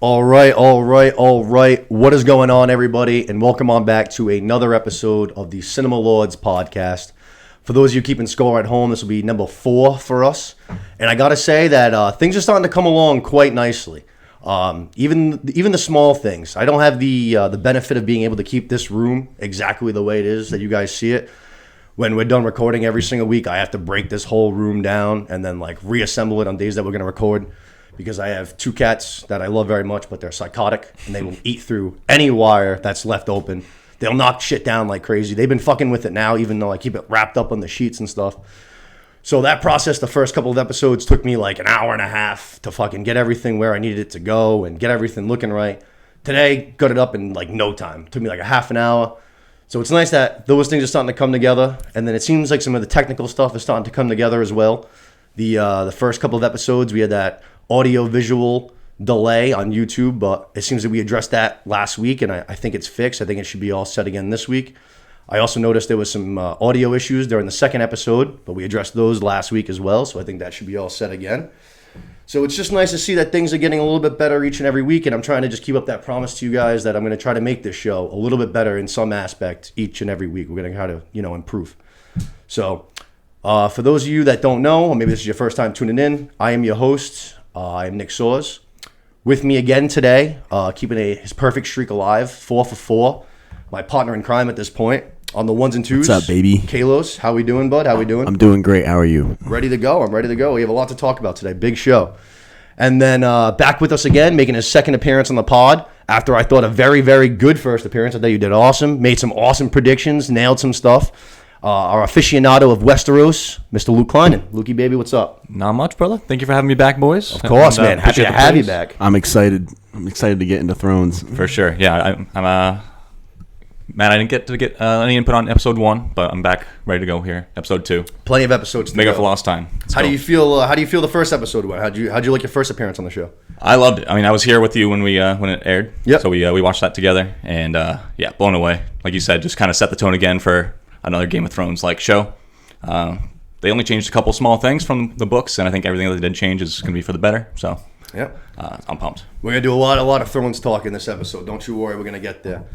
All right. What is going on, everybody? And welcome on back to another episode of the Cinema Lords podcast. For those of you keeping score at home, this will be number 4 for us. And I got to say that things are starting to come along quite nicely. Even the small things. I don't have the benefit of being able to keep this room exactly the way it is that you guys see it. When we're done recording every single week, I have to break this whole room down and then reassemble it on days that we're going to record. Because I have 2 cats that I love very much, but they're psychotic, and they will eat through any wire that's left open. They'll knock shit down like crazy. They've been fucking with it now, even though I keep it wrapped up on the sheets and stuff. So that process, the first couple of episodes, took me like an hour and a half to fucking get everything where I needed it to go and get everything looking right. Today, got it up in like no time. It took me like a half an hour. So it's nice that those things are starting to come together, and then it seems like some of the technical stuff is starting to come together as well. The first couple of episodes, we had that audio-visual delay on YouTube, but it seems that we addressed that last week, and I think it's fixed. I think it should be all set again this week. I also noticed there was some audio issues during the second episode, but we addressed those last week as well, so I think that should be all set again. So it's just nice to see that things are getting a little bit better each and every week, and I'm trying to just keep up that promise to you guys that I'm going to try to make this show a little bit better in some aspect each and every week. We're going to try to, improve. So for those of you that don't know, or maybe this is your first time tuning in, I am your host. I am Nick Soares. With me again today, keeping his perfect streak alive, 4 for 4. My partner in crime at this point, on the ones and twos. What's up, baby? Kalos, how we doing, bud? How we doing? I'm doing great. How are you? Ready to go. I'm ready to go. We have a lot to talk about today. Big show. And then back with us again, making his second appearance on the pod after I thought a very, very good first appearance. I thought you did awesome. Made some awesome predictions. Nailed some stuff. Our aficionado of Westeros, Mr. Luke Kleinen. Lukey, baby, what's up? Not much, brother. Thank you for having me back, boys. Of course, man. Happy to have you back. I'm excited. I'm excited to get into Thrones. For sure. Yeah, I'm Matt, I didn't get to get any input on episode 1, but I'm back, ready to go here. Episode 2. Plenty of episodes to Make go. up for lost time. How do you feel? How do you feel the first episode went? How'd you like your first appearance on the show? I loved it. I mean, I was here with you when it aired. Yep. So we watched that together, and blown away. Like you said, just kind of set the tone again for another Game of Thrones like show. They only changed a couple small things from the books, and I think everything that they did change is going to be for the better. So yep. I'm pumped. We're gonna do a lot of Thrones talk in this episode. Don't you worry, we're gonna get there.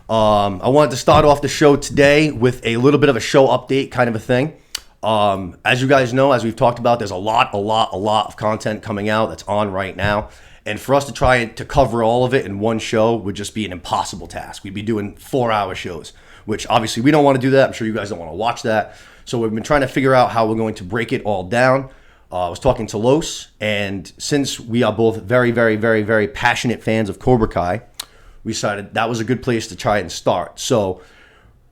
I wanted to start off the show today with a little bit of a show update kind of a thing. As you guys know, as we've talked about, there's a lot of content coming out that's on right now. And for us to try to cover all of it in one show would just be an impossible task. We'd be doing 4-hour shows, which obviously we don't want to do that. I'm sure you guys don't want to watch that. So we've been trying to figure out how we're going to break it all down. I was talking to Los, and since we are both very, very, very, very passionate fans of Cobra Kai, we decided that was a good place to try and start. So,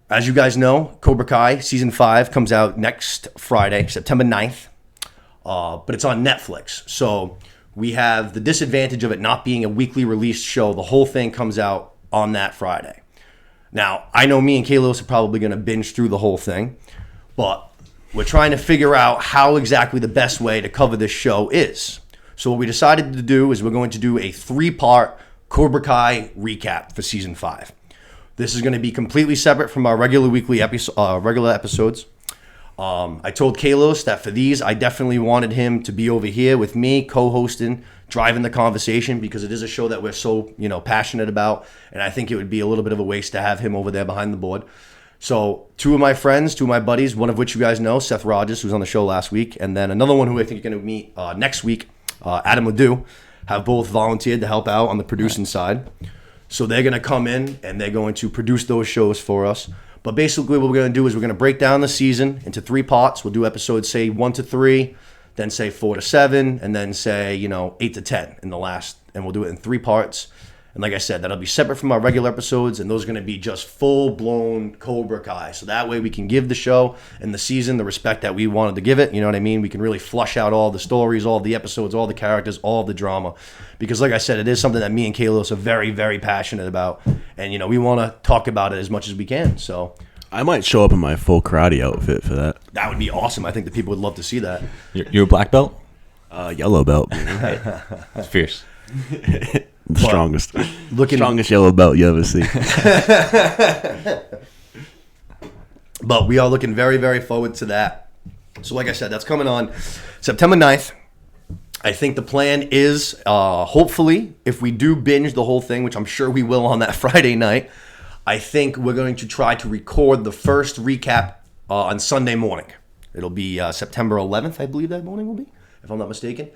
as you guys know, Cobra Kai Season 5 comes out next Friday, September 9th. But it's on Netflix. So, we have the disadvantage of it not being a weekly released show. The whole thing comes out on that Friday. Now, I know me and Kalos are probably going to binge through the whole thing. But we're trying to figure out how exactly the best way to cover this show is. So, what we decided to do is we're going to do a 3-part Cobra Kai recap for Season 5. This is going to be completely separate from our regular episodes. I told Kalos that for these, I definitely wanted him to be over here with me, co-hosting, driving the conversation, because it is a show that we're so, passionate about, and I think it would be a little bit of a waste to have him over there behind the board. So 2 of my friends, 2 of my buddies, one of which you guys know, Seth Rogers, who was on the show last week, and then another one who I think you're going to meet next week, Adam Ledoux, have both volunteered to help out on the producing side. So they're going to come in and they're going to produce those shows for us. But basically what we're going to do is we're going to break down the season into 3 parts. We'll do episodes, say, 1 to 3, then say 4 to 7, and then say, 8 to 10 in the last. And we'll do it in 3 parts. And like I said, that'll be separate from our regular episodes, and those are going to be just full-blown Cobra Kai. So that way we can give the show and the season the respect that we wanted to give it. You know what I mean? We can really flush out all the stories, all the episodes, all the characters, all the drama. Because like I said, it is something that me and Kalos are very, very passionate about. And, we want to talk about it as much as we can. So I might show up in my full karate outfit for that. that would be awesome. I think the people would love to see that. You're a black belt? Yellow belt. It's fierce. The strongest yellow belt you ever see. But we are looking very, very forward to that. So like I said, that's coming on September 9th. I think the plan is, hopefully, if we do binge the whole thing, which I'm sure we will on that Friday night, I think we're going to try to record the first recap on Sunday morning. It'll be September 11th, I believe that morning will be, if I'm not mistaken.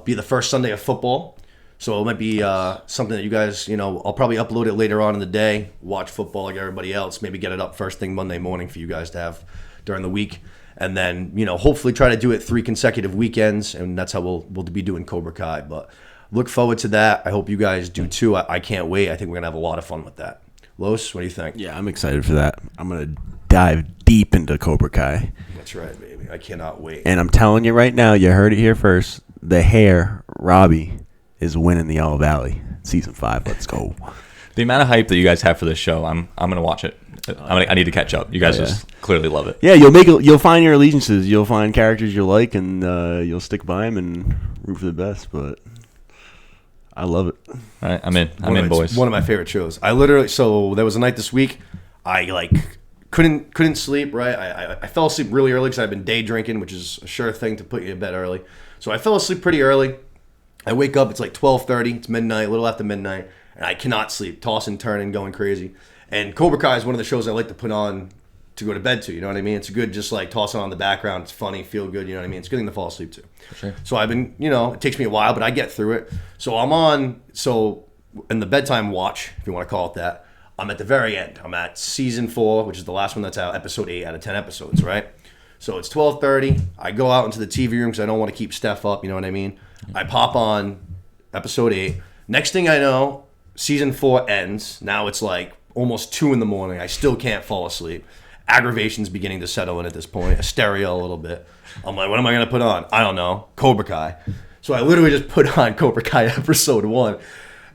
Be the first Sunday of football. So it might be something that you guys, I'll probably upload it later on in the day, watch football like everybody else, maybe get it up first thing Monday morning for you guys to have during the week. And then, hopefully try to do it 3 consecutive weekends, and that's how we'll be doing Cobra Kai. But look forward to that. I hope you guys do too. I can't wait. I think we're going to have a lot of fun with that. Los, what do you think? Yeah, I'm excited for that. I'm going to dive deep into Cobra Kai. That's right, baby. I cannot wait. And I'm telling you right now, you heard it here first, the hair, Robbie, is winning the All Valley. Season 5, let's go. The amount of hype that you guys have for this show, I'm going to watch it. I need to catch up. You guys just clearly love it. Yeah, you'll find your allegiances. You'll find characters you like, and you'll stick by them and root for the best. But I love it. All right, I'm in, boys. It's one of my favorite shows. So there was a night this week. I couldn't sleep. Right, I fell asleep really early because I've been day drinking, which is a sure thing to put you to bed early. So I fell asleep pretty early. I wake up. It's like 12:30. It's midnight, a little after midnight, and I cannot sleep, tossing, turning, going crazy. And Cobra Kai is one of the shows I like to put on to go to bed to, you know what I mean? It's good just like toss it on the background. It's funny, feel good, you know what I mean? It's a good thing to fall asleep to. For sure. So I've been, it takes me a while, but I get through it. So in the bedtime watch, if you want to call it that, I'm at the very end. I'm at season 4, which is the last one that's out, episode 8 out of 10 episodes, right? So it's 12:30. I go out into the TV room because I don't want to keep Steph up, you know what I mean? I pop on episode 8. Next thing I know, season 4 ends. Now it's like almost 2 in the morning. I still can't fall asleep. Aggravation's beginning to settle in at this point. Hysteria a little bit. I'm like, what am I going to put on? I don't know. Cobra Kai. So I literally just put on Cobra Kai episode 1.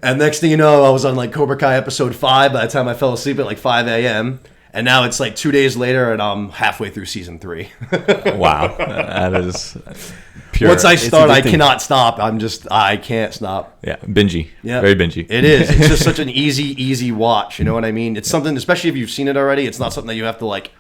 And next thing you know, I was on like Cobra Kai episode 5 by the time I fell asleep at like 5 a.m. And now it's like 2 days later and I'm halfway through season 3. Wow. That is pure. Once I start, I cannot stop. I can't stop. Yeah, bingey. Yeah. Very bingey. It is. It's just such an easy watch. You know what I mean? It's something, especially if you've seen it already, it's not something that you have to like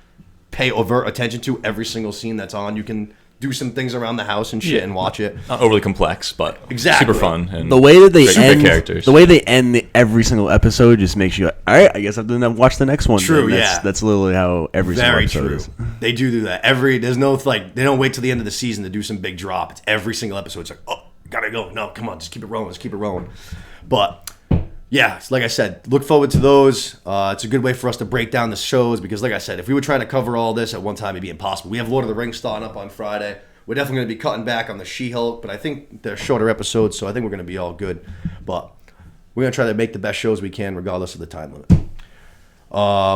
pay overt attention to every single scene that's on. You can do some things around the house and shit and watch it. Not overly complex, but exactly super fun. And the way that they end characters. The way they end every single episode just makes you like, all right, I guess I have to watch the next one. True, That's literally how every single episode is. They do that. There's no like, they don't wait till the end of the season to do some big drop. It's every single episode. It's like, oh, gotta go. No, come on, just keep it rolling. Let's keep it rolling. But yeah, like I said, look forward to those. It's a good way for us to break down the shows because, like I said, if we were trying to cover all this at one time, it'd be impossible. We have Lord of the Rings starting up on Friday. We're definitely going to be cutting back on the She-Hulk, but I think they're shorter episodes, so I think we're going to be all good. But we're going to try to make the best shows we can, regardless of the time limit.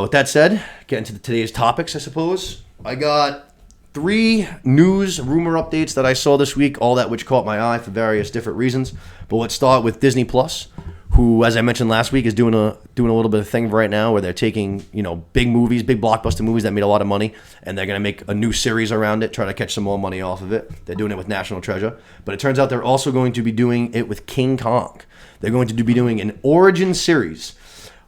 With that said, get into today's topics, I suppose. I got 3 news rumor updates that I saw this week, all that which caught my eye for various different reasons. But let's start with Disney Plus, who, as I mentioned last week, is doing a little bit of thing right now where they're taking, big movies, big blockbuster movies that made a lot of money, and they're going to make a new series around it, try to catch some more money off of it. They're doing it with National Treasure. But it turns out they're also going to be doing it with King Kong. They're going to be doing an origin series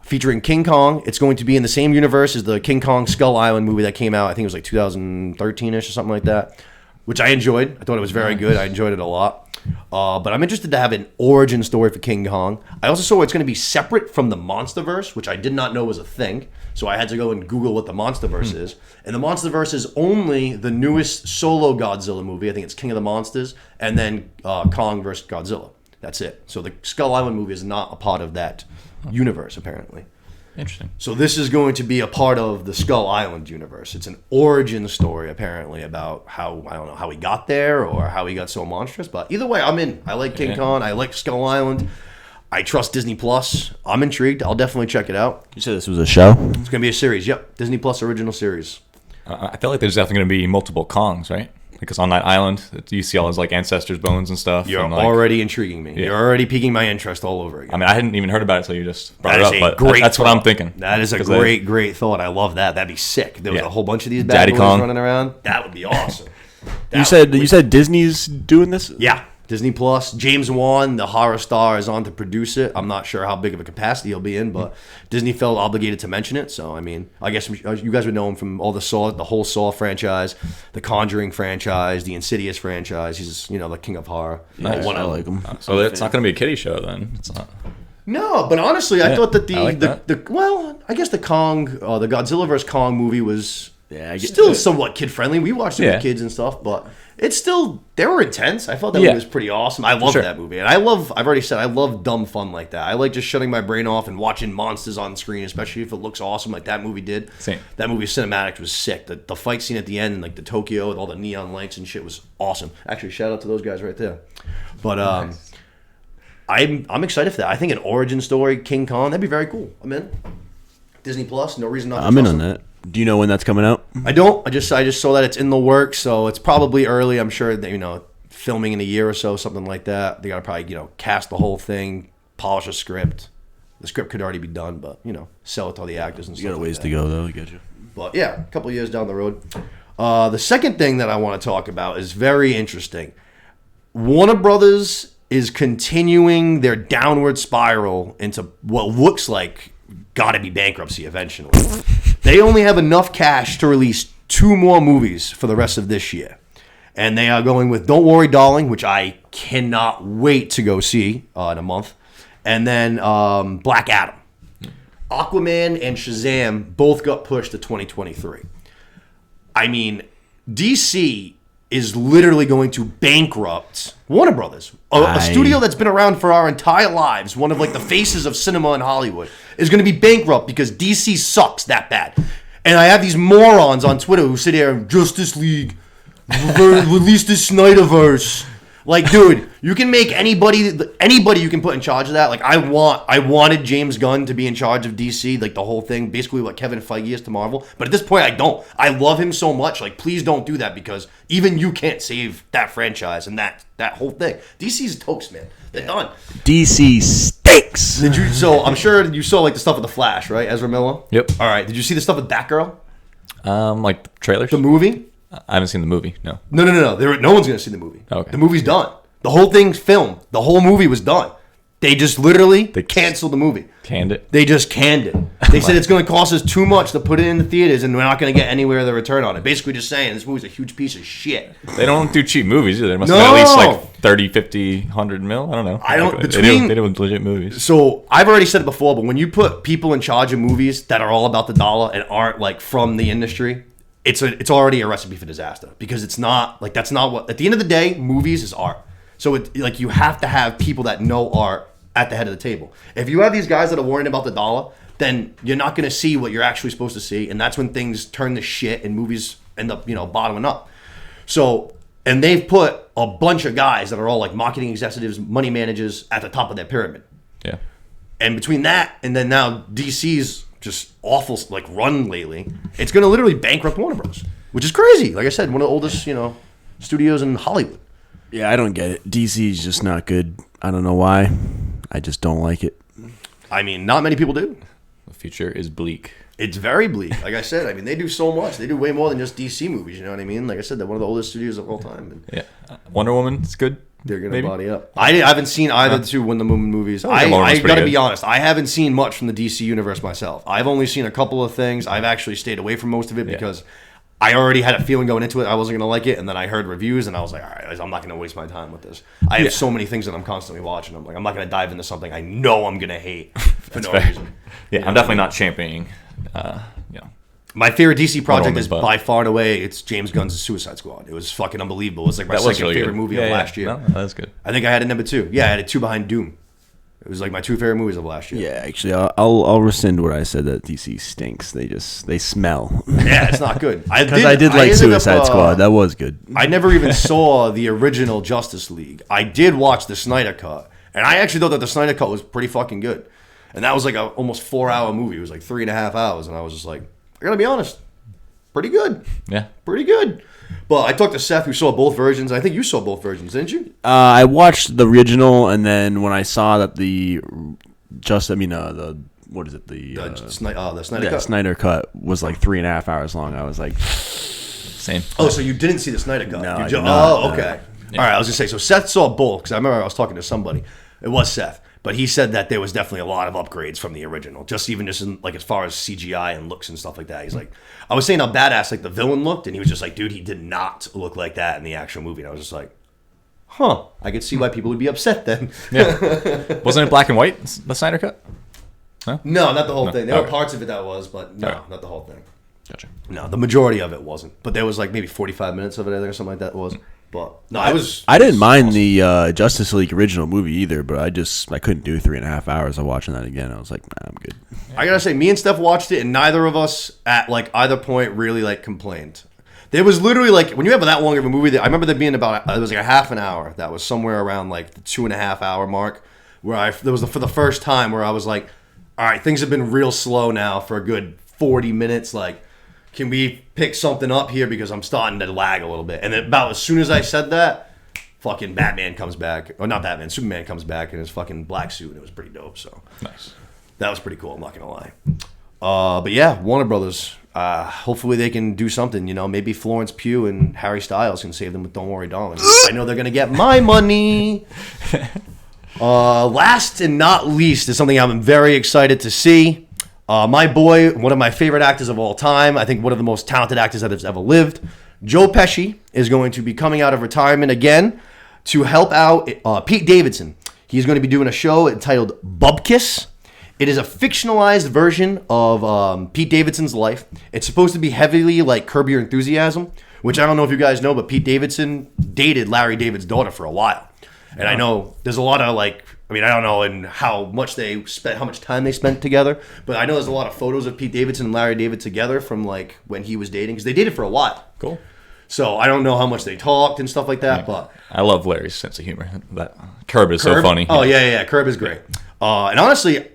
featuring King Kong. It's going to be in the same universe as the King Kong Skull Island movie that came out, I think it was like 2013-ish or something like that, which I enjoyed. I thought it was very good. I enjoyed it a lot. But I'm interested to have an origin story for King Kong. I also saw it's going to be separate from the Monsterverse, which I did not know was a thing. So I had to go and Google what the Monsterverse is. And the Monsterverse is only the newest solo Godzilla movie. I think it's King of the Monsters, and then Kong versus Godzilla. That's it. So the Skull Island movie is not a part of that universe, apparently. Interesting. So this is going to be a part of the Skull Island universe. It's an origin story, apparently, about how, I don't know, how he got there or how he got so monstrous. But either way, I'm in. I like King Kong. I like Skull Island. I trust Disney Plus. I'm intrigued. I'll definitely check it out. You said this was a show? It's going to be a series. Yep. Disney Plus original series. I feel like there's definitely going to be multiple Kongs, right? Because on that island, you see all his like ancestors' bones and stuff. You're and, already intriguing me. Yeah. You're already piquing my interest all over again. I mean, I hadn't even heard about it until you just brought That it is up. a But great that's what thought. I'm thinking. That is a great thought. I love that. That'd be sick. There was a whole bunch of these bad Daddy boys Kong running around. That would be awesome. You said Disney's doing this? Yeah. Disney Plus. James Wan, the horror star, is on to produce it. I'm not sure how big of a capacity he'll be in, but Disney felt obligated to mention it. So, I mean, I guess you guys would know him from all the whole Saw franchise, the Conjuring franchise, the Insidious franchise. He's, the king of horror. Nice. I like him. So it's not going to be a kiddie show then. It's not. No, but honestly, I thought that I guess the Godzilla vs. Kong movie was still somewhat kid friendly. We watched it with kids and stuff, but it's still, they were intense. I thought that movie was pretty awesome. I love that movie, and I've already said I love dumb fun like that. I like just shutting my brain off and watching monsters on screen, especially if it looks awesome like that movie did. Same. That movie's cinematics was sick. The fight scene at the end, and like the Tokyo with all the neon lights and shit was awesome. Actually, shout out to those guys right there. But nice. I'm excited for that. I think an origin story, King Kong, that'd be very cool. I'm in. Disney Plus, no reason not to. I'm in on that. Do you know when that's coming out? I don't. I just saw that it's in the works, so it's probably early. I'm sure that filming in a year or so, something like that. They gotta probably cast the whole thing, polish a script. The script could already be done, but sell it to all the actors and stuff. You got a ways to go though. I get you. But yeah, a couple of years down the road. The second thing that I want to talk about is very interesting. Warner Brothers is continuing their downward spiral into what looks like gotta be bankruptcy eventually. They only have enough cash to release 2 more movies for the rest of this year. And they are going with Don't Worry Darling, which I cannot wait to go see in a month. And then Black Adam. Aquaman and Shazam both got pushed to 2023. I mean, DC is literally going to bankrupt Warner Brothers. A studio that's been around for our entire lives, one of the faces of cinema in Hollywood, is going to be bankrupt because DC sucks that bad. And I have these morons on Twitter who sit here and Justice League, release the Snyderverse. Like, dude, you can make anybody you can put in charge of that. Like, I wanted James Gunn to be in charge of DC, like the whole thing, basically what Kevin Feige is to Marvel. But at this point, I don't. I love him so much. Like, please don't do that because even you can't save that franchise and that whole thing. DC's toast, man. They're done. DC stinks. So I'm sure you saw the stuff with the Flash, right? Ezra Miller. Yep. All right. Did you see the stuff with Batgirl? Like the trailers. The movie. I haven't seen the movie. No. No. No one's gonna see the movie. Okay. The movie's done. The whole thing's filmed. The whole movie was done. They just literally canceled the movie. Canned it. They just canned it. They said it's going to cost us too much to put it in the theaters, and we're not going to get anywhere of the return on it. Basically, just saying this movie's a huge piece of shit. They don't do cheap movies either. There must have been at least 30, 50, 100 mil. I don't know. They do legit movies. So I've already said it before, but when you put people in charge of movies that are all about the dollar and aren't from the industry, it's already a recipe for disaster because it's not that's not what. At the end of the day, movies is art. So you have to have people that know art at the head of the table. If you have these guys that are worrying about the dollar, then you're not going to see what you're actually supposed to see, and that's when things turn to shit and movies end up bottoming up. So, and they've put a bunch of guys that are all marketing executives, money managers at the top of their pyramid. Yeah. And between that and then now DC's just awful run lately, it's going to literally bankrupt Warner Bros., which is crazy. Like I said, one of the oldest studios in Hollywood. Yeah, I don't get it. DC's just not good. I don't know why. I just don't like it. I mean, not many people do. The future is bleak. It's very bleak. Like I said, I mean, they do so much. They do way more than just DC movies, you know what I mean? Like I said, they're one of the oldest studios of all time. And yeah. Wonder Woman, it's good. They're going to body up. I haven't seen either of the two Wonder Woman movies. I got to be honest. I haven't seen much from the DC universe myself. I've only seen a couple of things. I've actually stayed away from most of it because I already had a feeling going into it I wasn't going to like it, and then I heard reviews, and I was like, all right, I'm not going to waste my time with this. I have so many things that I'm constantly watching. I'm like, I'm not going to dive into something I know I'm going to hate for no reason. Yeah, I'm definitely not championing, My favorite DC project is by far and away, it's James Gunn's Suicide Squad. It was fucking unbelievable. It was my second favorite movie of last year. No, that's good. I think I had it number 2. Yeah, I had it 2 behind Doom. It was my 2 favorite movies of last year. Yeah, actually, I'll rescind what I said that DC stinks. They smell. Yeah, it's not good. Because I did like Suicide Squad. That was good. I never even saw the original Justice League. I did watch the Snyder Cut, and I actually thought that the Snyder Cut was pretty fucking good. And that was a almost 4-hour movie. It was 3.5 hours, and I was just like, I gotta be honest, pretty good. Yeah, pretty good. But I talked to Seth, who saw both versions. I think you saw both versions, didn't you? I watched the original, and then when I saw that the what is it? The Snyder Cut. Snyder Cut was 3.5 hours long. I was like, same. Oh, so you didn't see the Snyder Cut? No, I did you? did not. Okay. All right, I was gonna say, so Seth saw both because I remember I was talking to somebody. It was Seth, but he said that there was definitely a lot of upgrades from the original, just in like as far as CGI and looks and stuff like that. He's like, I was saying how badass like the villain looked, and he was just like, dude, he did not look like that in the actual movie. And I was just like, huh, I could see why people would be upset then. Yeah. Wasn't it black and white, the Snyder Cut? No, not the whole thing. There were Okay. parts of it that was, but no, Okay. not the whole thing. Gotcha. No, the majority of it wasn't. But there was like maybe 45 minutes of it, I think, or something like that was. But no, I didn't mind the Justice League original movie either, but I couldn't do 3.5 hours of watching that again. I was like, nah, I'm good. I gotta say, me and Steph watched it, and neither of us at like either point really like complained. There was literally like when you have that long of a movie, I remember there being about it was like a half an hour that was somewhere around like the 2.5 hour mark, where there was for the first time where I was like, all right, things have been real slow now for a good 40 minutes. Like, can we pick something up here because I'm starting to lag a little bit? And then about as soon as I said that, fucking Batman comes back, or not Batman, Superman comes back in his fucking black suit, and it was pretty dope. So Nice. that was pretty cool. I'm not gonna lie. But yeah, Warner Brothers. Hopefully they can do something. You know, maybe Florence Pugh and Harry Styles can save them with "Don't Worry, Darling." I know they're gonna get my money. Last and not least is something I'm very excited to see. My boy, one of my favorite actors of all time, I think one of the most talented actors that has ever lived, Joe Pesci, is going to be coming out of retirement again to help out Pete Davidson. He's going to be doing a show entitled Bubkiss. It is a fictionalized version of Pete Davidson's life. It's supposed to be heavily like Curb Your Enthusiasm, which I don't know if you guys know, but Pete Davidson dated Larry David's daughter for a while. And I know there's a lot of like, I mean, I don't know and how much time they spent together, but I know there's a lot of photos of Pete Davidson and Larry David together from like when he was dating, because they dated for a while. Cool. So I don't know how much they talked and stuff like that, but I love Larry's sense of humor. That Curb is so funny. Oh yeah. Curb is great. And honestly,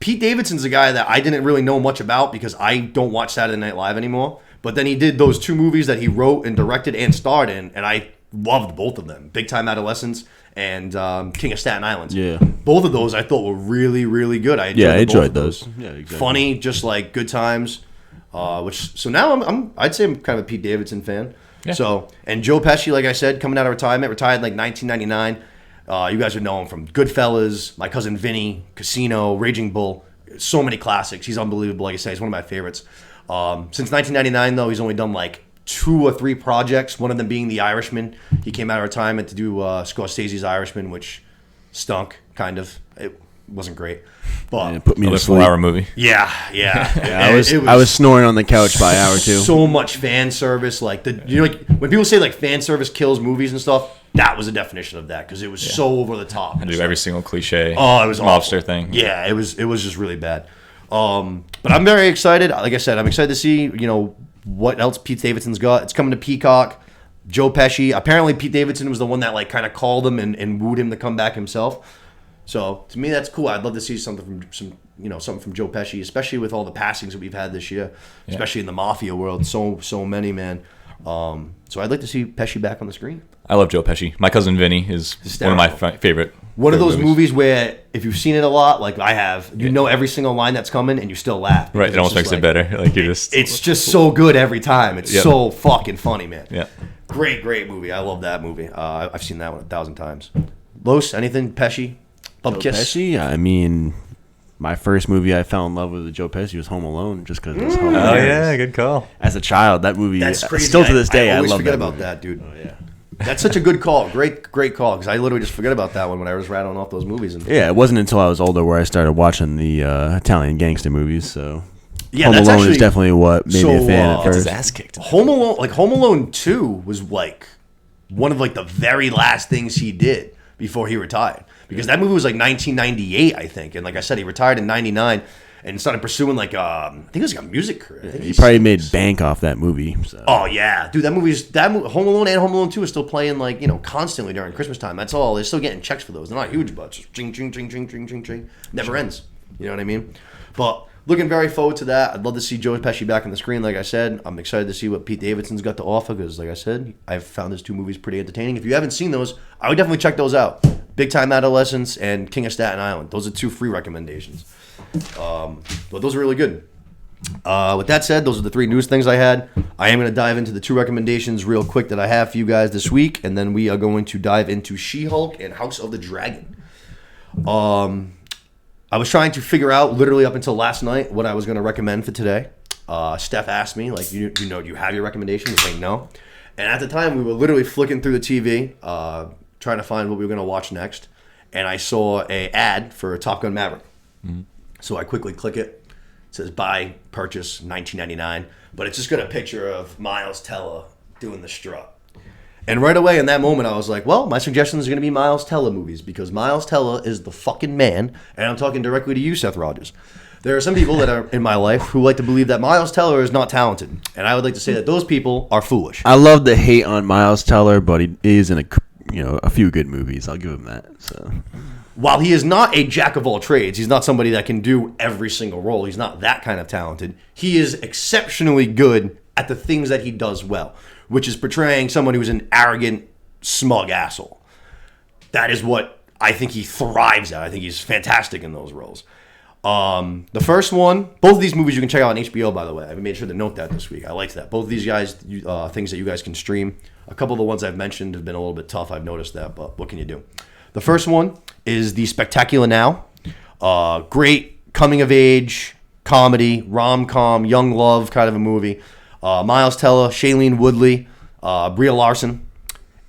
Pete Davidson's a guy that I didn't really know much about because I don't watch Saturday Night Live anymore. But then he did those 2 movies that he wrote and directed and starred in, and I loved both of them: Big Time Adolescence and King of Staten Island. Yeah. Both of those I thought were really, really good. I enjoyed those. Yeah, exactly. Funny, just like good times. So now I'd say I'm kind of a Pete Davidson fan. Yeah. So, and Joe Pesci, like I said, coming out of retirement, retired in like 1999. You guys would know him from Goodfellas, My Cousin Vinny, Casino, Raging Bull. So many classics. He's unbelievable. Like I say, he's one of my favorites. Since 1999, though, he's only done like 2 or 3 projects, one of them being The Irishman. He came out of retirement to do Scorsese's Irishman, which stunk, kind of. It wasn't great. But Yeah, put me to Another sleep. 4-hour movie. yeah. I was snoring on the couch by hour 2. So much fan service. Like, like when people say like fan service kills movies and stuff, that was a definition of that because it was so over the top. I do every single cliche. Oh, it was mobster awful. thing. Yeah, it was just really bad. But I'm very excited. Like I said, I'm excited to see what else Pete Davidson's got. It's coming to Peacock. Joe Pesci. Apparently, Pete Davidson was the one that like kind of called him and wooed him to come back himself. So to me, that's cool. I'd love to see something from Joe Pesci, especially with all the passings that we've had this year, especially in the mafia world. So many, man. So I'd like to see Pesci back on the screen. I love Joe Pesci. My Cousin Vinny is Hysterical. one of my favorite. One of those movies. movies where if you've seen it a lot, like I have, you know every single line that's coming and you still laugh. Right, because it almost it's makes just it better. Like you just. It's just so good every time. It's Yep. so fucking funny, man. Yeah. Great movie. I love that movie. I've seen that one 1,000 times. Los, anything? Pesci? Bubkiss? Pesci? I mean, my first movie I fell in love with Joe Pesci was Home Alone, just because it was Oh hilarious. yeah, good call. As a child, that movie, That's crazy. still to this day, I always love forget that about movie. that, dude. Oh, yeah. That's such a good call. Great call. Because I literally just forget about that one when I was rattling off those movies. And Yeah, it wasn't until I was older where I started watching the Italian gangster movies. So Home that's Alone actually- is definitely what made me a fan at Gets his first. ass kicked. Home Alone 2 was like one of like the very last things he did before he retired. Because that movie was like 1998, I think. And like I said, he retired in 99 and started pursuing like I think it was like a music career. I think He probably made bank off that movie. So. Oh yeah, dude, Home Alone and Home Alone 2 is still playing like constantly during Christmas time. That's all. They're still getting checks for those. They're not huge, but just ching ching ching ching ching ching ching. Never ends. You know what I mean? But looking very forward to that. I'd love to see Joe Pesci back on the screen. Like I said, I'm excited to see what Pete Davidson's got to offer because, like I said, I've found his 2 movies pretty entertaining. If you haven't seen those, I would definitely check those out. Big Time Adolescence and King of Staten Island. Those are 2 free recommendations. But those are really good. With that said, those are the 3 news things I had. I am going to dive into the 2 recommendations real quick that I have for you guys this week, and then we are going to dive into She-Hulk and House of the Dragon. I was trying to figure out, literally up until last night, what I was going to recommend for today. Steph asked me, like, do you have your recommendation? I was like, no. And at the time, we were literally flicking through the TV, trying to find what we were going to watch next. And I saw a ad for Top Gun Maverick. Mm-hmm. So I quickly click it. It says buy, purchase, $19.99. But it's just got a picture of Miles Teller doing the strut. And right away in that moment, I was like, well, my suggestions are going to be Miles Teller movies because Miles Teller is the fucking man. And I'm talking directly to you, Seth Rogers. There are some people that are in my life who like to believe that Miles Teller is not talented. And I would like to say that those people are foolish. I love the hate on Miles Teller, but he is in a few good movies. I'll give him that. So, while he is not a jack of all trades, he's not somebody that can do every single role. He's not that kind of talented. He is exceptionally good at the things that he does well, which is portraying someone who's an arrogant, smug asshole. That is what I think he thrives at. I think he's fantastic in those roles. The first one, both of these movies you can check out on HBO, by the way. I made sure to note that this week. I liked that. Both of these guys, things that you guys can stream. A couple of the ones I've mentioned have been a little bit tough. I've noticed that, but what can you do? The first one is The Spectacular Now. Great coming-of-age comedy, rom-com, young love kind of a movie. Miles Teller, Shailene Woodley, Brie Larson.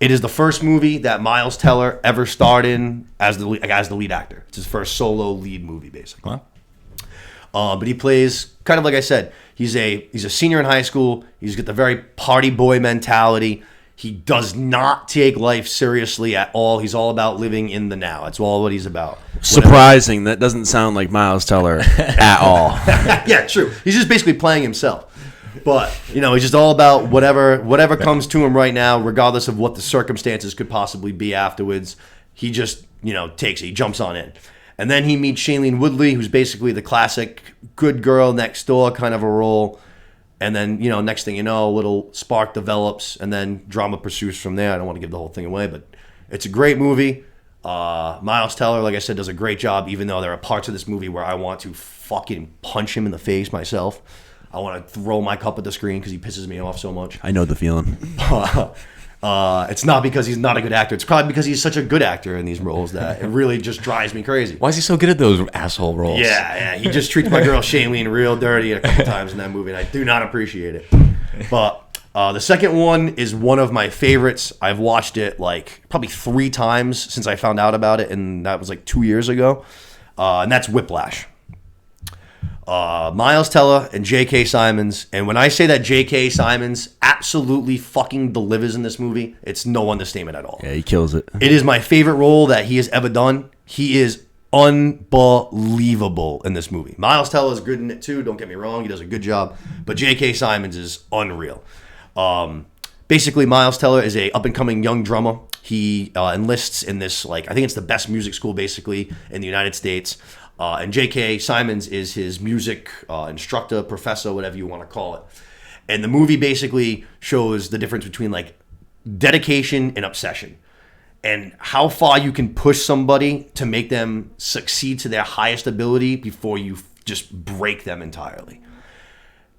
It is the first movie that Miles Teller ever starred in as the lead actor. It's his first solo lead movie, basically. Wow. But he plays, kind of like I said, he's a senior in high school. He's got the very party boy mentality. He does not take life seriously at all. He's all about living in the now. That's all what he's about. Surprising. That doesn't sound like Miles Teller at all. Yeah, true. He's just basically playing himself. But, he's just all about whatever comes to him right now, regardless of what the circumstances could possibly be afterwards. He just, takes it. He jumps on in. And then he meets Shailene Woodley, who's basically the classic good girl next door kind of a role. And then, next thing you know, a little spark develops, and then drama pursues from there. I don't want to give the whole thing away, but it's a great movie. Miles Teller, like I said, does a great job, even though there are parts of this movie where I want to fucking punch him in the face myself. I want to throw my cup at the screen because he pisses me off so much. I know the feeling. It's not because he's not a good actor. It's probably because he's such a good actor in these roles that it really just drives me crazy. Why is he so good at those asshole roles? Yeah. He just treats my girl Shailene real dirty a couple times in that movie, and I do not appreciate it. But the second one is one of my favorites. I've watched it like probably 3 times since I found out about it, and that was like 2 years ago. And that's Whiplash. Miles Teller and J.K. Simmons. And when I say that J.K. Simmons absolutely fucking delivers in this movie, it's no understatement at all. Yeah, he kills it. It is my favorite role that he has ever done. He is unbelievable in this movie. Miles Teller is good in it too, don't get me wrong. He does a good job. But J.K. Simmons is unreal. Basically, Miles Teller is a up-and-coming young drummer. He enlists in this, I think it's the best music school, basically, in the United States. And J.K. Simmons is his music instructor, professor, whatever you want to call it. And the movie basically shows the difference between dedication and obsession, and how far you can push somebody to make them succeed to their highest ability before you just break them entirely.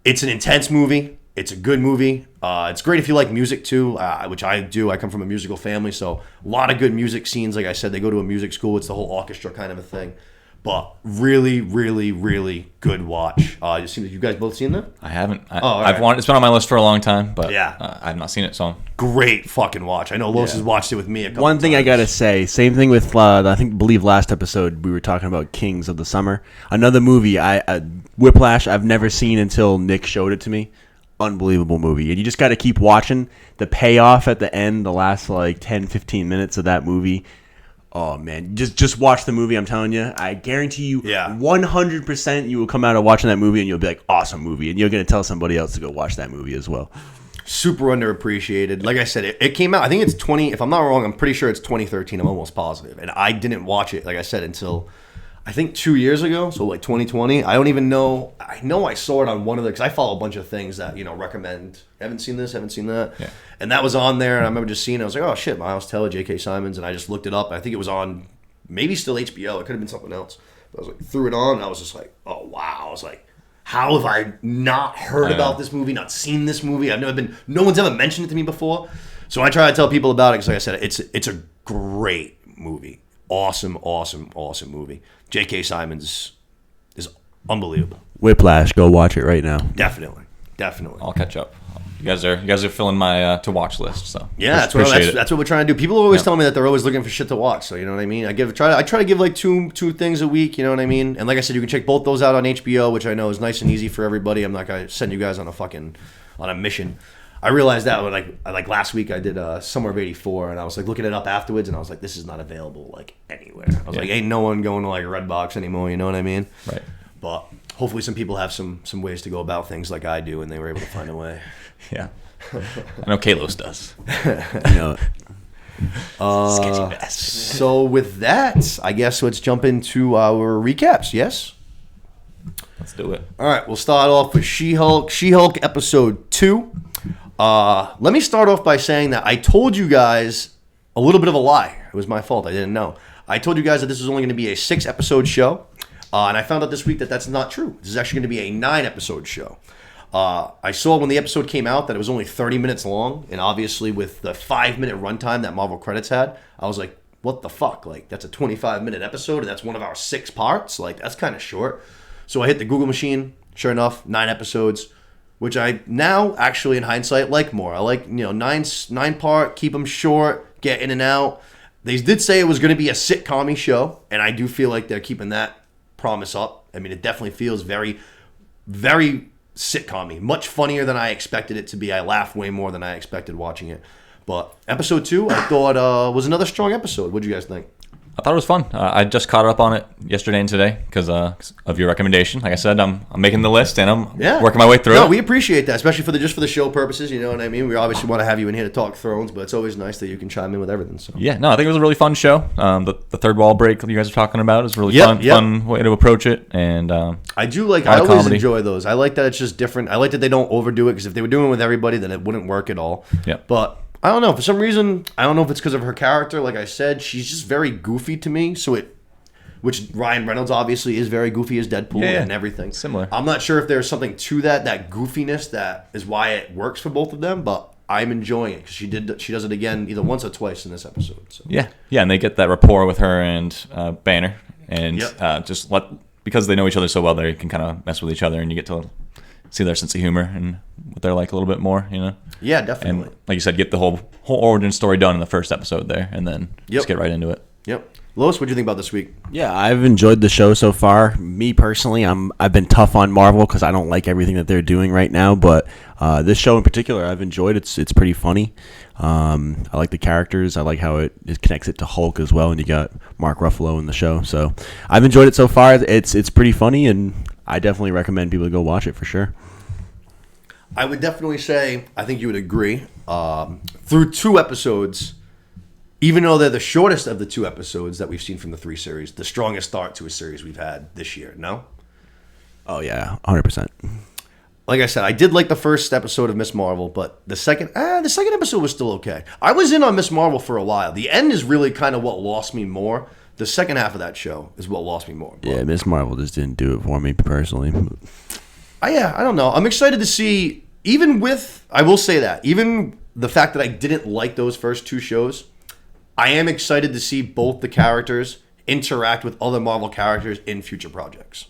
It's an intense movie. It's a good movie. It's great if you like music too, which I do. I come from a musical family, so a lot of good music scenes. Like I said, they go to a music school. It's the whole orchestra kind of a thing. But really, really, really good watch. You guys both seen that? I haven't. Right. It's been on my list for a long time, but yeah. I've not seen it. So great fucking watch. I know Lois has watched it with me a couple One thing times. I gotta say, same thing with I believe last episode we were talking about Kings of the Summer. Another movie, Whiplash. I've never seen until Nick showed it to me. Unbelievable movie, and you just got to keep watching the payoff at the end. The last 10-15 minutes of that movie. Oh, man. Just watch the movie, I'm telling you. I guarantee you 100% you will come out of watching that movie and you'll be like, awesome movie. And you're going to tell somebody else to go watch that movie as well. Super underappreciated. Like I said, it came out, I think it's if I'm not wrong, I'm pretty sure it's 2013. I'm almost positive. And I didn't watch it, like I said, until I think 2 years ago. So 2020. I don't even know. I know I saw it on one of because I follow a bunch of things that, recommend. Haven't seen this, haven't seen that. Yeah. And that was on there, and I remember just seeing it. I was like, oh, shit, Miles Teller, J.K. Simmons. And I just looked it up. I think it was on maybe still HBO. It could have been something else. But I was threw it on, and I was just like, oh, wow. I was like, how have I not heard about this movie, not seen this movie? No one's ever mentioned it to me before. So I try to tell people about it because, like I said, it's a great movie. Awesome movie. J.K. Simmons is unbelievable. Whiplash, go watch it right now. Definitely. I'll catch up. You guys are filling my to watch list. So yeah, that's what we're trying to do. People are always telling me that they're always looking for shit to watch. So you know what I mean. I try to give like two things a week. You know what I mean. And like I said, you can check both those out on HBO, which I know is nice and easy for everybody. I'm not gonna send you guys on a mission. I realized that when like last week I did Summer of '84, and I was like looking it up afterwards, and I was like, this is not available like anywhere. I was like, ain't no one going to like Redbox anymore. You know what I mean? Right. But hopefully some people have some ways to go about things like I do, and they were able to find a way. Yeah. I know Kalos does. Sketchy bastard. So with that, I guess let's jump into our recaps. Yes. Let's do it. All right, we'll start off with She-Hulk. She-Hulk episode 2. Let me start off by saying that I told you guys a little bit of a lie. It was my fault. I didn't know. I told you guys that this was only going to be a 6-episode show, and I found out this week that that's not true. This is actually going to be a 9-episode show. I saw when the episode came out that it was only 30 minutes long, and obviously with the 5-minute runtime that Marvel credits had, I was like, what the fuck? Like, that's a 25-minute episode, and that's one of our 6 parts? Like, that's kind of short. So I hit the Google machine. Sure enough, 9 episodes, which I now, actually, in hindsight, like more. I like, 9-part, keep them short, get in and out. They did say it was going to be a sitcom-y show, and I do feel like they're keeping that promise up. I mean, it definitely feels very, very sitcom-y, much funnier than I expected it to be. I laughed way more than I expected watching it. But episode 2, I thought was another strong episode. What do you guys think? I thought it was fun. I just caught up on it yesterday and today because of your recommendation. Like I said, I'm making the list and I'm working my way through it. No, we appreciate that, especially for the show purposes. You know what I mean? We obviously want to have you in here to talk Thrones, but it's always nice that you can chime in with everything. So yeah, no, I think it was a really fun show. The third wall break you guys are talking about is really fun way to approach it. And I do like. I always enjoy those. I like that it's just different. I like that they don't overdo it because if they were doing it with everybody, then it wouldn't work at all. Yeah, but. I don't know. For some reason, I don't know if it's because of her character. Like I said, she's just very goofy to me. Which Ryan Reynolds obviously is very goofy as Deadpool and everything. Similar. I'm not sure if there's something to that goofiness that is why it works for both of them, but I'm enjoying it because she does it again either once or twice in this episode. So. Yeah, and they get that rapport with her and Banner, and because they know each other so well, they can kind of mess with each other, and you get to see their sense of humor and what they're like a little bit more, Yeah, definitely. And like you said, get the whole origin story done in the first episode there, and then just get right into it. Yep. Lois, what do you think about this week? Yeah, I've enjoyed the show so far. Me personally, I've been tough on Marvel because I don't like everything that they're doing right now. But this show in particular, I've enjoyed. It's pretty funny. I like the characters. I like how it connects it to Hulk as well, and you got Mark Ruffalo in the show. So I've enjoyed it so far. It's pretty funny, and I definitely recommend people to go watch it for sure. I would definitely say, I think you would agree, through 2 episodes, even though they're the shortest of the 2 episodes that we've seen from the 3 series, the strongest start to a series we've had this year, no? Oh, yeah, 100%. Like I said, I did like the first episode of Miss Marvel, but the second episode was still okay. I was in on Miss Marvel for a while. The end is really kind of what lost me more. The second half of that show is what lost me more. But yeah, Miss Marvel just didn't do it for me personally. I don't know. I'm excited to see, even the fact that I didn't like those first 2 shows, I am excited to see both the characters interact with other Marvel characters in future projects.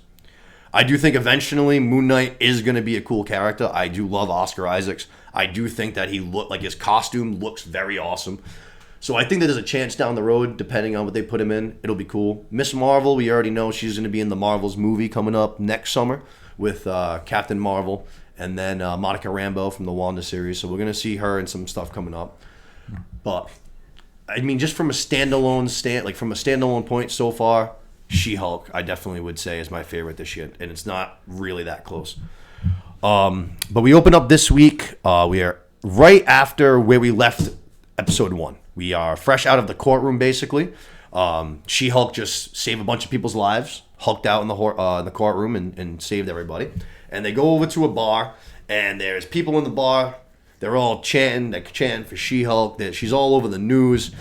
I do think eventually Moon Knight is going to be a cool character. I do love Oscar Isaacs. I do think that his costume looks very awesome. So I think that there's a chance down the road, depending on what they put him in, it'll be cool. Miss Marvel, we already know she's going to be in the Marvels movie coming up next summer with Captain Marvel and then Monica Rambeau from the Wanda series. So we're going to see her in some stuff coming up. But I mean, just from a standalone point so far, She-Hulk, I definitely would say is my favorite this year, and it's not really that close. But we open up this week. We are right after where we left episode 1. We are fresh out of the courtroom, basically. She-Hulk just saved a bunch of people's lives, hulked out in the courtroom and saved everybody. And they go over to a bar, and there's people in the bar. They're all chanting for She-Hulk. She's all over the news.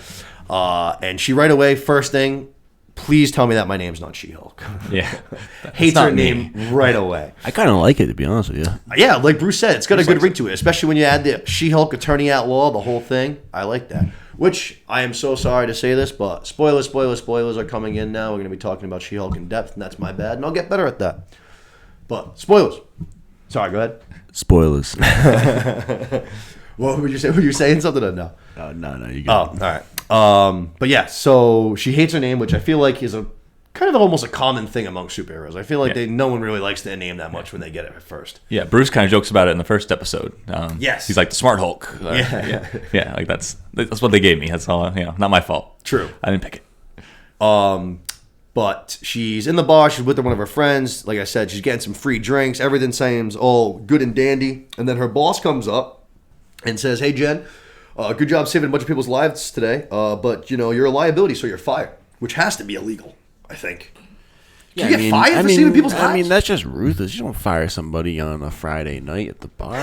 And she right away, first thing, please tell me that my name's not She-Hulk. Yeah. Hates her name right away. I kind of like it, to be honest with you. Yeah, like Bruce said, it's got a good ring to it, especially when you add the She-Hulk Attorney at Law, the whole thing. I like that. Which, I am so sorry to say this, but spoilers are coming in now. We're going to be talking about She-Hulk in depth, and that's my bad, and I'll get better at that. But, spoilers. Sorry, go ahead. Spoilers. What would you say? Were you saying something or no? No, you got it. All right. But yeah, so she hates her name, which I feel like is a kind of almost a common thing among superheroes. I feel like no one really likes their name that much when they get it at first. Yeah, Bruce kind of jokes about it in the first episode. Yes. He's like the Smart Hulk. Yeah, like that's what they gave me. That's all, not my fault. True. I didn't pick it. But she's in the bar. She's with one of her friends. Like I said, she's getting some free drinks. Everything seems all good and dandy. And then her boss comes up and says, "Hey, Jen, good job saving a bunch of people's lives today. But, you're a liability, so you're fired." Which has to be illegal, I think. Can you get fired for saving people's lives? I mean, that's just ruthless. You don't fire somebody on a Friday night at the bar.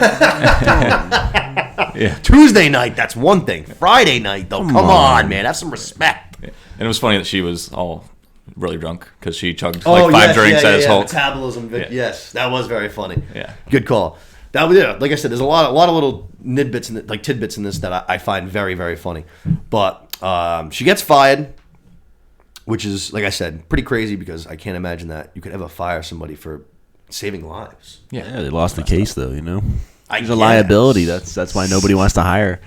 Yeah. Tuesday night, that's one thing. Friday night, though, come on, man. Have some respect. Yeah. And it was funny that she was all really drunk because she chugged five drinks as Hulk. Metabolism, yes, that was very funny. Yeah. Good call. That was like I said. There's a lot of little tidbits in this that I find very, very funny. But she gets fired, which is, like I said, pretty crazy because I can't imagine that you could ever fire somebody for saving lives. Yeah, they lost the case though. She's a guess. liability. That's why nobody wants to hire her.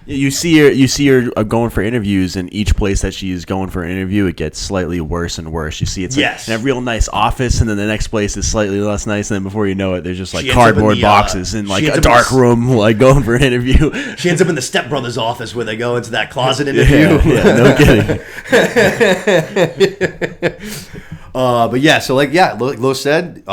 You see her going for interviews, and each place that she's going for an interview, it gets slightly worse and worse. You see it's like in a real nice office, and then the next place is slightly less nice, and then before you know it, there's just like cardboard boxes in like a dark room, like going for an interview. She ends up in the stepbrother's office where they go into that closet interview. Yeah, no kidding. But yeah, so Lo said,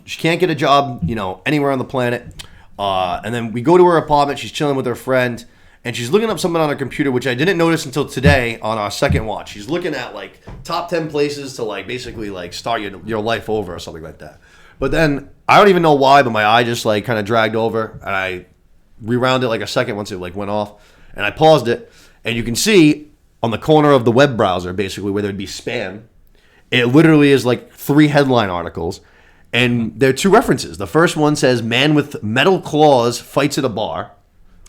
she can't get a job, anywhere on the planet. And then we go to her apartment. She's chilling with her friend. And she's looking up something on her computer, which I didn't notice until today on our second watch. She's looking at like top 10 places to like basically like start your life over or something like that. But then I don't even know why, but my eye just like kind of dragged over, and I rewound it like a second once it like went off, and I paused it, and you can see on the corner of the web browser basically where there'd be spam. It literally is like 3 headline articles, and there are 2 references. The first one says "Man with metal claws fights at a bar."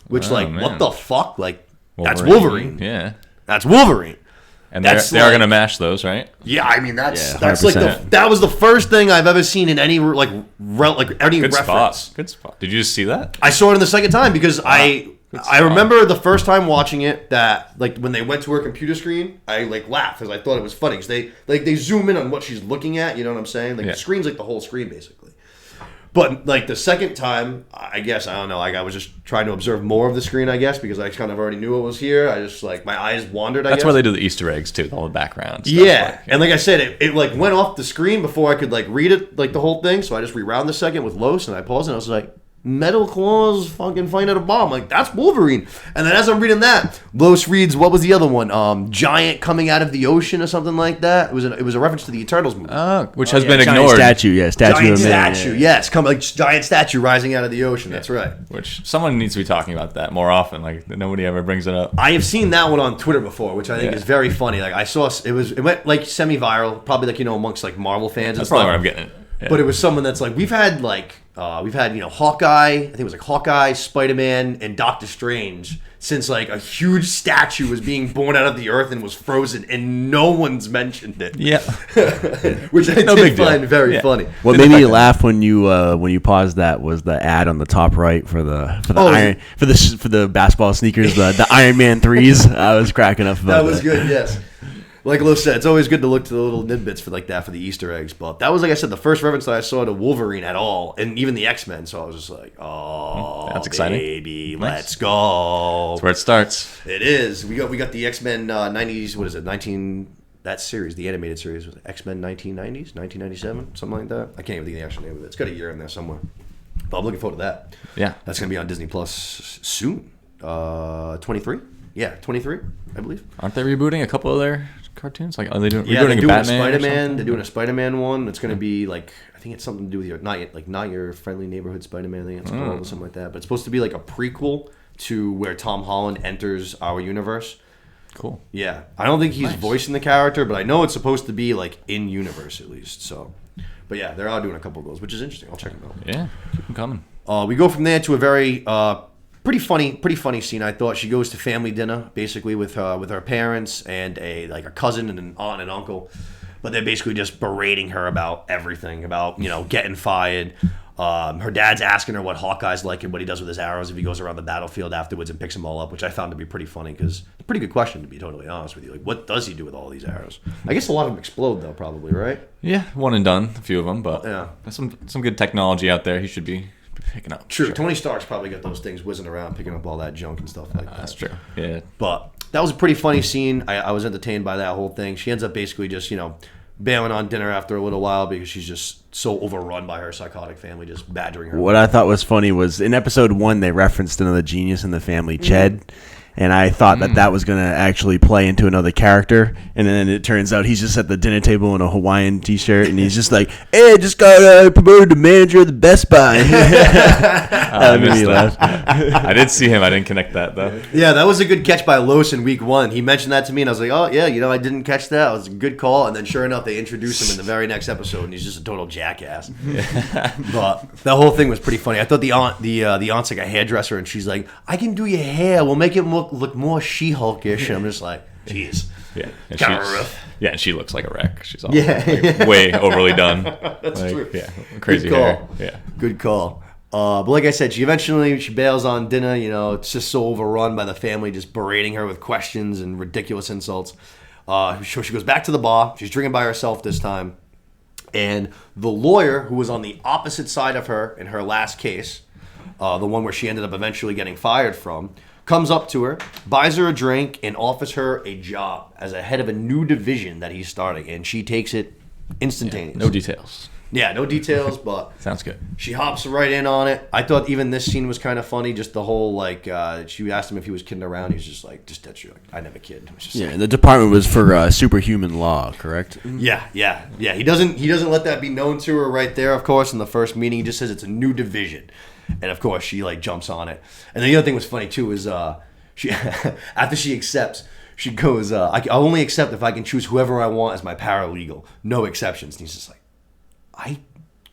Which, what the fuck? Like, Wolverine. That's Wolverine. Yeah. That's Wolverine. And they are going to mash those, right? Yeah, I mean, that's like that was the first thing I've ever seen in any, any Good reference. Good spot. Did you just see that? I saw it in the second time because I remember the first time watching it that, like, when they went to her computer screen, I, like, laughed because I thought it was funny because they zoom in on what she's looking at, you know what I'm saying? Like, the screen's like the whole screen, basically. But, like, the second time, I guess, I don't know, like, I was just trying to observe more of the screen, I guess, because I kind of already knew it was here. I just, like, my eyes wandered, That's where they do the Easter eggs, too, all the background stuff. Yeah, and like I said, it, like, went off the screen before I could, like, read it, like, the whole thing, so I just rewound the second with Los, and I paused, and I was like, metal claws fucking fighting at a bomb. Like, that's Wolverine. And then as I'm reading that, Los reads, what was the other one? Giant coming out of the ocean or something like that. It was a reference to the Eternals movie. Which has been giant ignored. Statue, giant statue, yes. Giant statue rising out of the ocean. That's right. Which someone needs to be talking about that more often. Like, nobody ever brings it up. I have seen that one on Twitter before, which I think is very funny. Like, I saw it went like semi-viral, probably like, amongst like Marvel fans. That's probably where I'm getting it. Yeah. But it was someone that's like, we've had Hawkeye, I think it was like Hawkeye, Spider-Man, and Doctor Strange since like a huge statue was being born out of the earth and was frozen, and no one's mentioned it. Yeah. Which I did find very funny. What made me laugh when you paused that was the ad on the top right for the basketball sneakers, the Iron Man 3s. I was cracking up about that. That was good, yes. Like Lo said, it's always good to look to the little tidbits for like that for the Easter eggs. But that was, like I said, the first reference that I saw to Wolverine at all, and even the X-Men. So I was just like, "Oh, that's exciting, baby, let's go!" That's where it starts. It is. We got the X-Men 90s. What is it? That series, the animated series, was X-Men 1990s, 1997, something like that. I can't even think of the actual name of it. It's got a year in there somewhere. But I'm looking forward to that. Yeah, that's gonna be on Disney Plus soon. 23. Yeah, 23, I believe. Aren't they rebooting a couple of their cartoons? Like, are they doing? Yeah, they're doing Batman a Spider-Man. They're doing a Spider-Man one. It's going to be like, I think it's something to do with not your friendly neighborhood Spider-Man. I think it's called or something like that. But it's supposed to be like a prequel to where Tom Holland enters our universe. Cool. Yeah, I don't think he's voicing the character, but I know it's supposed to be like in universe at least. So, but yeah, they're out doing a couple of those, which is interesting. I'll check them out. Yeah, keep them coming. We go from there to a very pretty funny scene. I thought she goes to family dinner basically with her parents and a cousin and an aunt and uncle, but they're basically just berating her about everything, about getting fired. Her dad's asking her what Hawkeye's like and what he does with his arrows if he goes around the battlefield afterwards and picks them all up, which I found to be pretty funny because it's a pretty good question, to be totally honest with you. Like, what does he do with all these arrows? I guess a lot of them explode though, probably, right? Yeah, one and done, a few of them, but yeah, there's some good technology out there. He should be picking up. True. Sure. Tony Stark's probably got those things whizzing around, picking up all that junk and stuff like that. That's true. Yeah. But that was a pretty funny scene. I was entertained by that whole thing. She ends up basically just, bailing on dinner after a little while because she's just so overrun by her psychotic family, just badgering her. What I thought was funny was in episode 1, they referenced another genius in the family, Ched. And I thought that was going to actually play into another character. And then it turns out he's just at the dinner table in a Hawaiian t-shirt. And he's just like, hey, I just got promoted to manager of the Best Buy. That made me laugh. I did see him. I didn't connect that, though. Yeah, that was a good catch by Los in week 1. He mentioned that to me, and I was like, oh, yeah, I didn't catch that. It was a good call. And then sure enough, they introduced him in the very next episode, and he's just a total jackass. Yeah. But that whole thing was pretty funny. I thought the aunt's like a hairdresser, and she's like, I can do your hair. We'll make it look more She-Hulkish. And I'm just like, jeez. Yeah. And she looks like a wreck. She's all way overly done. That's true. Yeah, crazy Good call. hair. Yeah. Good call. But like I said, she bails on dinner. It's just so overrun by the family just berating her with questions and ridiculous insults. So she goes back to the bar. She's drinking by herself this time. And the lawyer, who was on the opposite side of her in her last case, the one where she ended up eventually getting fired from, comes up to her, buys her a drink, and offers her a job as a head of a new division that he's starting. And she takes it instantaneously. No details. Yeah, no details, but sounds good. She hops right in on it. I thought even this scene was kind of funny. Just the whole she asked him if he was kidding around. He was just like, "Just that's you. I never kid." And the department was for superhuman law, correct? Yeah. He doesn't let that be known to her right there. Of course, in the first meeting, he just says it's a new division, and of course she jumps on it. And the other thing was funny too is she after she accepts. She goes, I'll only accept if I can choose whoever I want as my paralegal. No exceptions. And he's just like, I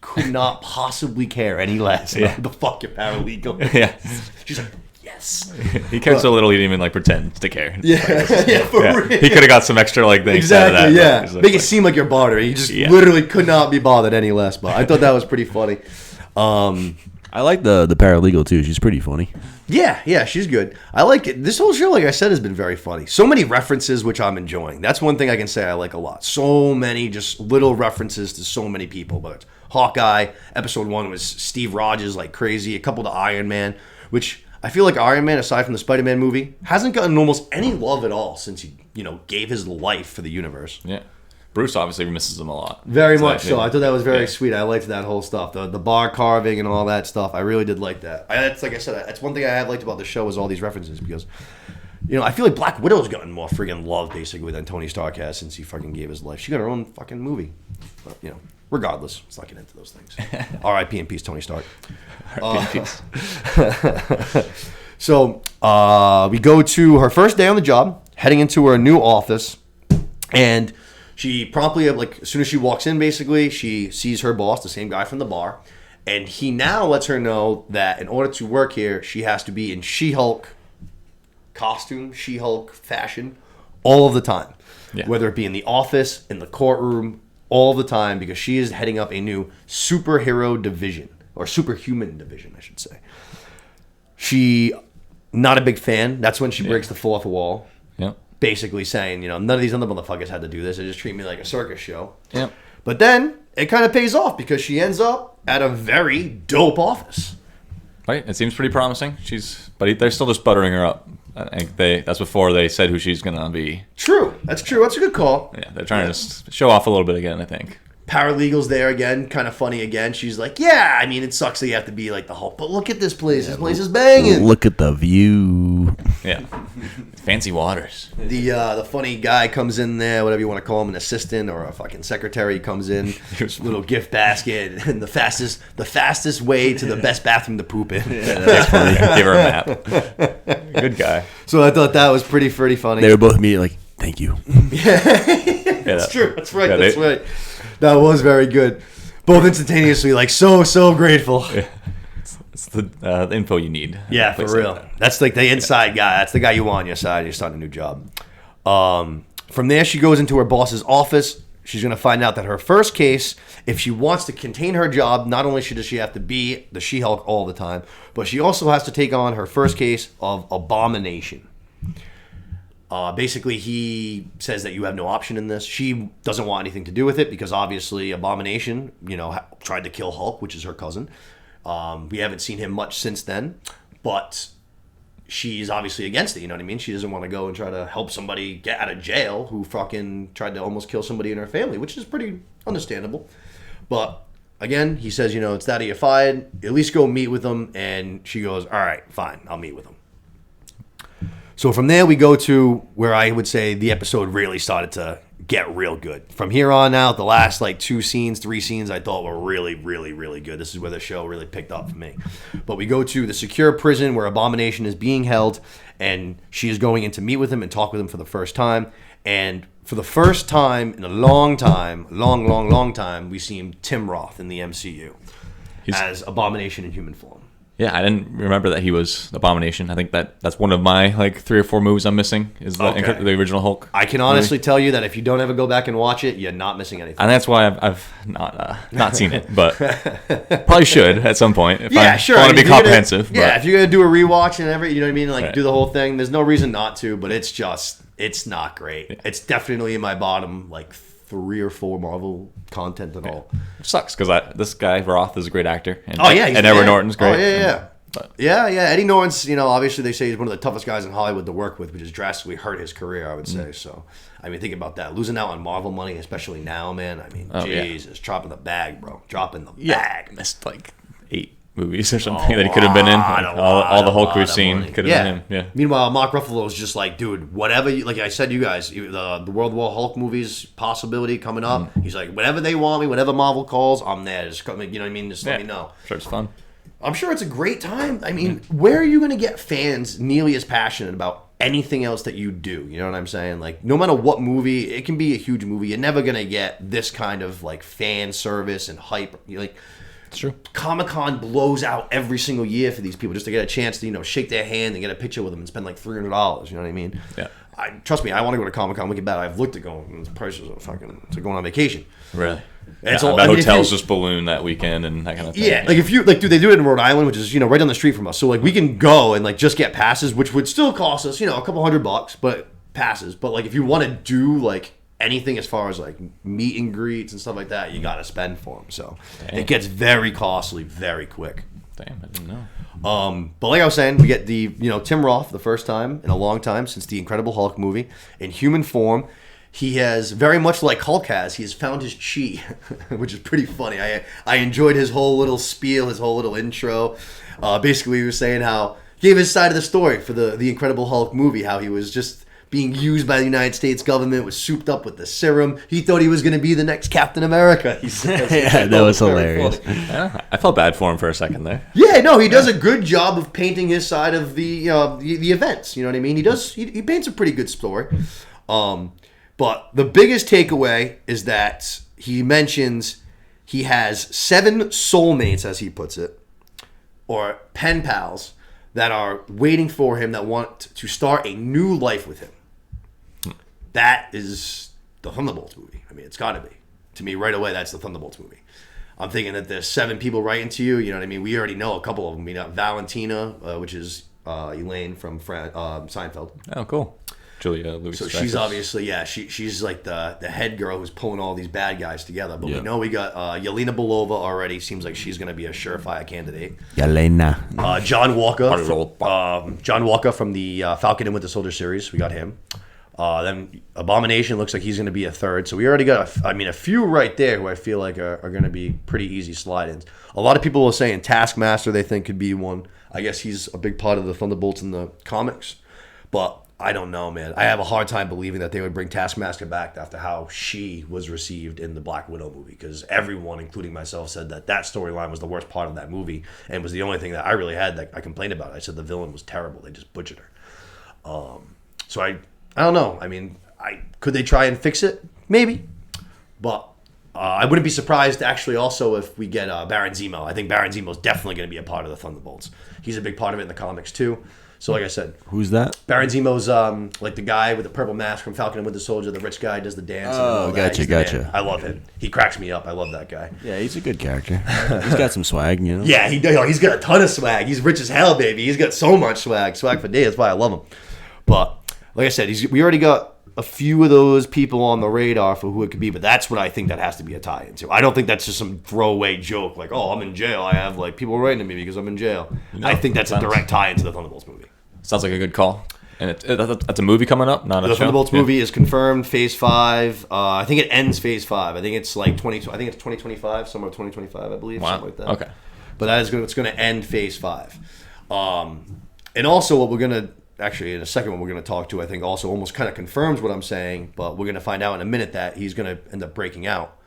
could not possibly care any less about who the fuck your paralegal. Yeah. She's like, yes. He cared so little he didn't even pretend to care. Yeah, for real. He could have got some extra things exactly, out of that. Yeah. Make it seem like you're bothered. He just literally could not be bothered any less. But I thought that was pretty funny. I like the paralegal too. She's pretty funny. Yeah, she's good. I like it. This whole show, like I said, has been very funny. So many references, which I'm enjoying. That's one thing I can say I like a lot. So many just little references to so many people. But it's Hawkeye. Episode 1 was Steve Rogers like crazy. A couple to Iron Man, which I feel like Iron Man, aside from the Spider-Man movie, hasn't gotten almost any love at all since he, gave his life for the universe. Yeah. Bruce obviously misses him a lot. Very much so. I thought that was very sweet. I liked that whole stuff, the bar carving and all that stuff. I really did like that. That's like I said. That's one thing I have liked about the show is all these references because, I feel like Black Widow's gotten more friggin' love basically than Tony Stark has since he fucking gave his life. She got her own fucking movie. But, regardless, let's not get into those things. R.I.P. in peace, Tony Stark. R.I.P. in peace. So we go to her first day on the job, heading into her new office, and she promptly, as soon as she walks in, basically, she sees her boss, the same guy from the bar, and he now lets her know that in order to work here, she has to be in She-Hulk costume, She-Hulk fashion, all of the time. Yeah. Whether it be in the office, in the courtroom, all the time, because she is heading up a new superhero division, or superhuman division, I should say. She, not a big fan. That's when she breaks the fourth wall. Yep. Basically saying, none of these other motherfuckers had to do this. They just treat me like a circus show. Yep. But then it kind of pays off because she ends up at a very dope office. Right. It seems pretty promising. But they're still just buttering her up. I think that's before they said who she's gonna be. True. That's true. That's a good call. Yeah. They're trying to just show off a little bit again, I think. Paralegal's there again, kind of funny again. She's like, yeah, I mean, it sucks that you have to be like the Hulk, but look at this place. This place is banging. Look at the view. Yeah. Fancy waters. The funny guy comes in there, whatever you want to call him, an assistant or a fucking secretary comes in, little gift basket, and the fastest way to the best bathroom to poop in. Yeah, that's funny. Give her a map. Good guy. So I thought that was pretty funny. They were both immediately like, thank you. That's true. That's right. That's right. That was very good. Both instantaneously, like so grateful. Yeah. It's the info you need. Yeah, for real. Like that's like the inside guy. That's the guy you want on your side. You're starting a new job. From there, she goes into her boss's office. She's going to find out that her first case, if she wants to contain her job, not only does she have to be the She-Hulk all the time, but she also has to take on her first case of abomination. Basically, he says that you have no option in this. She doesn't want anything to do with it because obviously Abomination, tried to kill Hulk, which is her cousin. We haven't seen him much since then, but she's obviously against it. You know what I mean? She doesn't want to go and try to help somebody get out of jail who fucking tried to almost kill somebody in her family, which is pretty understandable. But again, he says, it's that you're fired. At least go meet with him. And she goes, all right, fine, I'll meet with him. So from there, we go to where I would say the episode really started to get real good. From here on out, the last 3 scenes I thought were really good. This is where the show really picked up for me. But we go to the secure prison where Abomination is being held, and she is going in to meet with him and talk with him for the first time. And for the first time in a long time, we see Tim Roth in the MCU as Abomination in human form. Yeah, I didn't remember that he was Abomination. I think that's one of my 3 or 4 movies I'm missing is the original Hulk. I can honestly tell you that if you don't ever go back and watch it, you're not missing anything. And that's why I've not seen it, but probably should at some point. If I want to be comprehensive. If you're gonna do a rewatch and you know what I mean, do the whole thing. There's no reason not to, but it's not great. Yeah. It's definitely in my bottom 3 or 4 Marvel content at all. Which sucks because this guy Roth is a great actor. And, and Edward Norton's great. Oh yeah. Yeah, Eddie Norton's, obviously they say he's one of the toughest guys in Hollywood to work with, which has drastically hurt his career, I would say. So, think about that. Losing out on Marvel money, especially now, man. Jesus, dropping the bag, bro. Dropping the bag. Missed 8 movies or something that he could have been in. All the Hulk we've seen could have been him. Yeah. Meanwhile, Mark Ruffalo's just dude, whatever, like I said, you guys, the World War Hulk movies possibility coming up. He's like, whenever they want me, whenever Marvel calls, I'm there. Just, you know what I mean? Just let me know. Sure, it's fun. I'm sure it's a great time. Where are you going to get fans nearly as passionate about anything else that you do? You know what I'm saying? No matter what movie, it can be a huge movie. You're never going to get this kind of fan service and hype. It's true. Comic-Con blows out every single year for these people just to get a chance to, shake their hand and get a picture with them and spend $300. You know what I mean? Yeah. Trust me, I want to go to Comic-Con. Wicked bad. I've looked at going. The prices are fucking. It's like going on vacation. Really? And I bet hotels just balloon that weekend and that kind of thing. Yeah, if you dude, they do it in Rhode Island, which is right down the street from us. So we can go and just get passes, which would still cost us a couple $100, but passes. But if you want to do anything as far as meet and greets and stuff like that, you got to spend for them. So it gets very costly very quick. Damn, I didn't know. But like I was saying, we get the Tim Roth the first time in a long time since the Incredible Hulk movie in human form. He has, very much like Hulk has, he has found his chi, which is pretty funny. I enjoyed his whole little spiel, his whole little intro. Basically, he was saying how he gave his side of the story for the Incredible Hulk movie, how he was just being used by the United States government, was souped up with the serum. He thought he was going to be the next Captain America, he says. Yeah, that was hilarious. Yeah, I felt bad for him for a second there. Yeah, no, he does a good job of painting his side of the events. You know what I mean? He paints a pretty good story. But the biggest takeaway is that he mentions he has 7 soulmates, as he puts it, or pen pals, that are waiting for him that want to start a new life with him. That is the Thunderbolts movie. It's got to be. To me, right away, that's the Thunderbolts movie. I'm thinking that there's 7 people writing to you. You know what I mean? We already know a couple of them. We got Valentina, which is Elaine from Seinfeld. Oh, cool. Julia Louis. So she's obviously, she's the head girl who's pulling all these bad guys together. But we know we got Yelena Belova already. Seems like she's going to be a surefire candidate. Yelena. John Walker. John Walker from the Falcon and Winter Soldier series. We got him. Then Abomination looks like he's going to be a third. So we already got, a few right there who I feel like are going to be pretty easy slide-ins. A lot of people are saying Taskmaster they think could be one. I guess he's a big part of the Thunderbolts in the comics. But I don't know, man. I have a hard time believing that they would bring Taskmaster back after how she was received in the Black Widow movie. Because everyone, including myself, said that storyline was the worst part of that movie. And was the only thing that I really had that I complained about. I said the villain was terrible. They just butchered her. So I don't know. I mean, could they try and fix it? Maybe. But I wouldn't be surprised, actually, also, if we get Baron Zemo. I think Baron Zemo is definitely going to be a part of the Thunderbolts. He's a big part of it in the comics, too. So, like I said. Who's that? Baron Zemo's like the guy with the purple mask from Falcon and Winter Soldier. The rich guy does the dance. Oh, gotcha. I love him. He cracks me up. I love that guy. Yeah, he's a good character. He's got some swag, you know? Yeah, he's got a ton of swag. He's rich as hell, baby. He's got so much swag. Swag for days. That's why I love him. But like I said, we already got a few of those people on the radar for who it could be, but that's what I think that has to be a tie into. I don't think that's just some throwaway joke like, oh, I'm in jail. I have like people writing to me because I'm in jail. I think that's a direct tie into the Thunderbolts movie. Sounds like a good call. And that's a movie coming up, not a show? The Thunderbolts movie is confirmed, Phase 5. I think it ends Phase 5. I think it's like 2025, somewhere 2025, I believe, Wow. something like that. Okay. But it's going to end Phase 5. And also what we're going to, actually in a second when we're going to talk to, I think also almost kind of confirms what I'm saying, but we're going to find out in a minute that he's going to end up breaking out.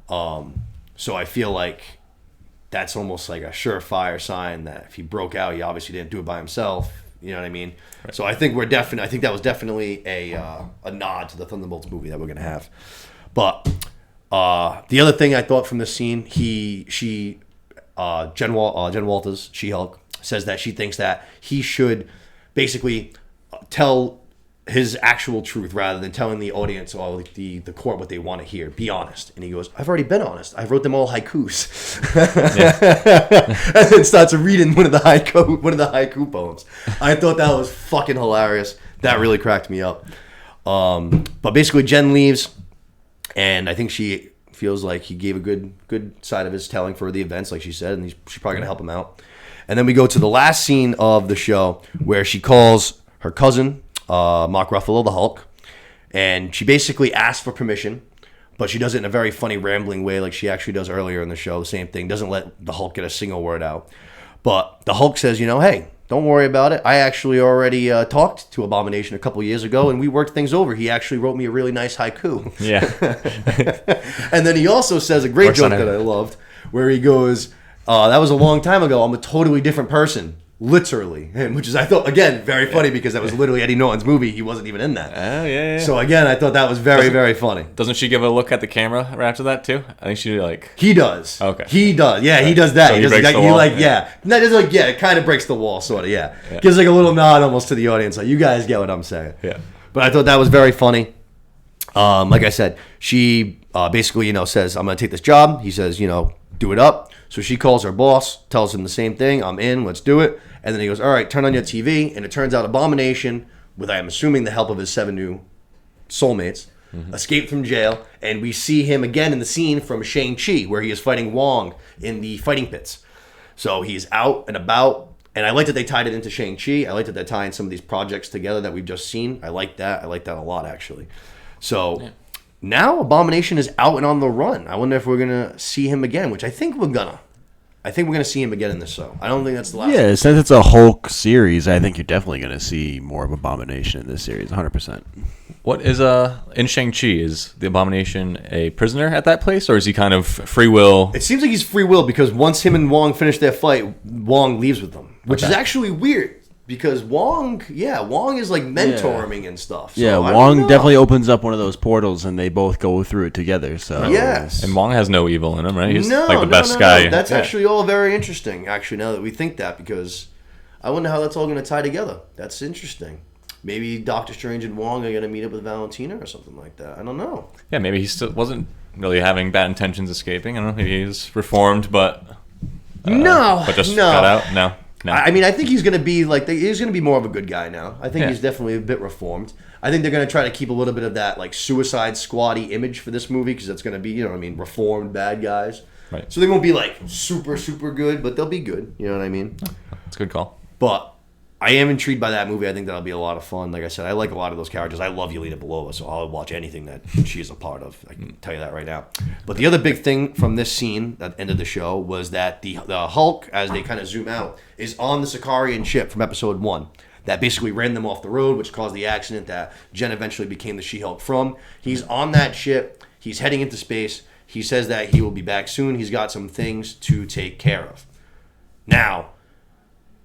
So I feel like that's almost like a surefire sign that if he broke out, he obviously didn't do it by himself. You know what I mean? Right. So I think I think that was definitely a nod to the Thunderbolts movie that we're gonna have. But the other thing I thought from this scene, Jen Walters, She-Hulk, says that she thinks that he should basically tell his actual truth rather than telling the audience or the court what they want to hear. Be honest. And he goes, I've already been honest. I wrote them all haikus. And then starts reading one of the haiku poems. I thought that was fucking hilarious. That really cracked me up. But basically Jen leaves, and I think she feels like he gave a good side of his telling for the events, like she said, and she's probably going to help him out. And then we go to the last scene of the show where she calls her cousin, Mark Ruffalo, the Hulk, and she basically asks for permission, but she does it in a very funny, rambling way like she actually does earlier in the show. The same thing. Doesn't let the Hulk get a single word out. But the Hulk says, hey, don't worry about it. I actually already talked to Abomination a couple years ago, and we worked things over. He actually wrote me a really nice haiku. Yeah. And then he also says a great joke that I loved, where he goes, that was a long time ago. I'm a totally different person. Literally, which is, I thought, again, very funny because that was literally Eddie Norton's movie. He wasn't even in that. Oh, yeah. So, again, I thought that was very, very funny. Doesn't she give a look at the camera right after that, too? I think she, He does. Okay. He does. Yeah, he does that. So he breaks does, the wall? it kind of breaks the wall, sort of, yeah. Gives like a little nod almost to the audience, like, you guys get what I'm saying. Yeah. But I thought that was very funny. Like I said, she basically, says, I'm going to take this job. He says, do it up. So she calls her boss, tells him the same thing. I'm in. Let's do it. And then he goes, all right, turn on your TV. And it turns out Abomination, with, I'm assuming, the help of his 7 new soulmates, escaped from jail. And we see him again in the scene from Shang-Chi, where he is fighting Wong in the fighting pits. So he's out and about. And I like that they tied it into Shang-Chi. I like that they're tying some of these projects together that we've just seen. I like that. I like that a lot, actually. So... Yeah. Now Abomination is out and on the run. I wonder if we're gonna see him again, which I think we're gonna. I think we're gonna see him again in this show. I don't think that's the last. Yeah, since it's a Hulk series, I think you're definitely gonna see more of Abomination in this series, 100%. What is in Shang-Chi? Is the Abomination a prisoner at that place, or is he kind of free will? It seems like he's free will because once him and Wong finish their fight, Wong leaves with them, which is actually weird. Because Wong is like mentoring and stuff. So Wong definitely opens up one of those portals, and they both go through it together. So yes, and Wong has no evil in him, right? He's like the best guy. That's actually all very interesting. Actually, now that we think that, because I wonder how that's all going to tie together. That's interesting. Maybe Doctor Strange and Wong are going to meet up with Valentina or something like that. I don't know. Yeah, maybe he still wasn't really having bad intentions escaping. I don't know. Maybe he's reformed, but just got out. No. I mean, I think he's going to be he's going to be more of a good guy now. I think he's definitely a bit reformed. I think they're going to try to keep a little bit of that like Suicide Squad-y image for this movie because that's going to be, reformed bad guys. Right. So they won't be like super, super good, but they'll be good. You know what I mean? That's a good call. But I am intrigued by that movie. I think that'll be a lot of fun. Like I said, I like a lot of those characters. I love Yelena Belova, so I'll watch anything that she is a part of. I can tell you that right now. But the other big thing from this scene at the end of the show was that the Hulk, as they kind of zoom out, is on the Sicarian ship from episode 1 that basically ran them off the road, which caused the accident that Jen eventually became the She-Hulk from. He's on that ship. He's heading into space. He says that he will be back soon. He's got some things to take care of. Now,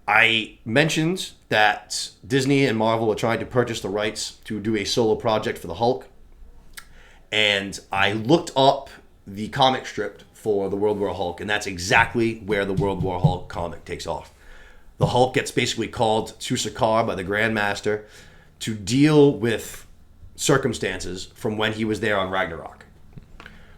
I mentioned that Disney and Marvel are trying to purchase the rights to do a solo project for the Hulk. And I looked up the comic strip for the World War Hulk, and that's exactly where the World War Hulk comic takes off. The Hulk gets basically called to Sakaar by the Grand Master to deal with circumstances from when he was there on Ragnarok.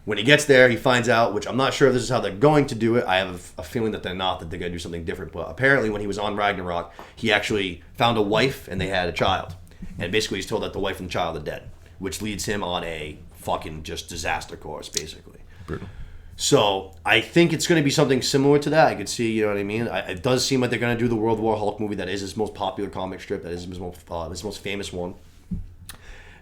When he gets there, he finds out, which I'm not sure if this is how they're going to do it. I have a feeling that they're not, that they're going to do something different. But apparently when he was on Ragnarok, he actually found a wife and they had a child. And basically he's told that the wife and the child are dead, which leads him on a fucking just disaster course, basically. Brutal. So I think it's going to be something similar to that. I could see, you know what I mean? It does seem like they're going to do the World War Hulk movie. That is his most popular comic strip. That is his most famous one.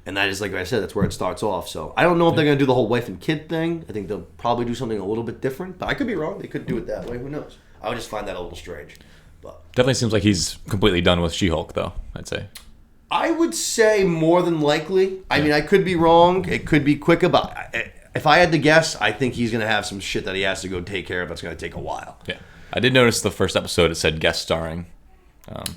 And that is, like I said, that's where it starts off. So I don't know if they're going to do the whole wife and kid thing. I think they'll probably do something a little bit different. But I could be wrong. They could do it that way. Who knows? I would just find that a little strange. But Definitely seems like he's completely done with She-Hulk, though, I'd say. I would say more than likely. I mean, I could be wrong. It could be quicker. But if I had to guess, I think he's going to have some shit that he has to go take care of that's going to take a while. Yeah. I did notice the first episode, it said guest starring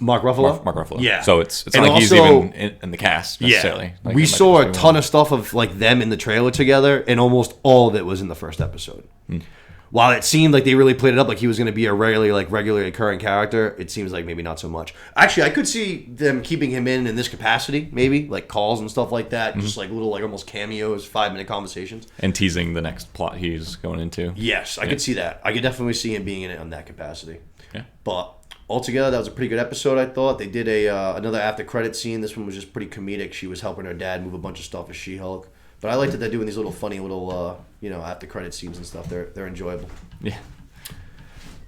Mark Ruffalo? Mark Ruffalo. Yeah. So it's And not like he's also- even in the cast, necessarily. Yeah. Like, We it might saw just a be ton one. of stuff of like them in the trailer together, and almost all of it was in the first episode. While it seemed like they really played it up like he was going to be a regularly occurring character, it seems like maybe not so much. Actually, I could see them keeping him in this capacity, maybe like calls and stuff like that, just like little like almost cameos, 5-minute conversations. And teasing the next plot he's going into. Yes, I could see that. I could definitely see him being in it on that capacity. Yeah. But altogether, that was a pretty good episode, I thought. They did another after credit scene. This one was just pretty comedic. She was helping her dad move a bunch of stuff as She-Hulk. But I like that they're doing these little funny little after credit scenes and stuff. They're enjoyable. Yeah.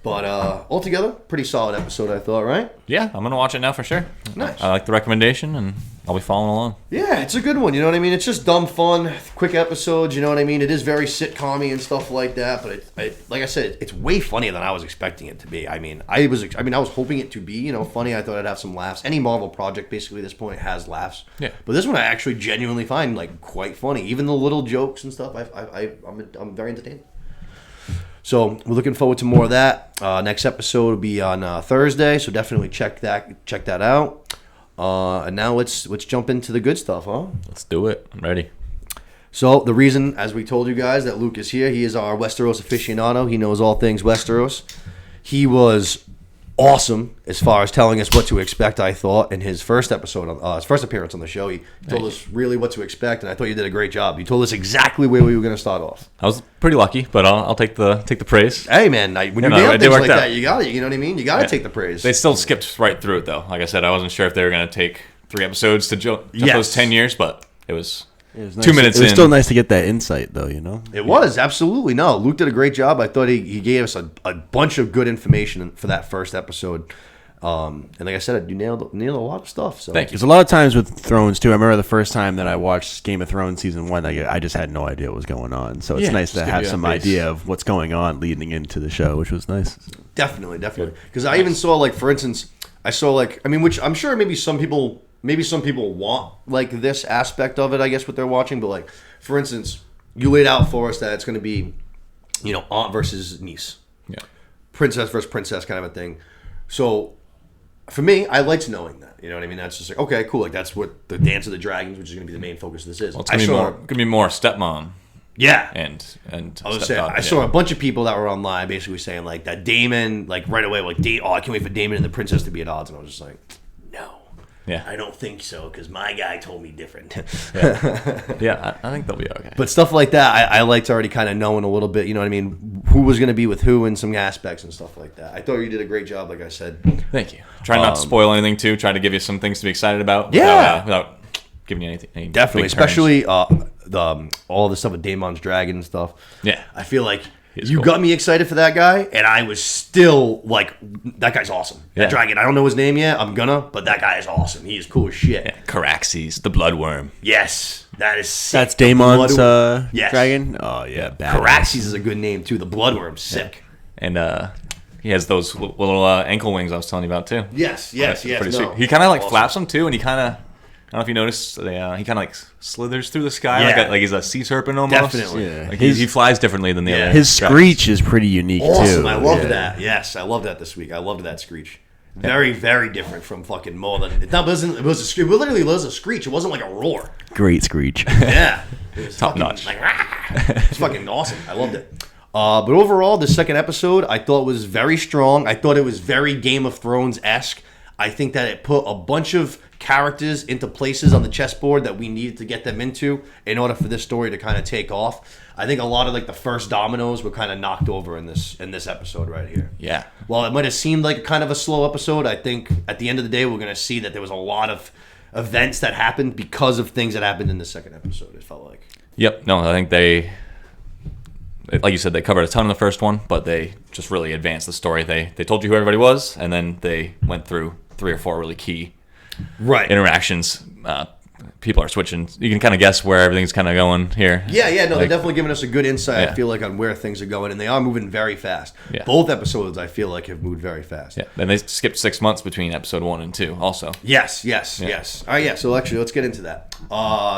But altogether, pretty solid episode, I thought, right? Yeah, I'm going to watch it now for sure. Nice. I like the recommendation, and I'll be following along. Yeah, it's a good one, you know what I mean? It's just dumb fun, quick episodes, you know what I mean? It is very sitcom-y and stuff like that, but like I said, it's way funnier than I was expecting it to be. I was hoping it to be, funny. I thought I'd have some laughs. Any Marvel project, basically, at this point, has laughs. Yeah. But this one I actually genuinely find, like, quite funny. Even the little jokes and stuff, I'm very entertained. So we're looking forward to more of that. Next episode will be on Thursday, so definitely check that out. And now let's jump into the good stuff, huh? Let's do it. I'm ready. So the reason, as we told you guys, that Luke is here, he is our Westeros aficionado. He knows all things Westeros. He was awesome as far as telling us what to expect, I thought, in his first episode, his first appearance on the show. He told us really what to expect, and I thought you did a great job. You told us exactly where we were going to start off. I was pretty lucky, but I'll take the praise. Hey, man, when you nail things like that, you got it. You know what I mean? You got to take the praise. They still skipped right through it, though. Like I said, I wasn't sure if they were going to take 3 episodes to jump those 10 years, but it was... It was nice. 2 minutes in. It was still nice to get that insight, though, It was, absolutely. No, Luke did a great job. I thought he gave us a bunch of good information for that first episode. And like I said, you nailed a lot of stuff. So. Thank you. There's a lot of times with Thrones, too. I remember the first time that I watched Game of Thrones Season 1, I just had no idea what was going on. So it's nice to have some idea of what's going on leading into the show, which was nice. Definitely. Because I even saw, like, for instance, which I'm sure maybe some people want, like, this aspect of it, I guess, what they're watching. But, like, for instance, you laid out for us that it's going to be, aunt versus niece. Yeah. Princess versus princess kind of a thing. So, for me, I liked knowing that. You know what I mean? That's just like, okay, cool. Like, that's what the Dance of the Dragons, which is going to be the main focus of this is. Well, it's going to be more stepmom. Yeah. And I was saying, I saw a bunch of people that were online basically saying, like, that Daemon, like, right away, like, I can't wait for Daemon and the princess to be at odds. And I was just like, no. Yeah. I don't think so, because my guy told me different. Yeah, I think they'll be okay. But stuff like that, I liked already kind of knowing a little bit, you know what I mean, who was going to be with who in some aspects and stuff like that. I thought you did a great job, like I said. Thank you. Try not to spoil anything, too. Try to give you some things to be excited about. Yeah. Without giving you anything. Definitely, big turns. especially all the stuff with Daemon's dragon and stuff. Yeah. I feel like You got me excited for that guy, and I was still like, that guy's awesome. That dragon, I don't know his name yet. I'm gonna, but that guy is awesome. He is cool as shit. Yeah, Caraxes, the bloodworm. Yes, that is sick. That's Damon's Yes. dragon? Oh, yeah. Caraxes is a good name, too. The bloodworm, sick. And he has those little ankle wings I was telling you about, too. Yes. Pretty No. sweet. He kind of like Awesome. flaps them, too, and he kind of, I don't know if you noticed, he kind of like slithers through the sky like he's a sea serpent almost. Definitely. Yeah. Like he flies differently than the other. His dragons. screech is pretty unique, Awesome. too. I loved that. Yes, I loved that this week. I loved that screech. Very, very different from fucking more than it was a screech. It literally was a screech. It wasn't like a roar. Great screech. Yeah, it was Top fucking, notch. Like, it's fucking awesome. I loved it. But overall, the second episode I thought was very strong. I thought it was very Game of Thrones-esque. I think that it put a bunch of characters into places on the chessboard that we needed to get them into in order for this story to kind of take off. I think a lot of like the first dominoes were kind of knocked over in this episode right here. Yeah. While it might have seemed like kind of a slow episode, I think at the end of the day we're going to see that there was a lot of events that happened because of things that happened in the second episode, it felt like. Yep. No, I think they, like you said, they covered a ton in the first one, but they just really advanced the story. They told you who everybody was, and then they went through 3 or 4 really key interactions. People are switching. You can kind of guess where everything's kind of going here. Yeah, they're definitely giving us a good insight, Yeah. I feel like, on where things are going, and they are moving very fast. Yeah. Both episodes, I feel like, have moved very fast. Yeah. And they skipped 6 months between episode 1 and 2 also. Yes. All right, so actually, let's get into that.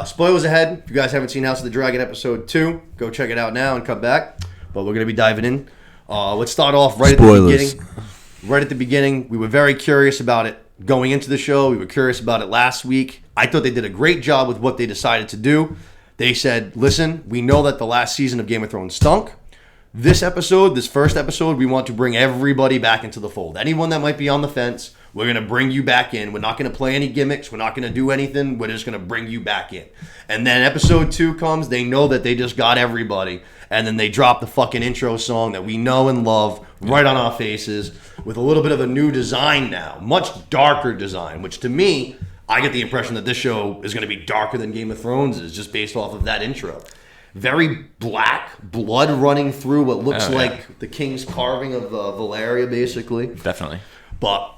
Spoilers ahead. If you guys haven't seen House of the Dragon episode 2, go check it out now and come back. But we're going to be diving in. Let's start off right Spoilers. at the beginning. Right at the beginning, we were very curious about it going into the show. We were curious about it last week. I thought they did a great job with what they decided to do. They said, listen, we know that the last season of Game of Thrones stunk. This first episode, we want to bring everybody back into the fold. Anyone that might be on the fence, we're going to bring you back in. We're not going to play any gimmicks. We're not going to do anything. We're just going to bring you back in. And then episode 2 comes. They know that they just got everybody. And then they drop the fucking intro song that we know and love right on our faces with a little bit of a new design now. Much darker design, which to me, I get the impression that this show is going to be darker than Game of Thrones is just based off of that intro. Very black, blood running through what looks like the king's carving of Valeria, basically. Definitely. But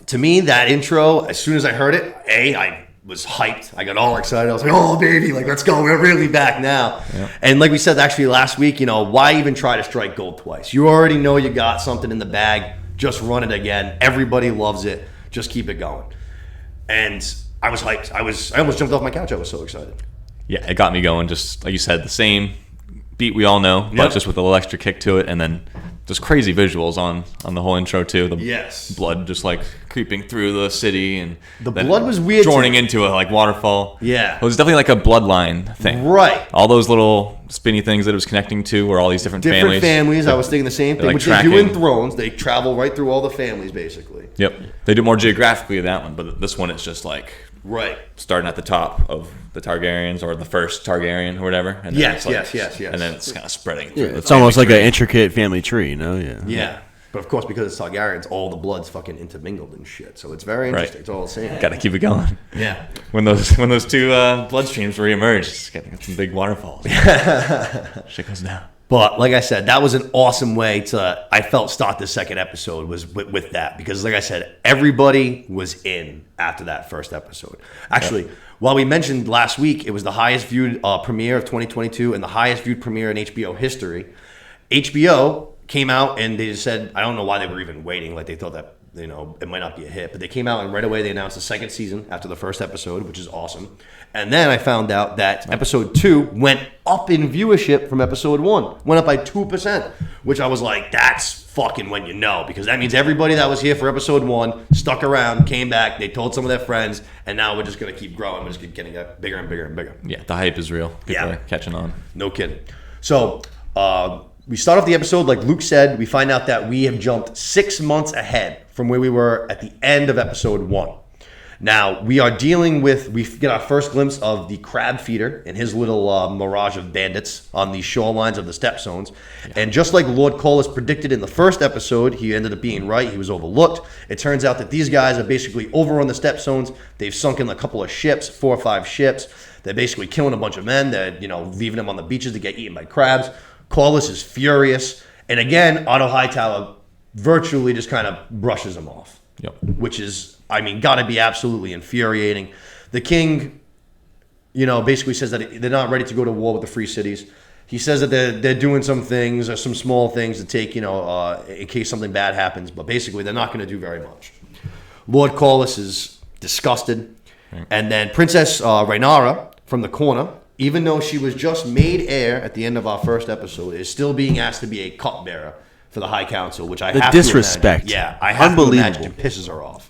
to me, that intro, as soon as I heard it, I was hyped. I got all excited. I was like, oh, baby, like, let's go. We're really back now. Yep. And like we said actually last week, why even try to strike gold twice? You already know you got something in the bag. Just run it again. Everybody loves it. Just keep it going. And I was hyped. I almost jumped off my couch. I was so excited. Yeah, it got me going. Just like you said, the same beat we all know, but just with a little extra kick to it, and then just crazy visuals on the whole intro too. The blood just like creeping through the city, and the blood was weird. Joining into a like waterfall. Yeah, it was definitely like a bloodline thing. Right. All those little spinny things that it was connecting to were all these different families. I was thinking the same thing. Like which they do in Thrones. They travel right through all the families, basically. Yep. They do more geographically in that one, but this one it's just like starting at the top of the Targaryens or the first Targaryen or whatever. And then yes. And then it's kind of spreading. Yeah, it's almost like an intricate family tree, Yeah. But of course, because it's Targaryens, all the blood's fucking intermingled and shit. So it's very interesting. It's all the same. Got to keep it going. Yeah. When those two bloodstreams reemerge, it's getting some big waterfalls. Shit goes down. But like I said, that was an awesome way to, I felt, start the second episode was with that. Because like I said, everybody was in after that first episode. Actually, while we mentioned last week, it was the highest viewed premiere of 2022 and the highest viewed premiere in HBO history. HBO came out and they just said, I don't know why they were even waiting. Like they thought that, it might not be a hit. But they came out and right away they announced the second season after the first episode, which is awesome. And then I found out that episode 2 went up in viewership from episode 1. Went up by 2%, which I was like, that's fucking when you know. Because that means everybody that was here for episode 1 stuck around, came back, they told some of their friends, and now we're just going to keep growing. We're just getting bigger and bigger and bigger. Yeah, the hype is real. People are catching on. No kidding. So, we start off the episode, like Luke said, we find out that we have jumped 6 months ahead from where we were at the end of episode 1. Now, we get our first glimpse of the crab feeder and his little mirage of bandits on the shorelines of the step zones. Yeah. And just like Lord Corlys predicted in the first episode, he ended up being right. He was overlooked. It turns out that these guys are basically over on the step zones. They've sunk in a couple of ships, 4 or 5 ships. They're basically killing a bunch of men. They're, leaving them on the beaches to get eaten by crabs. Corlys is furious. And again, Otto Hightower virtually just kind of brushes him off. Yep. Which is, I mean, got to be absolutely infuriating. The king, basically says that they're not ready to go to war with the free cities. He says that they're doing some things or some small things to take, in case something bad happens. But basically, they're not going to do very much. Lord Corlys is disgusted. Right. And then Princess Rhaenyra from the corner, even though she was just made heir at the end of our first episode, is still being asked to be a cupbearer for the High Council, which I have disrespect. to imagine. Yeah, I have to imagine it pisses her off.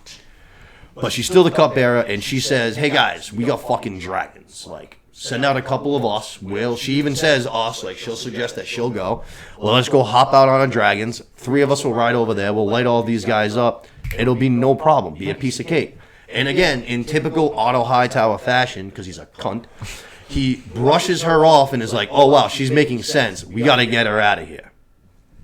But she's still the cupbearer, and she says, hey guys, we got fucking dragons. Like, send out a couple of us. She even says us, like she'll suggest that she'll go. Well, let's go hop out on our dragons. 3 of us will ride over there. We'll light all these guys up. It'll be no problem. Be a piece of cake. And again, in typical Otto Hightower fashion, because he's a cunt, he brushes her off and is like, oh wow, she's making sense. We got to get her out of here.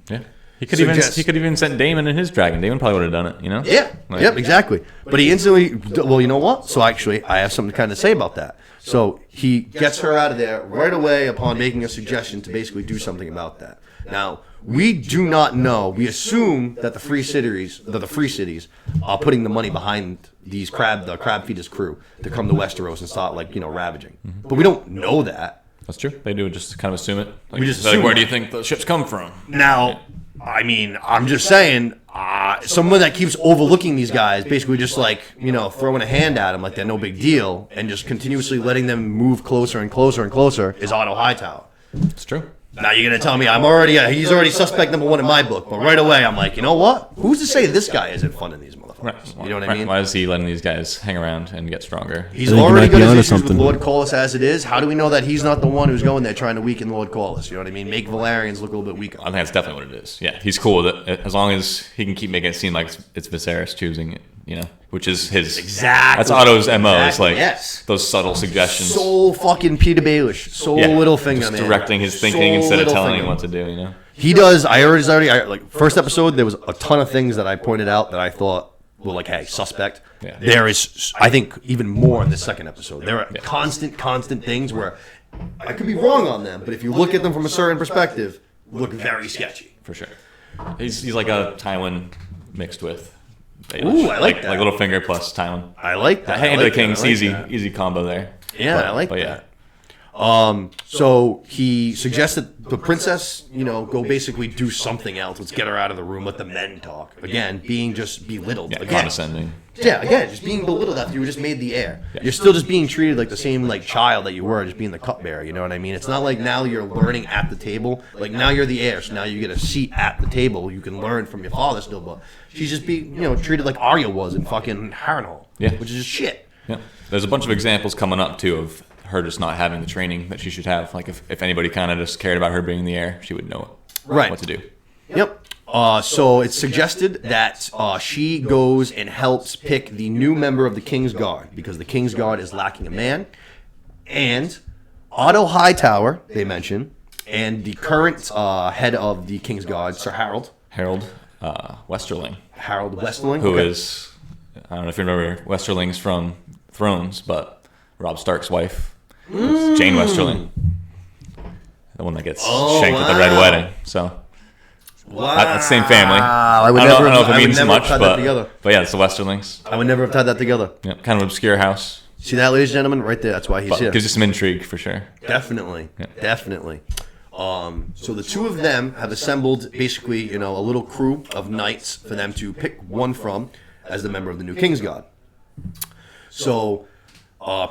Yeah. He could even sent Daemon and his dragon. Daemon probably would have done it, Yeah. Yep, exactly. But he instantly, well, you know what? So actually, I have something to kind of say about that. So he gets her out of there right away upon making a suggestion to basically do something about that. Now, we do not know. We assume that the free cities are putting the money behind the crab feeders crew to come to Westeros and start ravaging. Mm-hmm. But we don't know that. That's true. They do just kind of assume it. We just assume where do you think the ships come from? Now, I mean, I'm just saying, someone that keeps overlooking these guys, basically just throwing a hand at them like they're no big deal, and just continuously letting them move closer and closer and closer, is Otto Hightower. It's true. Now you're gonna tell me he's already suspect number 1 in my book, but right away I'm like, you know what? Who's to say this guy isn't funding these motherfuckers? Right. You know what I mean? Why is he letting these guys hang around and get stronger? He's already got his issues with Lord Corlys as it is. How do we know that he's not the one who's going there trying to weaken Lord Corlys? You know what I mean? Make Valerians look a little bit weaker. I think that's definitely what it is. Yeah, he's cool with it as long as he can keep making it seem like it's Viserys choosing it. Which is his exactly. That's Otto's MO. Exactly. It's like those subtle suggestions. So fucking Peter Baelish. So Littlefinger, just man. Directing his thinking instead of telling him what to do. He does. First episode, there was a ton of things that I pointed out that I thought were like, hey, suspect. Yeah. There is, I think, even more in the second episode. There are constant things where I could be wrong on them, but if you look at them from a certain perspective, look very sketchy. For sure. He's like a Tywin mixed with. Ooh, I like that. Like Littlefinger plus Tywin. I like that. Hand to the King's easy combo there. Yeah, I like that. So he suggested the princess, go basically do something else. Let's get her out of the room. Let the men talk. Again, being just belittled. Yeah, again. condescending. Yeah, again, just being belittled after you were just made the heir. Yeah. You're still just being treated like the same child that you were, just being the cupbearer. You know what I mean? It's not like now you're learning at the table. Like now you're the heir, so now you get a seat at the table. You can learn from your father still, but she's just being, treated like Arya was in fucking Harrenhal. Yeah, which is just shit. Yeah, there's a bunch of examples coming up too of her just not having the training that she should have. Like if anybody kind of just cared about her being the heir, she would know what to do. Yep. So it's suggested that she goes and helps pick the new member of the King's Guard because the King's Guard is lacking a man. And Otto Hightower, they mention, and the current head of the King's Guard, Sir Harold. Westerling. Harold Westerling. Who is, I don't know if you remember Westerlings from Thrones, but Robb Stark's wife. Jane Westerling. The one that gets shanked at the Red Wedding. So... Wow. That's the same family. I don't know if it means much, but yeah, it's the Westerlings. I would never have tied that together. Yeah, kind of obscure house. See that, ladies and gentlemen, right there. That's why he's here. Gives you some intrigue for sure. Definitely, definitely. So the two of them have assembled basically, a little crew of knights for them to pick one from as the member of the new King's Guard. So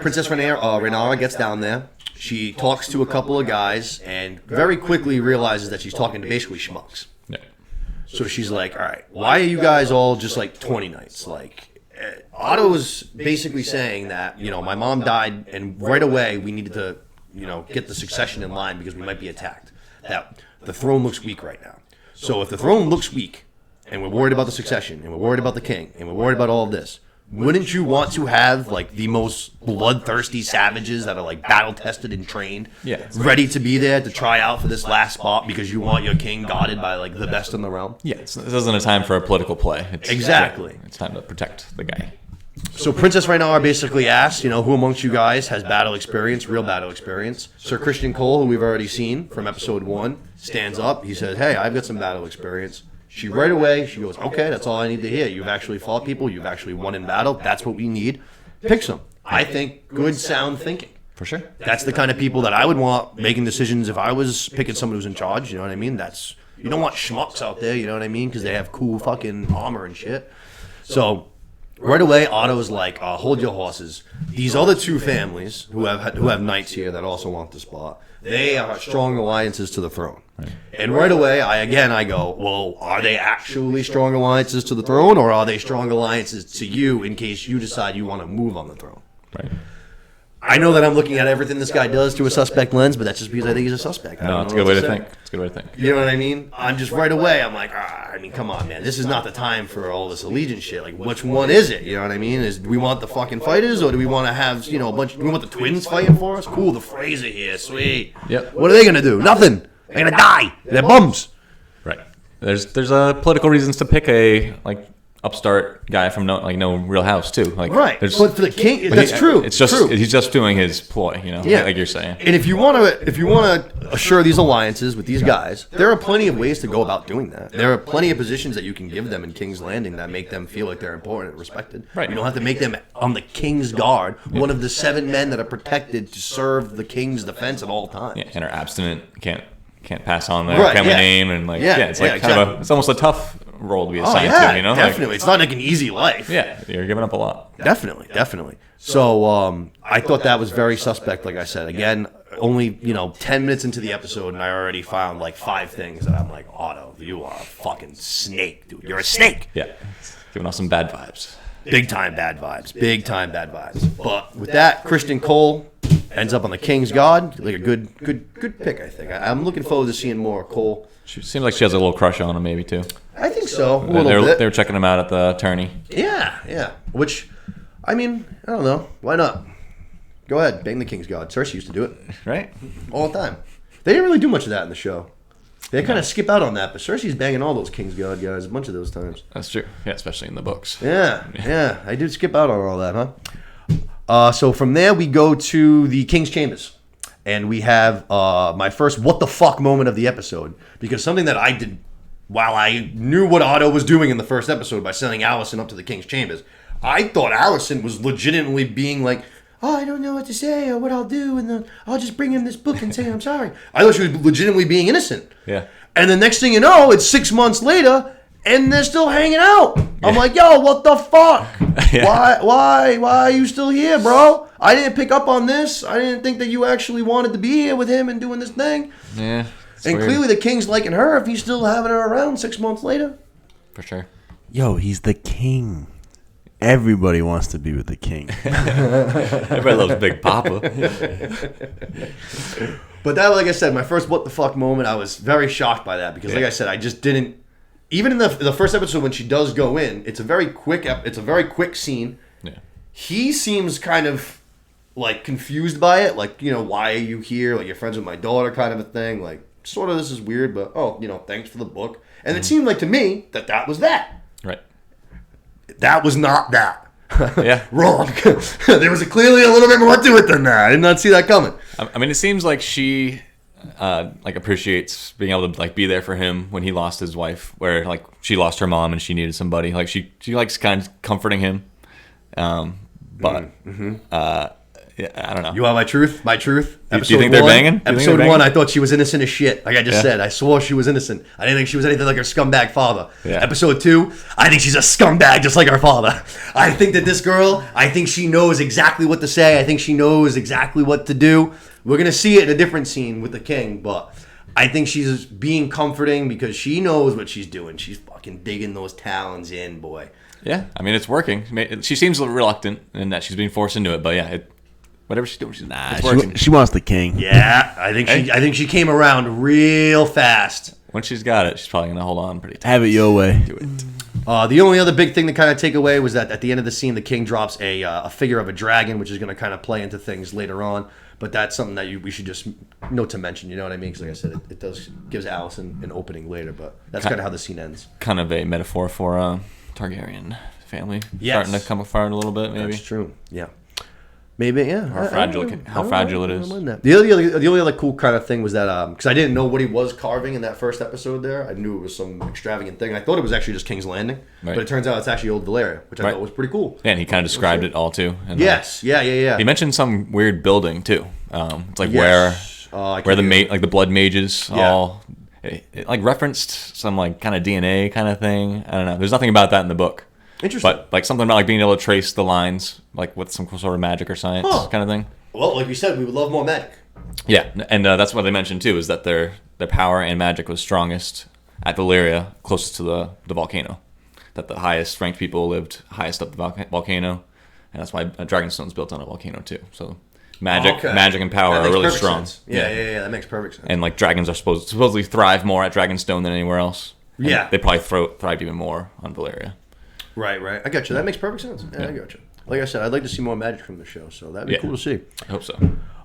Princess Rhaenyra gets down there. She talks to a couple of guys and very quickly realizes that she's talking to basically schmucks. Yeah. So she's like, all right, why are you guys all just like 20 knights? Like, Otto's basically saying that, my mom died and right away we needed to, get the succession in line because we might be attacked. That the throne looks weak right now. So if the throne looks weak and we're worried about the succession and we're worried about the king and we're worried about all of this, wouldn't you want to have the most bloodthirsty savages that are battle tested and trained, ready to be there to try out for this last spot because you want your king guarded by the best in the realm? Yeah, this isn't a time for a political play. Exactly. It's time to protect the guy. So Princess Rhaenyra basically asks, who amongst you guys has real battle experience? Sir Christian Cole, who we've already seen from episode 1, stands up. He says, hey, I've got some battle experience. She right away, she goes, okay, that's all I need to hear. You've actually fought people. You've actually won in battle. That's what we need. Pick some. I think good, sound thinking. For sure. That's the kind of people that I would want making decisions if I was picking someone who's in charge. You know what I mean? You don't want schmucks out there. You know what I mean? Because they have cool fucking armor and shit. So right away, Otto's like, hold your horses. These other two families who have knights here that also want the spot, they are strong alliances to the throne. Right. And right away, I go, well, are they actually strong alliances to the throne, or are they strong alliances to you in case you decide you want to move on the throne? Right. I know that I'm looking at everything this guy does to a suspect lens, but that's just because I think he's a suspect. No, it's a good way to think. It's a good way to think. You know what I mean? I'm just right away, I'm like, come on, man. This is not the time for all this allegiance shit. Like, which one is it? You know what I mean? Do we want the fucking fighters, or do we want to have, a bunch, do we want the twins fighting for us? Cool, the Fraser here, sweet. Yep. What are they going to do? Nothing. They're going to die. They're bums. Right. There's political reasons to pick a, upstart guy from no real house too. Right. But for the king, that's true. It's just true. He's just doing his ploy, Yeah. like you're saying. And if you want to assure these alliances with these guys, there are plenty of ways to go about doing that. There are plenty of positions that you can give them in King's Landing that make them feel like they're important and respected. Right. You don't have to make them on the King's Guard, one of the 7 men that are protected to serve the King's defense at all times. Yeah, and are abstinent, can't pass on their family name, and it's like it's almost a tough role to be assigned to, Definitely. It's not like an easy life. Yeah, you're giving up a lot. Definitely. So I thought that was very suspect, like I said. Again, only, 10 minutes into the episode, and I already found 5 things that I'm like, Otto, you are a fucking snake, dude. You're a snake. Yeah, giving off some bad vibes. Big time bad vibes. But with that, Christian Cole ends up on the King's Guard. Like a good pick, I think. I'm looking forward to seeing more Cole. She seems like she has a little crush on him, maybe too. I think so. A little bit. They were checking him out at the tourney. Yeah. Which, I don't know. Why not? Go ahead, bang the King's Guard. Cersei used to do it. Right? All the time. They didn't really do much of that in the show. They kind of skip out on that, but Cersei's banging all those King's Guard guys a bunch of those times. That's true. Yeah, especially in the books. Yeah. I did skip out on all that, huh? So from there, we go to the King's Chambers. And we have my first what the fuck moment of the episode. Because something that I did while I knew what Otto was doing in the first episode by sending Allison up to the King's Chambers, I thought Allison was legitimately being like, I don't know what to say or what I'll do, and then I'll just bring him this book and say I'm sorry. I thought she was legitimately being innocent. Yeah. And the next thing you know, it's 6 months later, and they're still hanging out. I'm like, yo, what the fuck? Yeah. Why are you still here, bro? I didn't pick up on this. I didn't think that you actually wanted to be here with him and doing this thing. Yeah. And weird. Clearly the King's liking her if he's still having her around 6 months later. For sure. Yo, he's the king. Everybody wants to be with the king. Everybody loves Big Papa. But that, like I said, my first what the fuck moment, I was very shocked by that because, like I said, I just didn't. Even in the first episode when she does go in, it's a very quick scene. Yeah. He seems kind of confused by it, why are you here? Like, you're friends with my daughter, kind of a thing. Like, sort of, this is weird, but thanks for the book. And it seemed like to me that was that. Right. That was not that. Yeah. Wrong. There was clearly a little bit more to it than that. I did not see that coming. I mean, it seems like she appreciates being able to be there for him when he lost his wife, where she lost her mom and she needed somebody. She likes kind of comforting him. But I don't know. You want my truth? My truth? Do you think they're banging? Episode 1, I thought she was innocent as shit. Like I just said, I swore she was innocent. I didn't think she was anything like her scumbag father. Yeah. Episode 2, I think she's a scumbag just like her father. I think that this girl, I think she knows exactly what to say. I think she knows exactly what to do. We're going to see it in a different scene with the king, but I think she's being comforting because she knows what she's doing. She's fucking digging those talons in, boy. Yeah, I mean, it's working. She seems a little reluctant in that she's being forced into it, but yeah, whatever she's doing, it's working. She wants the king. Yeah, I think she came around real fast. Once she's got it, she's probably gonna hold on pretty tight. Have it your way. Do it. The only other big thing to kind of take away was that at the end of the scene, the king drops a figure of a dragon, which is going to kind of play into things later on. But that's something that we should just note to mention. You know what I mean? Because like I said, it gives Allison an opening later. But that's kind of how the scene ends. Kind of a metaphor for Targaryen family starting to come apart a little bit, maybe. That's true. Yeah. Maybe, yeah. How fragile it is. The only other cool kind of thing was that because I didn't know what he was carving in that first episode there. I knew it was some extravagant thing. I thought it was actually just King's Landing, but it turns out it's actually Old Valyria, which I thought was pretty cool. Yeah, and he kind of described it all too. And yes, yeah. He mentioned some weird building too. It's like where the blood mages all. It like referenced some like kind of DNA kind of thing. I don't know. There's nothing about that in the book. Interesting. But like something about like being able to trace the lines, like with some sort of magic or science kind of thing. Well, like you said, we would love more magic. Yeah, and that's what they mentioned too, is that their power and magic was strongest at Valyria, closest to the volcano. That the highest ranked people lived highest up the volcano, and that's why Dragonstone's built on a volcano too. So magic and power are really strong. Yeah, that makes perfect sense. And like dragons are supposedly thrive more at Dragonstone than anywhere else. And yeah, they probably thrived even more on Valyria. Right. I got you. That makes perfect sense. Yeah, I got you. Like I said, I'd like to see more magic from the show, so that'd be cool to see. I hope so.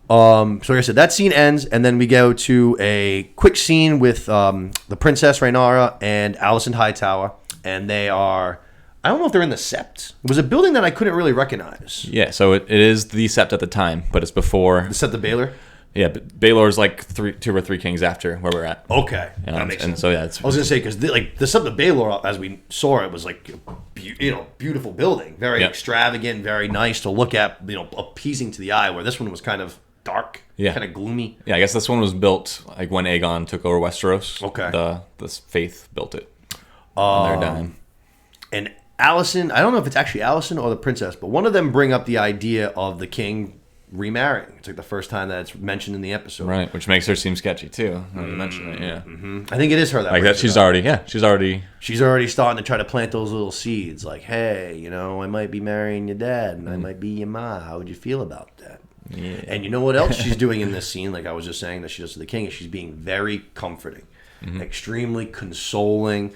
So like I said, that scene ends, and then we go to a quick scene with the Princess Rhaenyra and Alicent Hightower, and they are, I don't know if they're in the Sept. It was a building that I couldn't really recognize. Yeah, so it is the Sept at the time, but it's before... The Sept of Baelor? Yeah, but Baelor's like 2 or 3 kings after where we're at. Okay, that makes sense. So yeah, I was gonna say because the Sept of Baelor, as we saw it, was like beautiful building, very extravagant, very nice to look at, appeasing to the eye. Where this one was kind of dark, kind of gloomy. Yeah, I guess this one was built like when Aegon took over Westeros. Okay, the Faith built it on their dime. And Alicent, I don't know if it's actually Alicent or the princess, but one of them bring up the idea of the king remarrying. It's like the first time that it's mentioned in the episode, right? Which makes her seem sketchy too. When you mention it, yeah. Mm-hmm. I think it is her that like that. She's already starting to try to plant those little seeds. Like, hey, I might be marrying your dad, and I might be your ma. How would you feel about that? Yeah. And you know what else she's doing in this scene? Like I was just saying that she does to the king. Is she's being very comforting, extremely consoling.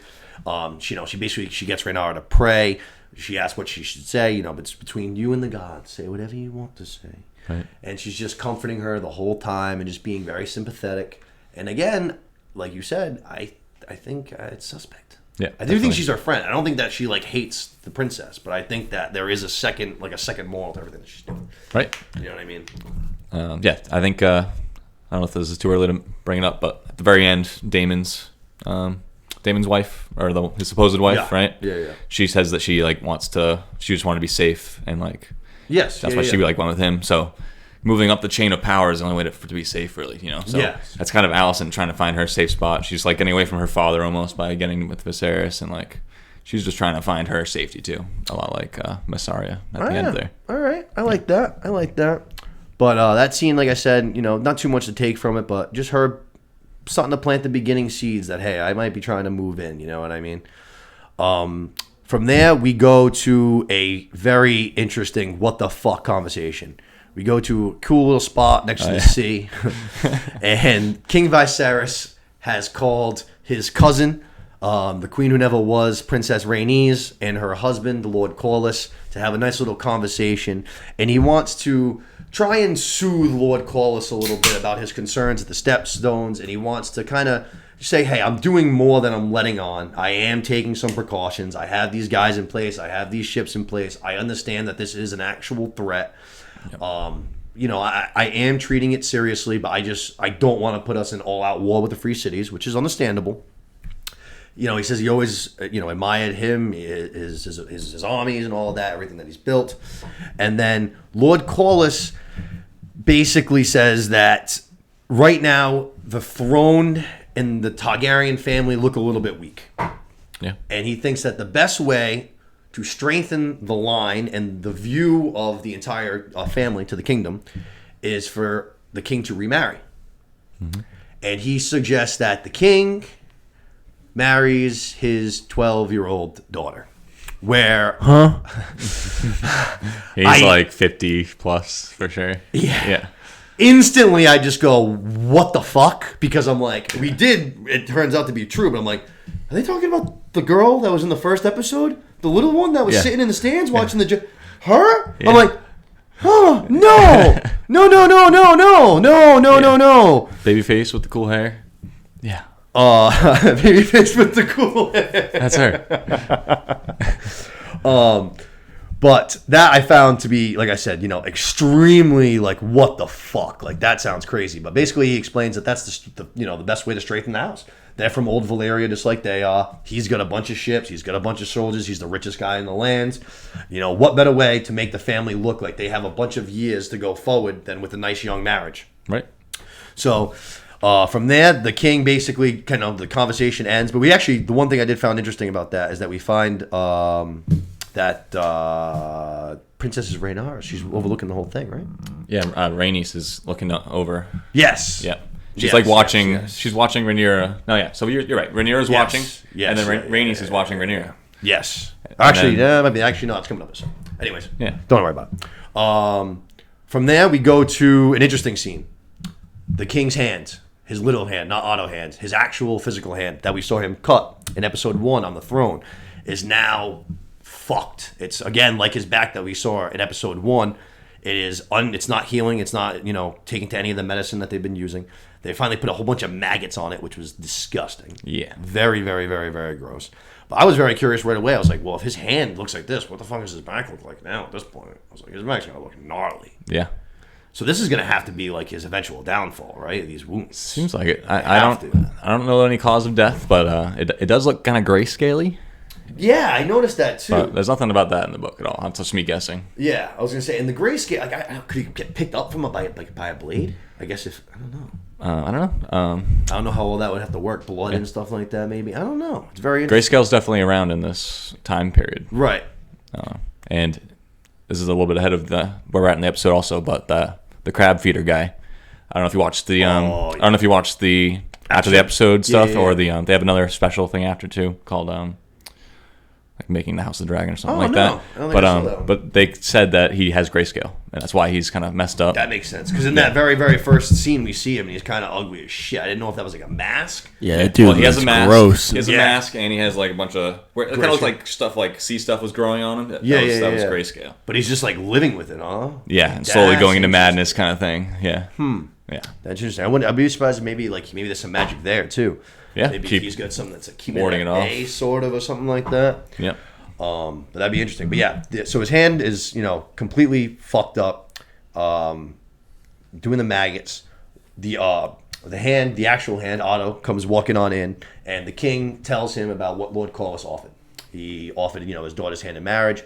She basically gets Rhaenyra to pray. She asks what she should say. But it's between you and the gods. Say whatever you want to say. Right. And she's just comforting her the whole time and just being very sympathetic. And again, like you said, I think it's suspect. Yeah, I do think she's her friend. I don't think that she hates the princess, but I think that there is a second moral to everything that she's doing. Right. You know what I mean? Yeah, I think I don't know if this is too early to bring it up, but at the very end, Daemon's wife or his supposed wife, right? Yeah. She says that she she just wanted to be safe and yes, that's why she went with him. So moving up the chain of power is the only way to be safe, really. So that's kind of Alicent trying to find her safe spot. She's getting away from her father almost by getting with Viserys, and she's just trying to find her safety too. A lot like Massaria at the end there. All right, I like that. But that scene, like I said, not too much to take from it, but just her starting to plant the beginning seeds that hey, I might be trying to move in. You know what I mean? From there, we go to a very interesting what the fuck conversation. We go to a cool little spot next to the sea, and King Viserys has called his cousin, the queen who never was, Princess Rhaenys, and her husband, the Lord Corlys, to have a nice little conversation, and he wants to try and soothe Lord Corlys a little bit about his concerns at the Stepstones, and he wants to kind of say, hey, I'm doing more than I'm letting on. I am taking some precautions. I have these guys in place. I have these ships in place. I understand that this is an actual threat. Yep. I am treating it seriously, but I don't want to put us in all-out war with the Free Cities, which is understandable. He says he always, admired him, his armies and all of that, everything that he's built. And then Lord Corlys basically says that right now the throne and the Targaryen family look a little bit weak. Yeah. And he thinks that the best way to strengthen the line and the view of the entire family to the kingdom is for the king to remarry. Mm-hmm. And he suggests that the king marries his 12-year-old daughter. Where... Huh? He's 50 plus for sure. Yeah. Instantly, I just go, what the fuck? Because I'm it turns out to be true, but I'm like, are they talking about the girl that was in the first episode? The little one that was sitting in the stands watching her? Yeah. I'm like, oh, no. No. Babyface with the cool hair? Yeah. Babyface with the cool hair. That's her. But that I found to be, like I said, extremely like, what the fuck? Like, that sounds crazy. But basically, he explains that that's the best way to strengthen the house. They're from Old Valyria, just like they are. He's got a bunch of ships. He's got a bunch of soldiers. He's the richest guy in the lands. What better way to make the family look like they have a bunch of years to go forward than with a nice young marriage? Right. So from there, the king basically the conversation ends. But the one thing I did find interesting about that is that we find that Princess Rhaenyra, she's overlooking the whole thing, right? Yeah, Rhaenys is looking over. Yes. Yeah. She's Yes, like watching. yes. She's watching Rhaenyra. No, yeah. So you're right. Rhaenyra's watching. Yes. And then Yeah, Rhaenys is watching Rhaenyra. Yes. And Actually, then- no, it's coming up. So, anyways, Yeah. don't worry about it. From there, we go to an interesting scene. The king's hand, his little hand, not Otto hand, his actual physical hand that we saw him cut in episode 1 on the throne, is now fucked. It's again like his back that we saw in episode 1. It's not healing. It's not taking to any of the medicine that they've been using. They finally put a whole bunch of maggots on it, which was disgusting. Yeah. Very, very, very, very gross. But I was very curious right away. I was like, well, if his hand looks like this, what the fuck does his back look like now at this point? I was like, his back's going to look gnarly. Yeah. So this is going to have to be like his eventual downfall, right? These wounds. Seems like it. Have I don't know any cause of death, but it does look kind of grayscale-y. Yeah, I noticed that too. But there's nothing about that in the book at all. That's just me guessing. Yeah, I was going to say, in the grayscale, could he get picked up by a blade? I guess I don't know. I don't know. I don't know how all that would have to work. Blood and stuff like that, maybe. I don't know. It's very interesting. Grayscale's definitely around in this time period. Right. And this is a little bit ahead of where we're at in the episode also, but the crab feeder guy. I don't know if you watched the I don't know if you watched the after the episode stuff yeah. or the they have another special thing after too called like Making the House of the Dragon or something like no. that. I don't think I saw that one. But they said that he has grayscale and that's why he's kind of messed up. That makes sense. Because in that very, very first scene, we see him, and he's kind of ugly as shit. I didn't know if that was like a mask. Yeah, dude, Well, he has a it's mask. gross. He has a Yeah. mask, and he has like a bunch of. It kind of looked like stuff like sea stuff was growing on him. That was grayscale. But he's just like living with it, huh? Yeah, and slowly going into interesting. madness kind of thing. Yeah. Yeah. That's interesting. I'd be surprised if maybe there's some magic there too. Yeah, Maybe keep he's got something that's like keeping warding it it off. A sort of or something like that. Yep. But that'd be interesting. But yeah, so his hand is completely fucked up. Doing the maggots. The actual hand, Otto, comes walking on in, and the king tells him about what Lord Corlys offered. He offered his daughter's hand in marriage,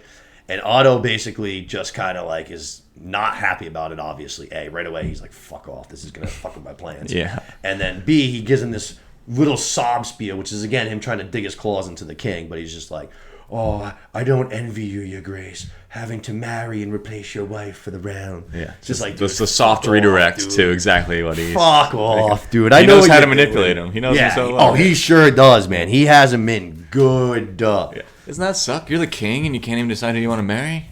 and Otto basically just kind of like is not happy about it. Obviously, right away he's like, "Fuck off! This is gonna fuck with my plans." Yeah. And then B, he gives him this little sob spear, which is again him trying to dig his claws into the king, but he's just like, "Oh, I don't envy you, your grace, having to marry and replace your wife for the realm." Yeah. Just like Just dude, the soft fuck redirect off, to dude. exactly what he's. Fuck off, dude. He I know knows what how to you're manipulate doing. him. He knows him so well. Oh, he sure does, man. He has him in good. Yeah. Doesn't that suck? You're the king and you can't even decide who you want to marry?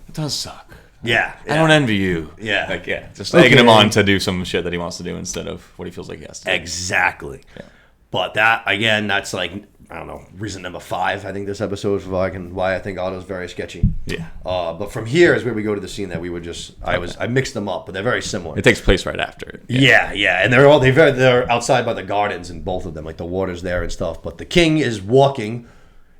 It does suck. Yeah. I don't envy you. Yeah. Like, just egging him on to do some shit that he wants to do instead of what he feels like he has to do. Exactly. Yeah. But that, again, that's like, I don't know, reason number 5, I think, this episode for why I think Otto's very sketchy. Yeah. But from here is where we go to the scene that we were just, I mixed them up, but they're very similar. It takes place right after it. Yeah, and they're outside by the gardens in both of them, like the water's there and stuff. But the king is walking,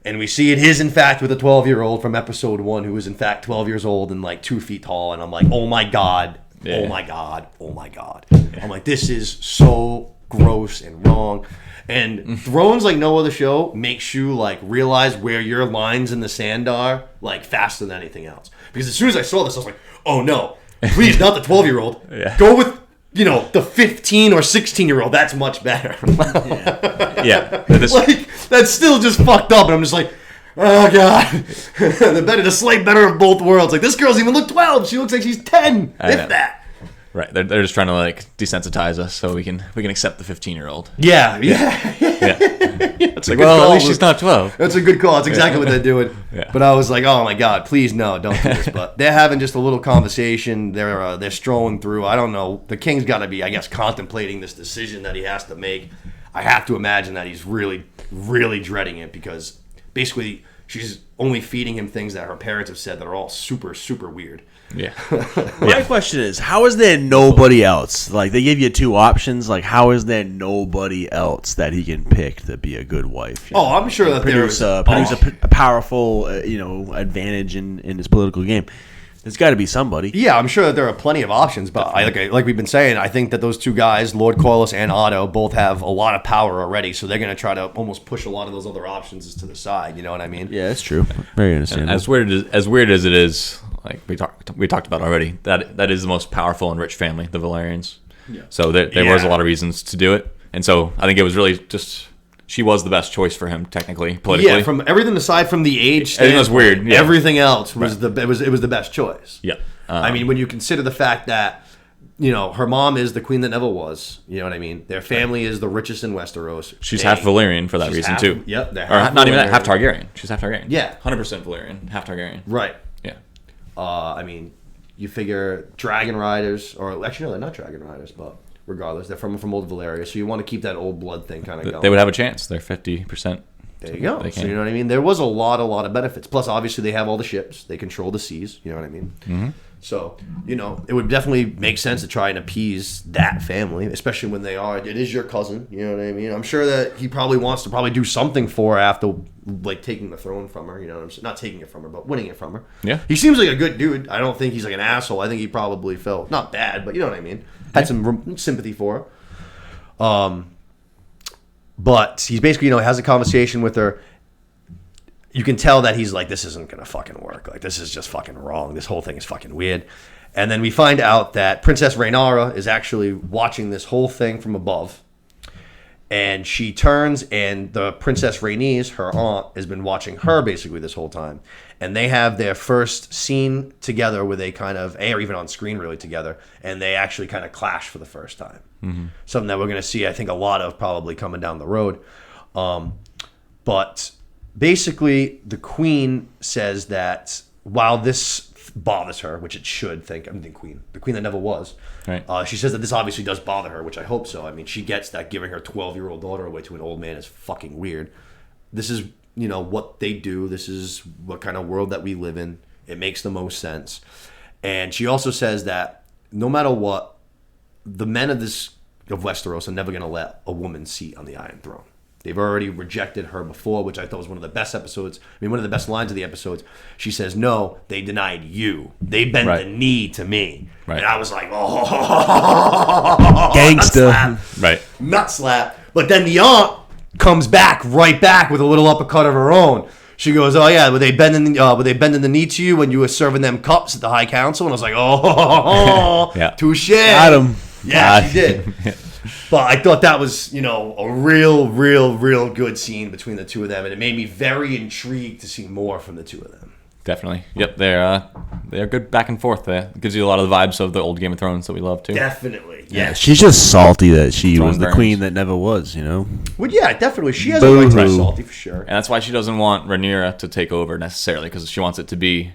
and we see it is in fact with a 12-year-old from episode 1 who is in fact 12 years old and like 2 feet tall. And I'm like, oh my god, Yeah. oh my god, oh my god. I'm like, this is so gross and wrong. And Thrones, like no other show, makes you like realize where your lines in the sand are like faster than anything else. Because as soon as I saw this, I was like, oh no, please, not the 12-year-old. Yeah. Go with the 15 or 16-year-old. That's much better. Yeah. Like, that's still just fucked up. And I'm just like, oh god, the slight better of both worlds. Like, this girl doesn't even look 12. She looks like she's 10, I know. if that. Right. They're just trying to like desensitize us so we can accept the 15-year-old. Yeah. Yeah. That's a Like, good well, call. at least she's not 12. That's a good call. That's exactly what they're doing. Yeah. But I was like, oh my god, please no, don't do this. But they're having just a little conversation. They're strolling through. I don't know. The king's got to be, I guess, contemplating this decision that he has to make. I have to imagine that he's really, really dreading it because basically she's only feeding him things that her parents have said that are all super, super weird. Yeah. My question is, how is there nobody else? Like, they give you 2 options. Like, how is there nobody else that he can pick to be a good wife? Oh, I'm sure that produce a powerful, advantage in his political game. There's got to be somebody. Yeah, I'm sure that there are plenty of options, but like we've been saying, I think that those 2 guys, Lord Corliss and Otto, both have a lot of power already, so they're going to try to almost push a lot of those other options to the side. You know what I mean? Yeah, that's true. Very understandable. As weird as it is, like we talked about already, that is the most powerful and rich family, the Valerians. Yeah. So there was a lot of reasons to do it, and so I think it was really just. She was the best choice for him, technically, politically. Yeah, from everything aside from the age, everything was weird. Yeah. Everything else was it was the best choice. Yeah, I mean, when you consider the fact that her mom is the queen that never was. You know what I mean? Their family is the richest in Westeros. She's half Valyrian for that reason too. Yep, or not even that, half Targaryen. She's half Targaryen. Yeah, 100% Valyrian, half Targaryen. Right. Yeah. I mean, you figure dragon riders, or actually no, they're not dragon riders, but. Regardless, they're from old Valyria, so you want to keep that old blood thing kind of going. They would have a chance. They're 50%. There you go. So you know what I mean? There was a lot of benefits. Plus, obviously, they have all the ships. They control the seas. You know what I mean? Mm-hmm. So, it would definitely make sense to try and appease that family, especially when it is your cousin. You know what I mean? I'm sure that he probably wants to do something for her after, like, taking the throne from her. You know what I'm saying? Not taking it from her, but winning it from her. Yeah. He seems like a good dude. I don't think he's like an asshole. I think he probably felt, not bad, but you know what I mean? Had some sympathy for her. But he's basically, has a conversation with her. You can tell that he's like, this isn't going to fucking work. Like, this is just fucking wrong. This whole thing is fucking weird. And then we find out that Princess Rhaenyra is actually watching this whole thing from above. And she turns, and the Princess Rhaenys, her aunt, has been watching her basically this whole time. And they have their first scene together where they kind of, or even on screen really together, and they actually kind of clash for the first time. Mm-hmm. Something that we're going to see, I think, a lot of probably coming down the road. But basically, the queen says that while this bothers her, which it should the queen that never was, right. She says that this obviously does bother her, which I hope so. I mean, she gets that giving her 12-year-old daughter away to an old man is fucking weird. This is, what they do. This is what kind of world that we live in. It makes the most sense. And she also says that no matter what, the men of Westeros are never going to let a woman seat on the Iron Throne. They've already rejected her before, which I thought was one of the best episodes. One of the best lines of the episodes. She says, no, they denied you. They bent the knee to me. Right. And I was like, oh, gangsta. Right. Nut slap. But then the aunt comes right back with a little uppercut of her own. She goes, oh, yeah, were they bending the knee to you when you were serving them cups at the High Council? And I was like, oh, yeah. Touche. Got him. Yeah, she did. But I thought that was, a real good scene between the two of them, and it made me very intrigued to see more from the two of them. Definitely. Yep, they're good back and forth there. It gives you a lot of the vibes of the old Game of Thrones that we love too. Definitely. Yeah. She's just salty that she was the queen that never was, Well, yeah, definitely. She has a right to be salty for sure. And that's why she doesn't want Rhaenyra to take over necessarily, because she wants it to be.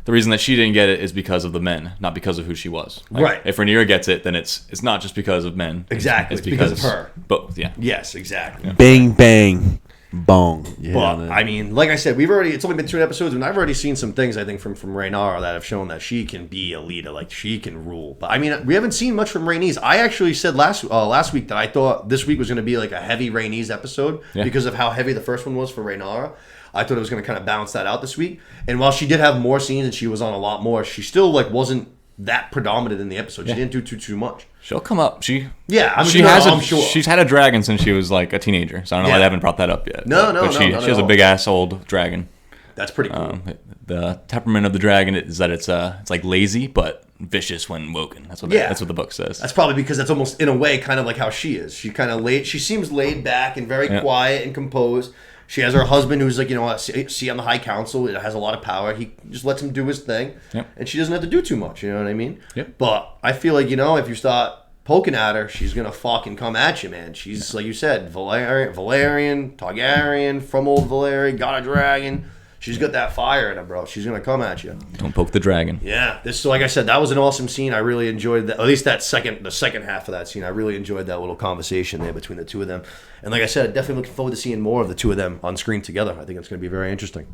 The reason that she didn't get it is because of the men, not because of who she was. Right. If Rhaenyra gets it, then it's not just because of men. Exactly. It's because of her. Both, yeah. Yes, exactly. Yeah. Bang, bang, bong. Yeah, but, like I said, it's only been 2 episodes, and I've already seen some things, I think, from Rhaenyra that have shown that she can be a leader, like she can rule. But, we haven't seen much from Rhaenys. I actually said last week that I thought this week was going to be like a heavy Rhaenys episode because of how heavy the first one was for Rhaenyra. I thought it was going to kind of balance that out this week. And while she did have more scenes and she was on a lot more, she still wasn't that predominant in the episode. She didn't do too much. She'll come up. I'm sure. She's had a dragon since she was like a teenager, so I don't know why they haven't brought that up yet. But she has a big ass old dragon. That's pretty cool. The temperament of the dragon is that it's like lazy but vicious when woken. That's what the book says. That's probably because that's almost in a way kind of like how she is. She kind of she seems laid back and very quiet and composed. She has her husband who's like, see on the High Council, it has a lot of power. He just lets him do his thing. Yep. And she doesn't have to do too much, you know what I mean? Yep. But I feel like, if you start poking at her, she's going to fucking come at you, man. She's, like you said, Valerian, Targaryen, from old Valyria, got a dragon. She's got that fire in her, bro. She's going to come at you. Don't poke the dragon. Yeah. So like I said, that was an awesome scene. I really enjoyed that. At least the second half of that scene. I really enjoyed that little conversation there between the two of them. And like I said, definitely looking forward to seeing more of the two of them on screen together. I think it's going to be very interesting.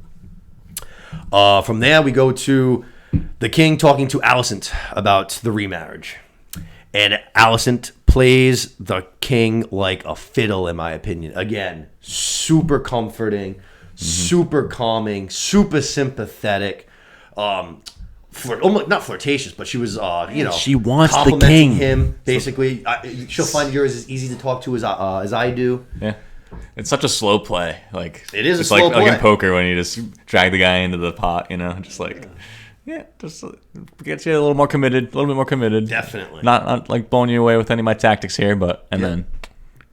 From there, we go to the king talking to Alicent about the remarriage. And Alicent plays the king like a fiddle, in my opinion. Again, super comforting, super calming, super sympathetic. Almost not flirtatious, but she was, she wants the complimenting king. him. Basically, she'll find yours as easy to talk to as I do. Yeah. It's such a slow play. Like It is a it's slow like play. in poker when you just drag the guy into the pot, just like just get you a little more committed, a little bit more committed. Definitely. Not like blowing you away with any of my tactics here, but then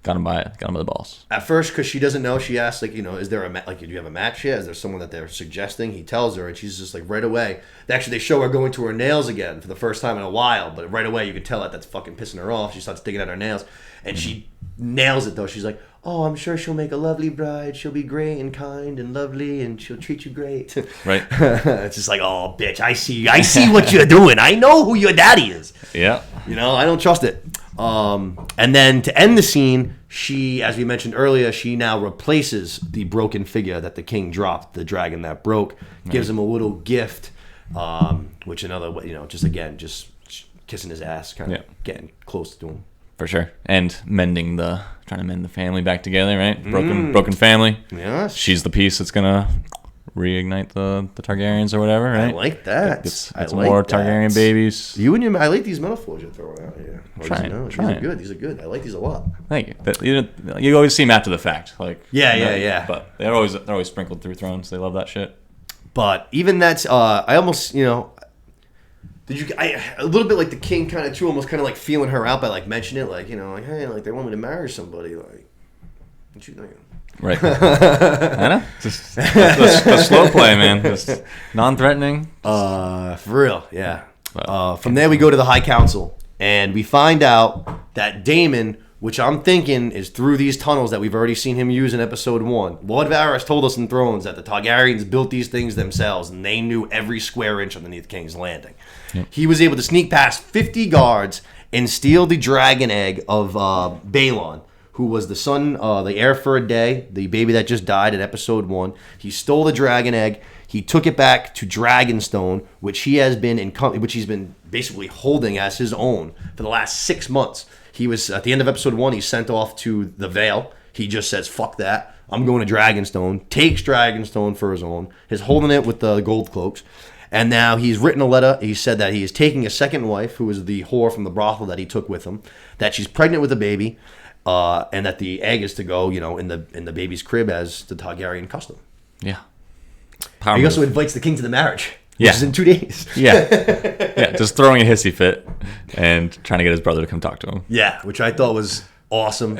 got him by the balls. At first, because she doesn't know, she asks, is there do you have a match yet? Is there someone that they're suggesting? He tells her, and she's just like, right away. Actually, they show her going to her nails again for the first time in a while, but right away you can tell that's fucking pissing her off. She starts digging at her nails, and she nails it, though. She's like, oh, I'm sure she'll make a lovely bride. She'll be great and kind and lovely, and she'll treat you great. Right. It's just like, oh, bitch, I see what you're doing. I know who your daddy is. Yeah. I don't trust it. And then to end the scene, she, as we mentioned earlier, she now replaces the broken figure that the king dropped, the dragon that broke, gives him a little gift, which another way, just kissing his ass, kind of getting close to him. For sure. And trying to mend the family back together, right? Broken family. Yes. She's the piece that's gonna reignite the Targaryens or whatever, right? I like that. Get some more Targaryen babies. I like these metaphors you're throwing out here. Trying. These are good. These are good. I like these a lot. Thank you. You always see them after the fact, like Yeah. But they're always sprinkled through Thrones. They love that shit. But even that's, I almost, a little bit like the king kind of too, almost kind of like feeling her out by like mentioning it, like, hey, like they want me to marry somebody, like, what you think? Right. I know. Just the slow play, man. Just non-threatening. For real, yeah. From there we go to the High Council, and we find out that Daemon, which I'm thinking is through these tunnels that we've already seen him use in episode 1. Lord Varys told us in Thrones that the Targaryens built these things themselves, and they knew every square inch underneath King's Landing. Yep. He was able to sneak past 50 guards and steal the dragon egg of Balon, who was the son, the heir for a day, the baby that just died in episode 1. He stole the dragon egg. He took it back to Dragonstone, which he's been basically holding as his own for the last 6 months. He was, at the end of episode 1, he's sent off to the Vale. He just says, fuck that. I'm going to Dragonstone. Takes Dragonstone for his own. He's holding it with the gold cloaks. And now he's written a letter. He said that he is taking a second wife, who is the whore from the brothel that he took with him, that she's pregnant with a baby, and that the egg is to go, in the baby's crib as the Targaryen custom. Yeah. He also invites the king to the marriage, which Yeah. is in 2 days. Yeah, just throwing a hissy fit and trying to get his brother to come talk to him. Yeah, which I thought was awesome.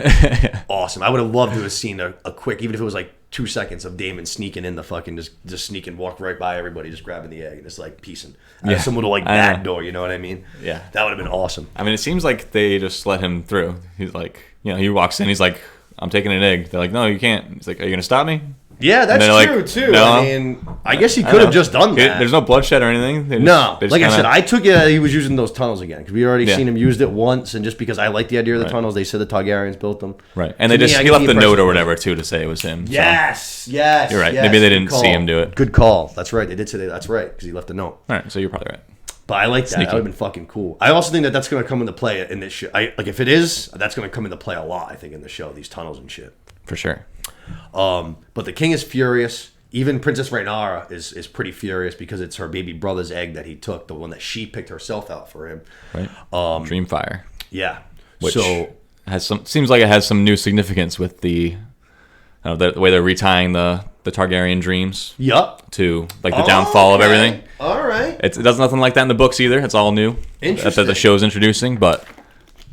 Awesome. I would have loved to have seen a quick, even if it was like 2 seconds of Daemon sneaking in the fucking, just sneak and walk right by everybody, just grabbing the egg and just like piecing. Yeah. Some little like back door, you know what I mean? Yeah. That would have been awesome. I mean, it seems like they just let him through. He's like, he walks in, he's like, I'm taking an egg. They're like, no, you can't. He's like, are you going to stop me? Yeah, that's true, like, too. no. I mean, I guess he could have just done that. There's no bloodshed or anything. They just Like I kinda- said, I took it he was using those tunnels again, because we already seen him used it once, and just because I like the idea of the tunnels, they said the Targaryens built them. Right. And To he me, I left get the the note or impression- whatever, too, to say it was him. Yes. You're right. Yes, Maybe they good didn't see call. him do it. Good call. That's right. They did say that. That's right, because he left a note. All right, so you're probably right. But I like that. Sneaky. That would have been fucking cool. I also think that that's going to come into play in this show. If it is, that's going to come into play a lot, I think, in the show, these tunnels and shit. For sure. But the king is furious. Even Princess Rhaenyra is pretty furious because it's her baby brother's egg that he took, the one that she picked herself out for him. Right. Dreamfire. Yeah. Which seems like it has some new significance with the way they're retying the Targaryen dreams. Yup. To like the downfall of everything. All right. It does nothing like that in the books either. It's all new. Interesting. That the show's introducing, but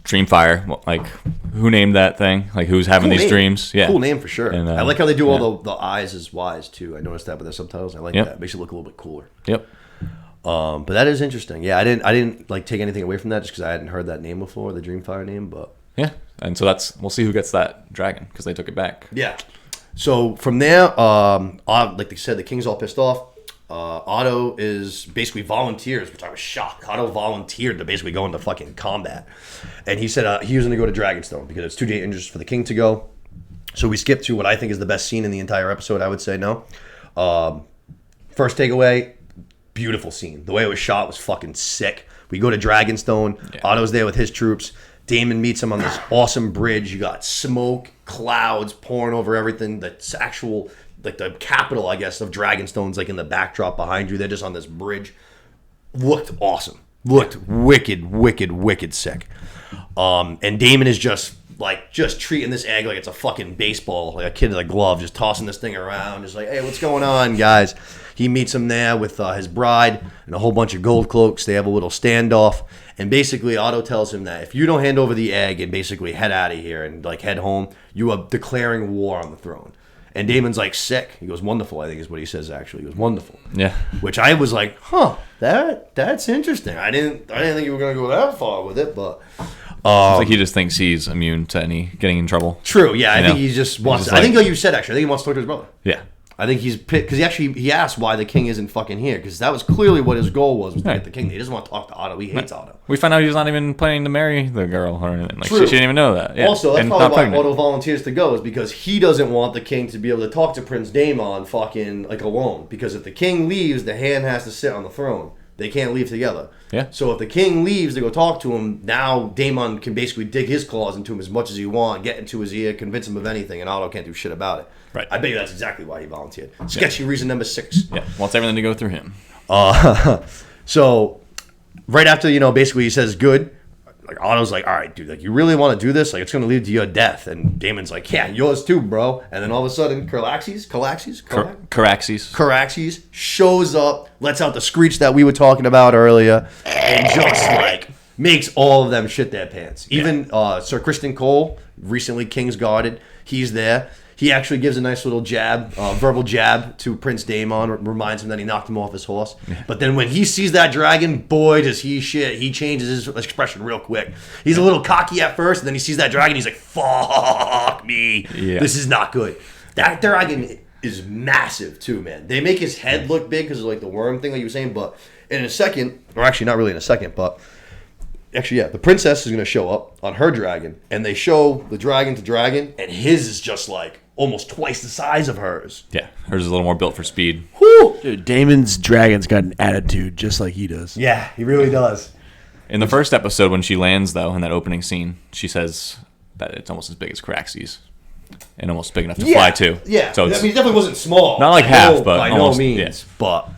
Dreamfire, like who named that thing? Like who's having these dreams? Yeah, cool name for sure. And, I like how they do all the eyes as Y's too. I noticed that with the subtitles. I like that. It makes it look a little bit cooler. Yep. But that is interesting. Yeah, I didn't like take anything away from that just because I hadn't heard that name before, the Dreamfire name. But yeah, and so we'll see who gets that dragon because they took it back. yeah. So from there, like they said, the king's all pissed off. Otto is basically volunteers, which I was shocked. Otto volunteered to basically go into fucking combat. And he said he was going to go to Dragonstone because it's too dangerous for the king to go. So we skip to what I think is the best scene in the entire episode, I would say, no. First takeaway, beautiful scene. The way it was shot was fucking sick. We go to Dragonstone. Yeah. Otto's there with his troops. Damon meets him on this awesome bridge. You got smoke, clouds pouring over everything. That's actual, like the capital, I guess, of Dragonstone's like in the backdrop behind you. They're just on this bridge. Looked awesome. Looked wicked sick. And Damon is just treating this egg like it's a fucking baseball, like a kid in a glove, just tossing this thing around, just like, hey, what's going on, guys? He meets him there with his bride and a whole bunch of gold cloaks. They have a little standoff. And basically, Otto tells him that if you don't hand over the egg and basically head out of here and like head home, you are declaring war on the throne. And Damon's like, sick. He goes, wonderful, I think is what he says, actually. He goes, wonderful. Yeah. Which I was like, that's interesting. I didn't think you were going to go that far with it, but... It's like he just thinks he's immune to any getting in trouble. True, yeah. I think he just wants... I think like you said, actually. I think he wants to talk to his brother. Yeah. I think he's pissed because he asked why the king isn't fucking here because that was clearly what his goal was to get the king. He doesn't want to talk to Otto. He hates Otto. We find out he's not even planning to marry the girl or anything. Like, True. she didn't even know that. Yeah. Also, that's And probably not why pregnant. Otto volunteers to go is because he doesn't want the king to be able to talk to Prince Daemon fucking like alone. Because if the king leaves, the hand has to sit on the throne. They can't leave together. Yeah. So if the king leaves to go talk to him, now Daemon can basically dig his claws into him as much as he wants, get into his ear, convince him of anything, and Otto can't do shit about it. Right. I bet you that's exactly why he volunteered. Sketchy reason number 6. Yeah. Wants everything to go through him. So right after, basically he says good, like Otto's like, all right, dude, like you really want to do this? Like it's going to lead to your death. And Damon's like, yeah, yours too, bro. And then all of a sudden, Caraxes shows up, lets out the screech that we were talking about earlier, and just like makes all of them shit their pants. Even Sir Criston Cole, recently King's Guarded, he's there. He actually gives a nice little jab, verbal jab to Prince Daemon, reminds him that he knocked him off his horse. But then when he sees that dragon, boy, does he shit. He changes his expression real quick. He's a little cocky at first, and then he sees that dragon, he's like, fuck me. Yeah. This is not good. That dragon is massive, too, man. They make his head look big because of like the worm thing like you were saying, but in a second, or actually not really in a second, but... Actually, yeah, the princess is going to show up on her dragon, and they show the dragon to dragon, and his is just like almost twice the size of hers. Yeah. Hers is a little more built for speed. Whew! Dude, Damon's dragon's got an attitude just like he does. Yeah, he really does. In the first episode, when she lands, though, in that opening scene, she says that it's almost as big as Caraxes. And almost big enough to fly, too. Yeah, So I it's, mean, it definitely wasn't small. Not like half, but by almost, no means. yeah. But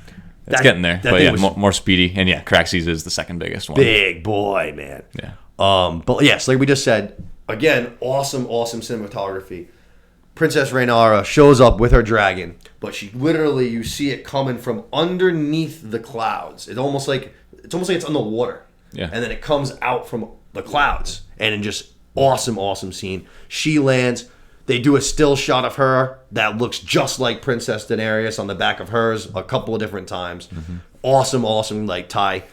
it's getting there. that But thing yeah, was more speedy. And yeah, Caraxes is the second biggest one. big boy, man. Yeah. But yes, like we just said, again, awesome cinematography. Princess Rhaenyra shows up with her dragon, but she literally, you see it coming from underneath the clouds. It's almost like it's underwater. Yeah. And then it comes out from the clouds, and in just awesome scene. She lands. They do a still shot of her that looks just like Princess Daenerys on the back of hers a couple of different times. Mm-hmm. Awesome like tie.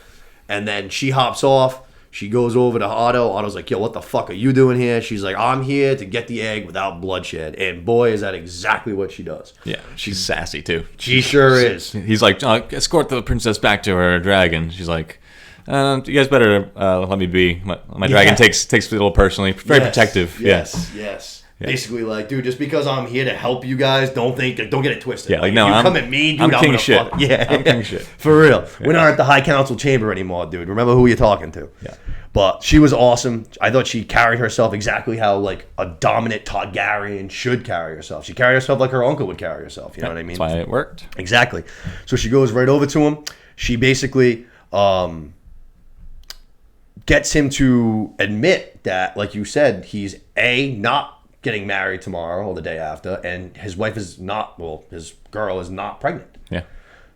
And then she hops off. She goes over to Otto. Otto's like, yo, what the fuck are you doing here? She's like, I'm here to get the egg without bloodshed. And boy, is that exactly what she does. Yeah, she's sassy, too. She sure is. He's like, escort the princess back to her dragon. She's like, you guys better let me be. My dragon takes it a little personally. Very protective. Yes. Basically, like, dude, just because I'm here to help you guys, don't get it twisted. Yeah, like, no, you come at me, dude, I'm king gonna shit. Yeah, I'm king shit. For real. Yeah. We're not at the High Council chamber anymore, dude. Remember who you're talking to. Yeah. But she was awesome. I thought she carried herself exactly how, like, a dominant Targaryen should carry herself. She carried herself like her uncle would carry herself. You know what I mean? That's why it worked. Exactly. So she goes right over to him. She basically gets him to admit that, like you said, he's not getting married tomorrow or the day after, and his wife is not, his girl is not pregnant. Yeah.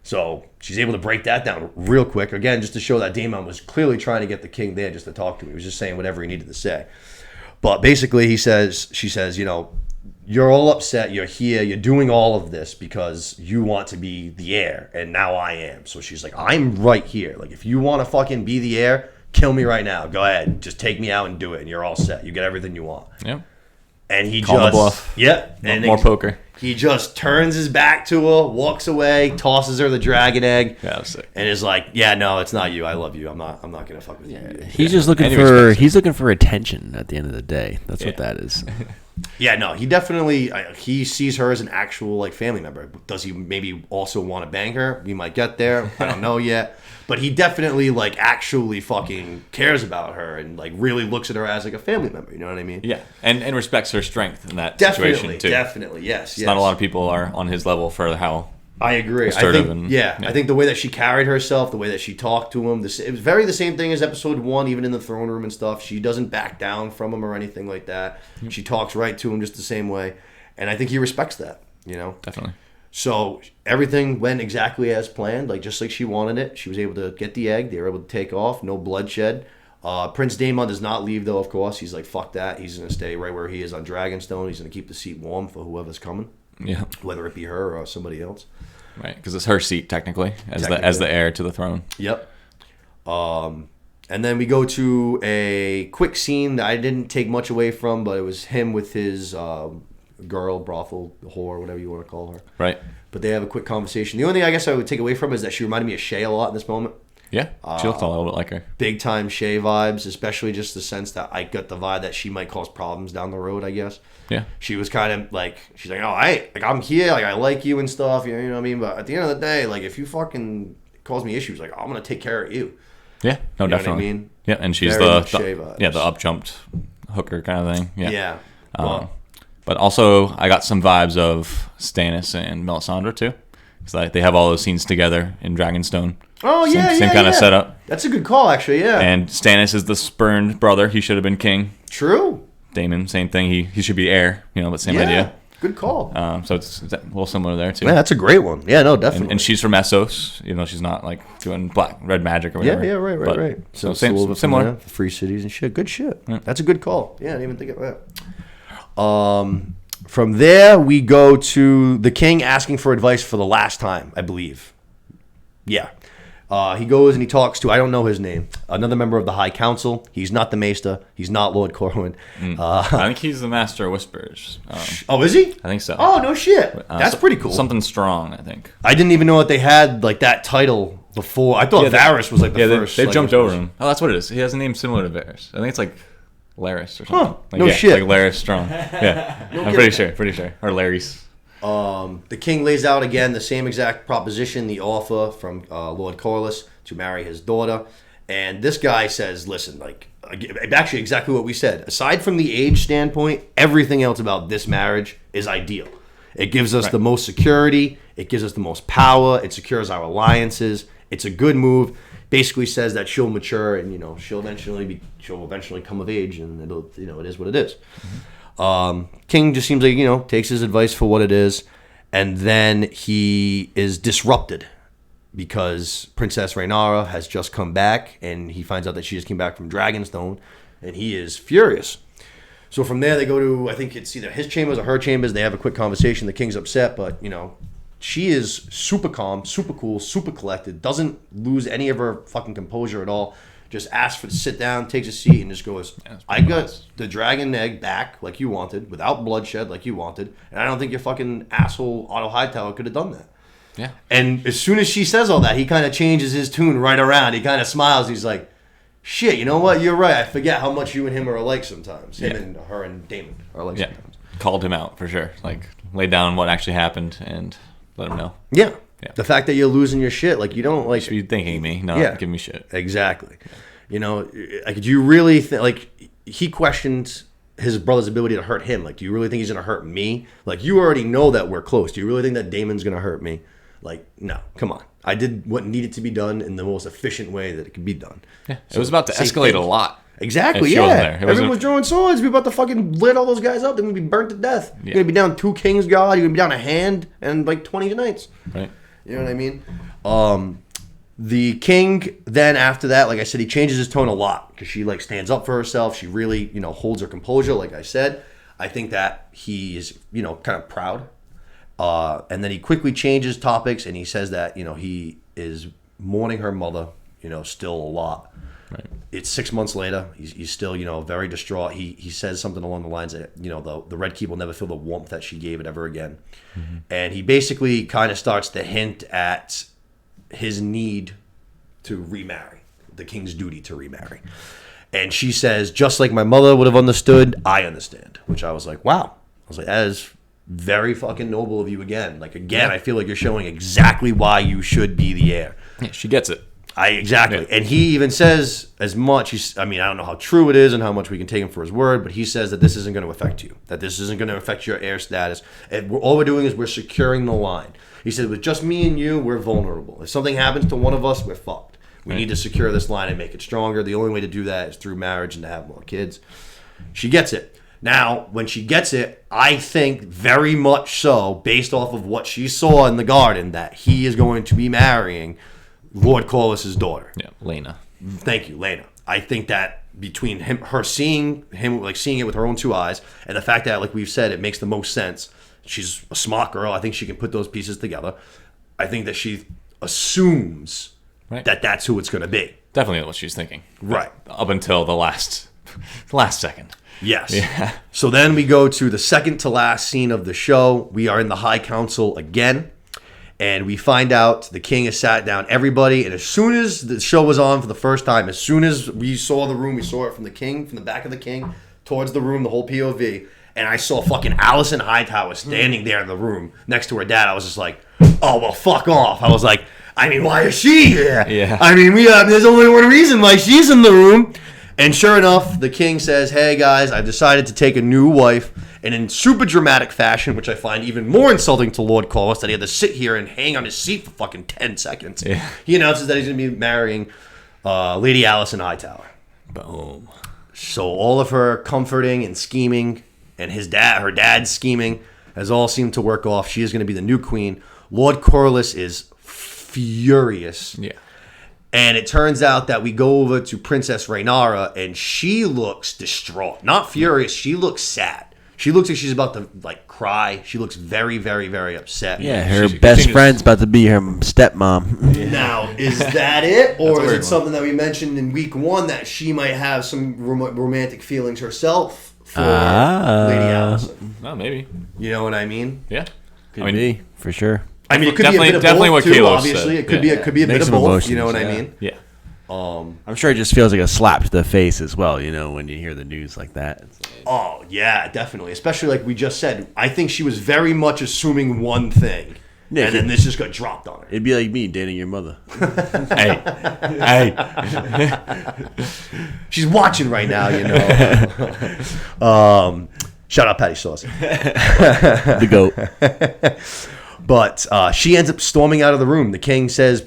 So she's able to break that down real quick. Again, just to show that Daemon was clearly trying to get the king there just to talk to him. He was just saying whatever he needed to say. But basically she says, you're all upset, you're here, you're doing all of this because you want to be the heir, and now I am. So she's like, I'm right here. Like, if you want to fucking be the heir, kill me right now. Go ahead. Just take me out and do it, and you're all set. You get everything you want. Yeah. And he Call the just... bluff. Yeah. And more poker. He just turns his back to her, walks away, tosses her the dragon egg, Yeah, that was sick. and is like, "Yeah, no, it's not you. I love you. I'm not gonna fuck with you." He's just looking And he for respects he's looking for attention at the end of the day. That's what that is. Yeah, no, he definitely he sees her as an actual like family member. Does he maybe also want to bang her? We might get there. I don't know yet. But he definitely like actually fucking cares about her and like really looks at her as like a family member. You know what I mean? Yeah, and respects her strength in that Definitely, situation too. definitely, yes. Not a lot of people are on his level for how. I agree. Assertive I think the way that she carried herself, the way that she talked to him, it was very the same thing as episode 1, even in the throne room and stuff. She doesn't back down from him or anything like that. She talks right to him just the same way, and I think he respects that. You know, Definitely. So everything went exactly as planned, like just like she wanted it. She was able to get the egg. They were able to take off. No bloodshed. Prince Daemon does not leave, though, of course. He's like, fuck that. He's going to stay right where he is on Dragonstone. He's going to keep the seat warm for whoever's coming, Yeah. whether it be her or somebody else. Right, because it's her seat technically as the heir to the throne. Yep. And then we go to a quick scene that I didn't take much away from, but it was him with his girl, brothel, whore, whatever you want to call her. Right. But they have a quick conversation. The only thing I guess I would take away from is that she reminded me of Shay a lot in this moment. Yeah. She looked a little bit like her. Big time Shay vibes, especially just the sense that I got the vibe that she might cause problems down the road, I guess. Yeah. She was kind of like, she's like, oh, I'm here, like, I like you and stuff, you know what I mean? But at the end of the day, like, if you fucking cause me issues, like, I'm going to take care of you. Yeah. No, You know what I definitely. mean? Yeah, and she's Very the much Shay vibes. the up jumped hooker kind of thing. Yeah. Yeah. But also, I got some vibes of Stannis and Melisandre too, because they have all those scenes together in Dragonstone. Oh, yeah, Same kind of setup. That's a good call, actually, yeah. And Stannis is the spurned brother. He should have been king. True. Daemon, same thing. He should be heir. But same idea. Good call. So it's a little similar there too. Yeah, that's a great one. Yeah, no, definitely. And she's from Essos. She's not like doing red magic or whatever. Yeah, right. But, So same, it's a little bit similar. from there, free cities and shit. Good shit. Yeah. That's a good call. Yeah, I didn't even think of that. From there, we go to the king asking for advice for the last time, I believe. Yeah. He goes and he talks to, I don't know his name, another member of the High Council. He's not the Maester. He's not Lord Corwin. I think he's the Master of Whispers. Oh, is he? I think so. Oh, no shit. That's pretty cool. Something strong, I think. I didn't even know that they had like that title before. I thought Varys was like the first. They've like, jumped over him. Oh, that's what it is. He has a name similar to Varys. I think it's like Larys or something. Huh. Like, No shit. Like Larys Strong. Yeah. I'm pretty sure. Or Larry's. The king lays out again the same exact proposition, the offer from Lord Corlys to marry his daughter. And this guy says, listen, like, actually exactly what we said. Aside from the age standpoint, everything else about this marriage is ideal. It gives us the most security. It gives us the most power. It secures our alliances. It's a good move. Basically says that she'll mature and, she'll eventually come of age and it'll, it is what it is. King just seems like, takes his advice for what it is. And then he is disrupted because Princess Rhaenyra has just come back and he finds out that she just came back from Dragonstone and he is furious. So from there they go to, I think it's either his chambers or her chambers. They have a quick conversation. The king's upset, but, she is super calm, super cool, super collected, doesn't lose any of her fucking composure at all. Just asks to sit down, takes a seat, and just goes, I got the dragon egg back like you wanted, without bloodshed like you wanted, and I don't think your fucking asshole Otto Hightower could have done that. Yeah. And as soon as she says all that, he kind of changes his tune right around. He kind of smiles. He's like, shit, you know what? You're right. I forget how much you and him are alike sometimes. Him and her and Daemon are alike sometimes. Called him out for sure. Like, laid down what actually happened and let him know. Yeah. The fact that you're losing your shit, like, you don't, like... You should be thanking me, not giving me shit. Exactly. Like, do you really think... Like, he questioned his brother's ability to hurt him. Like, do you really think he's going to hurt me? Like, you already know that we're close. Do you really think that Daemon's going to hurt me? Like, no. Come on. I did what needed to be done in the most efficient way that it could be done. Yeah. So it was about to escalate a lot. Exactly, she wasn't there. Everyone was drawing swords. We're about to fucking lit all those guys up. They're going to be burnt to death. You're going to be down 2 Kings God. You're going to be down a hand and, like, 20 knights. Right. You know what I mean? The king, then after that, like I said, he changes his tone a lot because she like stands up for herself. She really, holds her composure. Like I said, I think that he is, kind of proud. And then he quickly changes topics and he says that, he is mourning her mother, still a lot. Right. it's 6 months later. He's still, very distraught. He says something along the lines that, the Red Keep will never feel the warmth that she gave it ever again. Mm-hmm. And he basically kind of starts to hint at his need to remarry, the king's duty to remarry. And she says, just like my mother would have understood, I understand. Which I was like, wow. I was like, that is very fucking noble of you again. Like, again, I feel like you're showing exactly why you should be the heir. Yeah, she gets it. Exactly. Yeah. And he even says as much, I don't know how true it is and how much we can take him for his word, but he says that this isn't going to affect you, that this isn't going to affect your heir status. And all we're doing is we're securing the line. He said, with just me and you, we're vulnerable. If something happens to one of us, we're fucked. We need to secure this line and make it stronger. The only way to do that is through marriage and to have more kids. She gets it. Now, when she gets it, I think very much so, based off of what she saw in the garden, that he is going to be marrying Lord Corliss's daughter. Yeah, Lena. Thank you, Lena. I think that between her seeing it with her own two eyes, and the fact that, like we've said, it makes the most sense. She's a smart girl. I think she can put those pieces together. I think that she assumes that that's who it's going to be. Definitely what she's thinking. Right. Up until the last second. Yes. Yeah. So then we go to the second to last scene of the show. We are in the High Council again. And we find out the king has sat down everybody. And as soon as the show was on for the first time, as soon as we saw the room, we saw it from the king, from the back of the king, towards the room, the whole POV. And I saw fucking Allison Hightower standing there in the room next to her dad. I was just like, oh, well, fuck off. I was like, why is she here? Yeah. There's only one reason why she's in the room. And sure enough, the king says, hey, guys, I've decided to take a new wife. And in super dramatic fashion, which I find even more insulting to Lord Corliss, that he had to sit here and hang on his seat for fucking 10 seconds. Yeah. He announces that he's going to be marrying Lady Allison Hightower. Boom. So all of her comforting and scheming and her dad's scheming has all seemed to work off. She is going to be the new queen. Lord Corliss is furious. Yeah. And it turns out that we go over to Princess Rhaenyra, and she looks distraught. Not furious. She looks sad. She looks like she's about to, cry. She looks very, very, very upset. Yeah, her best friend's about to be her stepmom. Yeah. Now, is that it? Or is it something that we mentioned in week 1 that she might have some romantic feelings herself for Lady Allison? Well, maybe. You know what I mean? Yeah. Could be, for sure. It could be a bit of definitely both, what too, Kalo obviously. said. It could be a bit of both, emotions, you know what I mean? Yeah. I'm sure it just feels like a slap to the face as well, when you hear the news like that. Oh, yeah, definitely. Especially like we just said, I think she was very much assuming one thing. Nick, and then this just got dropped on her. It'd be like me dating your mother. Hey. She's watching right now, Shout out Patty Sauce. The GOAT. But she ends up storming out of the room. The king says, I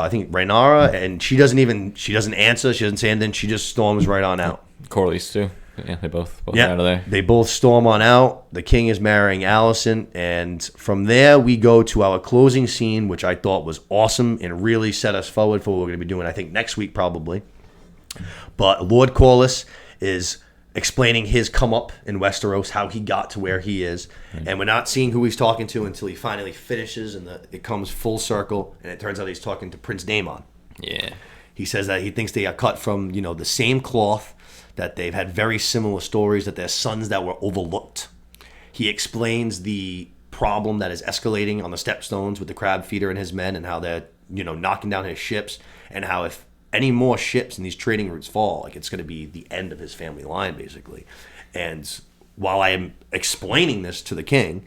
think Rhaenyra, and she doesn't answer. She doesn't say anything. She just storms right on out. Corlys too. Yeah, they both out of there. They both storm on out. The king is marrying Allison, and from there we go to our closing scene, which I thought was awesome and really set us forward for what we're going to be doing, I think, next week probably. But Lord Corlys is explaining his come up in Westeros, how he got to where he is. And we're not seeing who he's talking to until he finally finishes and it comes full circle, and it turns out he's talking to Prince Daemon. Yeah. He says that he thinks they are cut from, the same cloth, that they've had very similar stories, that they're sons that were overlooked. He explains the problem that is escalating on the Stepstones with the crab feeder and his men, and how they're, knocking down his ships, and how if any more ships in these trading routes fall, it's going to be the end of his family line, basically. And while I am explaining this to the king,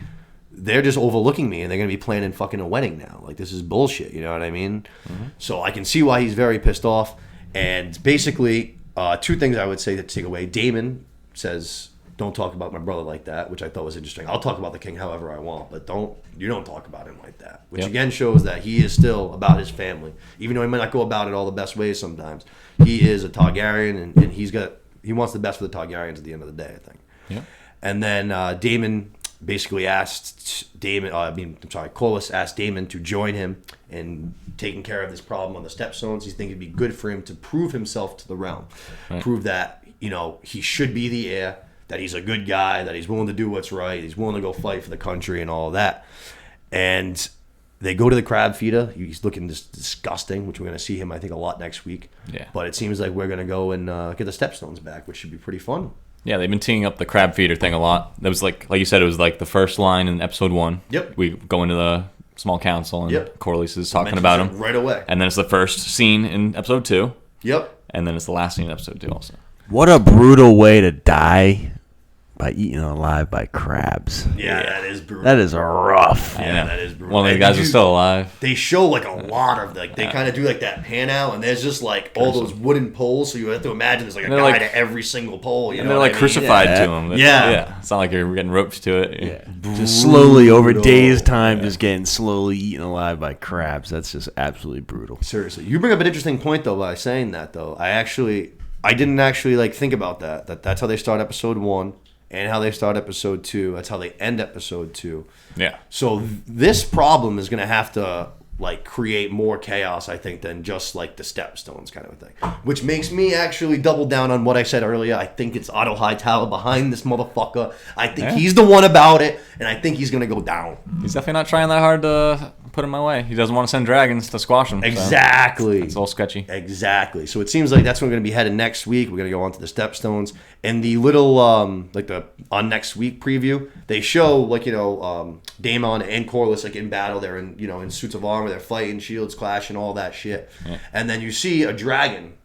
they're just overlooking me, and they're going to be planning fucking a wedding now. This is bullshit, you know what I mean? Mm-hmm. So I can see why he's very pissed off. And basically, 2 things I would say to take away. Daemon says, don't talk about my brother like that, which I thought was interesting. I'll talk about the king however I want, but you don't talk about him like that. Which again shows that he is still about his family. Even though he might not go about it all the best ways sometimes. He is a Targaryen, and he wants the best for the Targaryens at the end of the day, I think. Yeah. And then Daemon basically Corlys asked Daemon to join him in taking care of this problem on the Stepstones. He thinks it'd be good for him to prove himself to the realm. Right. Prove that, he should be the heir, that he's a good guy, that he's willing to do what's right, he's willing to go fight for the country and all of that. And They go to the crab feeder. He's looking just disgusting, which we're going to see him, I think, a lot next week. Yeah. But it seems like we're going to go and get the stepstones back, which should be pretty fun. Yeah, they've been teeing up the crab feeder thing a lot. That was like you said, it was like the first line in episode 1. Yep. We go into the small council and Corlys is talking Mentions about it him. right away. And then it's the first scene in episode 2. Yep. And then it's the last scene in episode 2 also. What a brutal way to die by eaten alive by crabs. Yeah, that is brutal. That is rough. I know. Yeah, that is brutal. One of the And guys is still alive. They show like a lot of like they kind of do like that pan out, and there's just like all those wooden poles. So you have to imagine there's like a guy like- to every single pole. You And know they're what like I mean? crucified Yeah. to him. Yeah. It's not like you're getting roped to it. Yeah. Just slowly over days' time, just getting slowly eaten alive by crabs. That's just absolutely brutal. Seriously, you bring up an interesting point though by saying that though. I didn't actually like think about that. That's how they start episode 1 and how they start episode 2. That's how they end episode 2. Yeah. So this problem is going to have to like create more chaos, I think, than just like the stepstones kind of a thing. Which makes me actually double down on what I said earlier. I think it's Otto Hightower behind this motherfucker. I think he's the one about it, and I think he's going to go down. He's definitely not trying that hard to put him my way. He doesn't want to send dragons to squash him. Exactly. So it's all sketchy. Exactly. So it seems like that's when we're going to be headed next week. We're going to go on to the stepstones. And the little, like the on next week preview, they show like, Daemon and Corlys like in battle. They're in, in suits of armor. They're fighting, shields clashing, all that shit. Yeah. And then you see a dragon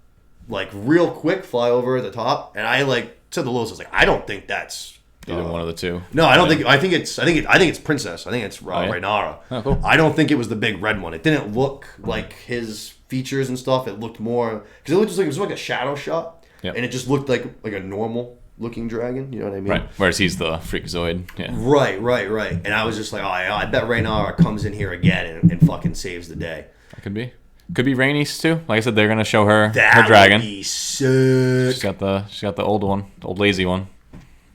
like real quick fly over the top. And I like said to Lois, I was like, I don't think that's Either one of the two. No, I don't think. I think it's Princess. I think it's yeah? Rhaenyra. Oh, cool. I don't think it was the big red one. It didn't look like his features and stuff. It looked more because it looked just like it was like a shadow shot, and it just looked like a normal looking dragon. You know what I mean? Right. Whereas he's the freakazoid. Yeah. Right. And I was just like, I bet Rhaenyra comes in here again and fucking saves the day. That could be. Could be Rhaenys too. Like I said, they're gonna show her That her dragon. would be sick. She's got the old one, the old lazy one.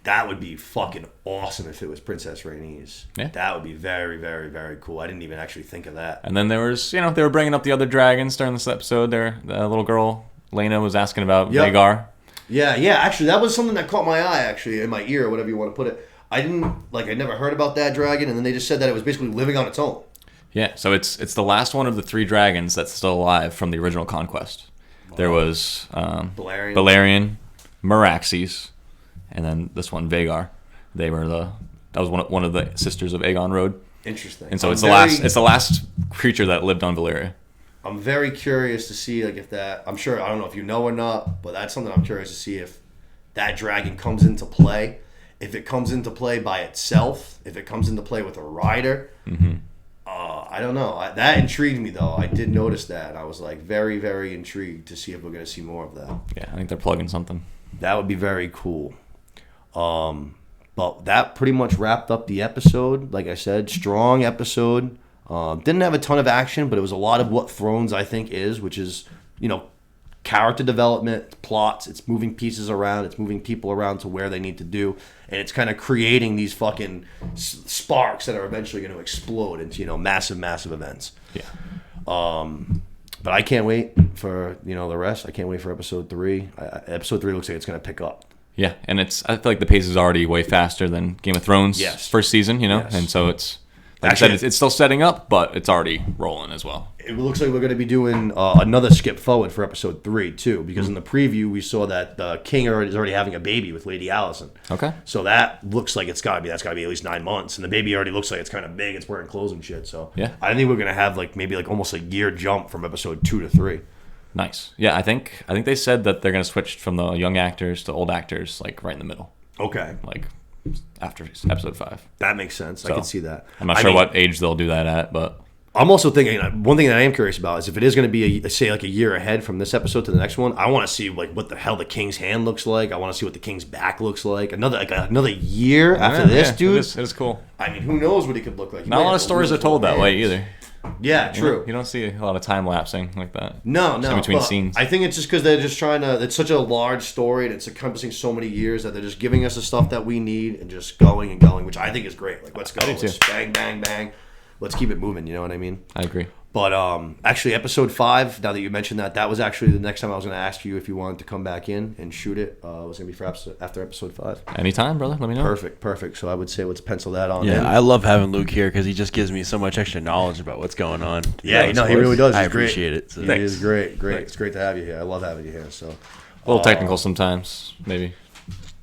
That would be fucking awesome if it was Princess Rhaenys. Yeah. That would be very, very, very cool. I didn't even actually think of that. And then there was, they were bringing up the other dragons during this episode. The little girl, Lena, was asking about Vhagar. Yeah. Actually, that was something that caught my eye, actually, in my ear, or whatever you want to put it. I never heard about that dragon, and then they just said that it was basically living on its own. Yeah, so it's the last one of the 3 dragons that's still alive from the original conquest. Wow. There was Balerion, Meraxes, and then this one, Vhagar. That was one of the sisters of Aegon Road. Interesting. And so it's the last creature that lived on Valyria. I'm very curious to see if that. I don't know if you know or not, but that's something I'm curious to see if that dragon comes into play. If it comes into play by itself, if it comes into play with a rider. Mm-hmm. I don't know. That intrigued me though. I did notice that. I was like very, very intrigued to see if we're going to see more of that. Yeah, I think they're plugging something. That would be very cool. But that pretty much wrapped up the episode. Like I said, strong episode. Didn't have a ton of action, but it was a lot of what Thrones I think is, which is, character development, plots. It's moving pieces around. It's moving people around to where they need to do. And it's kind of creating these fucking sparks that are eventually going to explode into, massive, massive events. Yeah. But I can't wait for, the rest. I can't wait for episode 3. Episode 3 looks like it's going to pick up. Yeah, and I feel like the pace is already way faster than Game of Thrones first season, Yes. And so it's, like I said, it's still setting up, but it's already rolling as well. It looks like we're going to be doing another skip forward for episode 3, too, because in the preview we saw that the king is already having a baby with Lady Allison. Okay. So that looks like that's got to be at least 9 months, and the baby already looks like it's kind of big. It's wearing clothes and shit. So yeah, I think we're going to have maybe almost a year jump from episode 2 to 3. Nice. Yeah, I think they said that they're going to switch from the young actors to old actors right in the middle. Okay. After episode 5. That makes sense. I can see that. I'm not sure what age they'll do that at, but I'm also thinking one thing that I am curious about is if it is going to be a year ahead from this episode to the next one. I want to see what the hell the king's hand looks like. I want to see what the king's back looks like. Another year after this, dude. It is cool. I mean, who knows what he could look like? Not a lot of stories are told that way either. Yeah, true. You don't see a lot of time lapsing like that. No. In between scenes. I think it's just because they're just trying to. It's such a large story and it's encompassing so many years that they're just giving us the stuff that we need and just going and going, which I think is great. Let's go. Let's bang, bang, bang. Let's keep it moving. You know what I mean? I agree. But actually, episode 5. Now that you mentioned that, that was actually the next time I was going to ask you if you wanted to come back in and shoot it. It was going to be for after episode 5. Anytime, brother. Let me know. Perfect. So I would say let's pencil that on. Yeah, in. I love having Luke here because he just gives me so much extra knowledge about what's going on. Yeah, no, he really does. I He's great. appreciate it. So. He is great. It's great to have you here. I love having you here. So A little technical sometimes, maybe.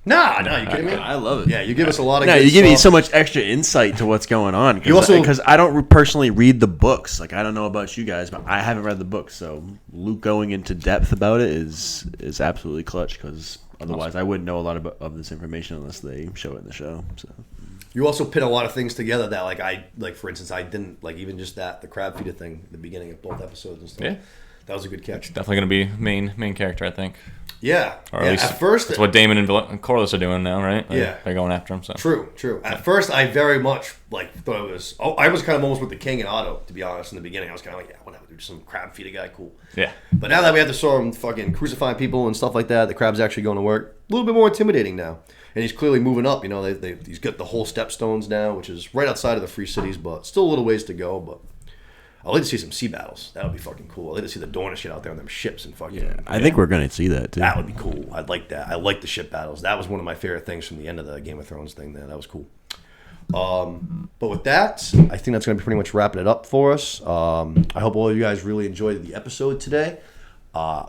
Nah, you kidding me? I love it. Yeah, you give us a lot of. No, good you give me stuff. so much extra insight to what's going on. You also- Because I don't personally read the books. Like I don't know about you guys, but I haven't read the books. So Luke going into depth about it is absolutely clutch. Because otherwise, I wouldn't know a lot of this information unless they show it in the show. So You also put a lot of things together that, like for instance, I didn't like even just the crab feeder thing at the beginning of both episodes and stuff. Yeah. That was a good catch. Definitely going to be main character, I think. Yeah. Or at least at first, that's what Damon and Corliss are doing now, right? Yeah. They're going after him. So True. At first, I very much thought it was. I was kind of almost with the King and Otto, to be honest. In the beginning, I was kind of like, yeah, whatever, dude, some crab feeder guy, cool. Yeah. But now that we have to saw him fucking crucifying people and stuff like that, the crab's actually going to work. A little bit more intimidating now, and he's clearly moving up. You know, he's got the whole stepstones now, which is right outside of the Free Cities, but still a little ways to go. But I'd like to see some sea battles. That would be fucking cool. I'd like to see the Dornish get out there on them ships and fucking. Yeah, I think we're gonna see that too. That would be cool. I'd like that. I like the ship battles. That was one of my favorite things from the end of the Game of Thrones thing there. That was cool. But with that, I think that's going to be pretty much wrapping it up for us. I hope all of you guys really enjoyed the episode today.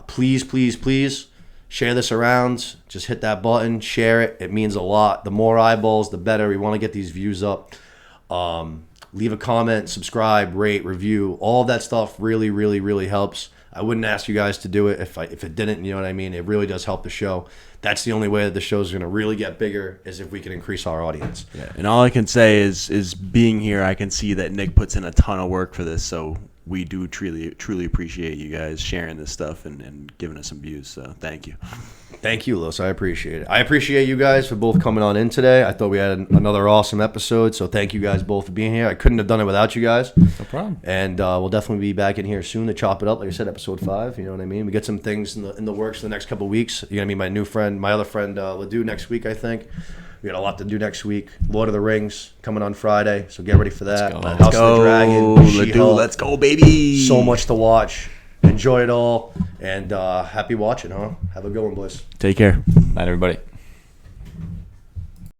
Please share this around. Just hit that button. Share it. It means a lot. The more eyeballs, the better. We want to get these views up. Leave a comment, subscribe, rate, review. All of that stuff really helps. I wouldn't ask you guys to do it if it didn't. You know what I mean? It really does help the show. That's the only way that the show's going to really get bigger is if we can increase our audience. Yeah, and all I can say is being here, I can see that Nick puts in a ton of work for this. So we do truly appreciate you guys sharing this stuff and giving us some views. So thank you. Thank you, Los. I appreciate it. I appreciate you guys for both coming on in today. I thought we had another awesome episode, so thank you guys both for being here. I couldn't have done it without you guys. no problem. And we'll definitely be back in here soon to chop it up. Like I said, episode 5. You know what I mean? We get some things in the works in the next couple of weeks. You're gonna meet my other friend Ledoux next week. I think we got a lot to do next week. Lord of the Rings coming on Friday, so get ready for that. House of the Dragon, She-Hulk. Let's go, baby! So much to watch. Enjoy it all, and happy watching, huh? Have a good one, boys. Take care. Night, everybody.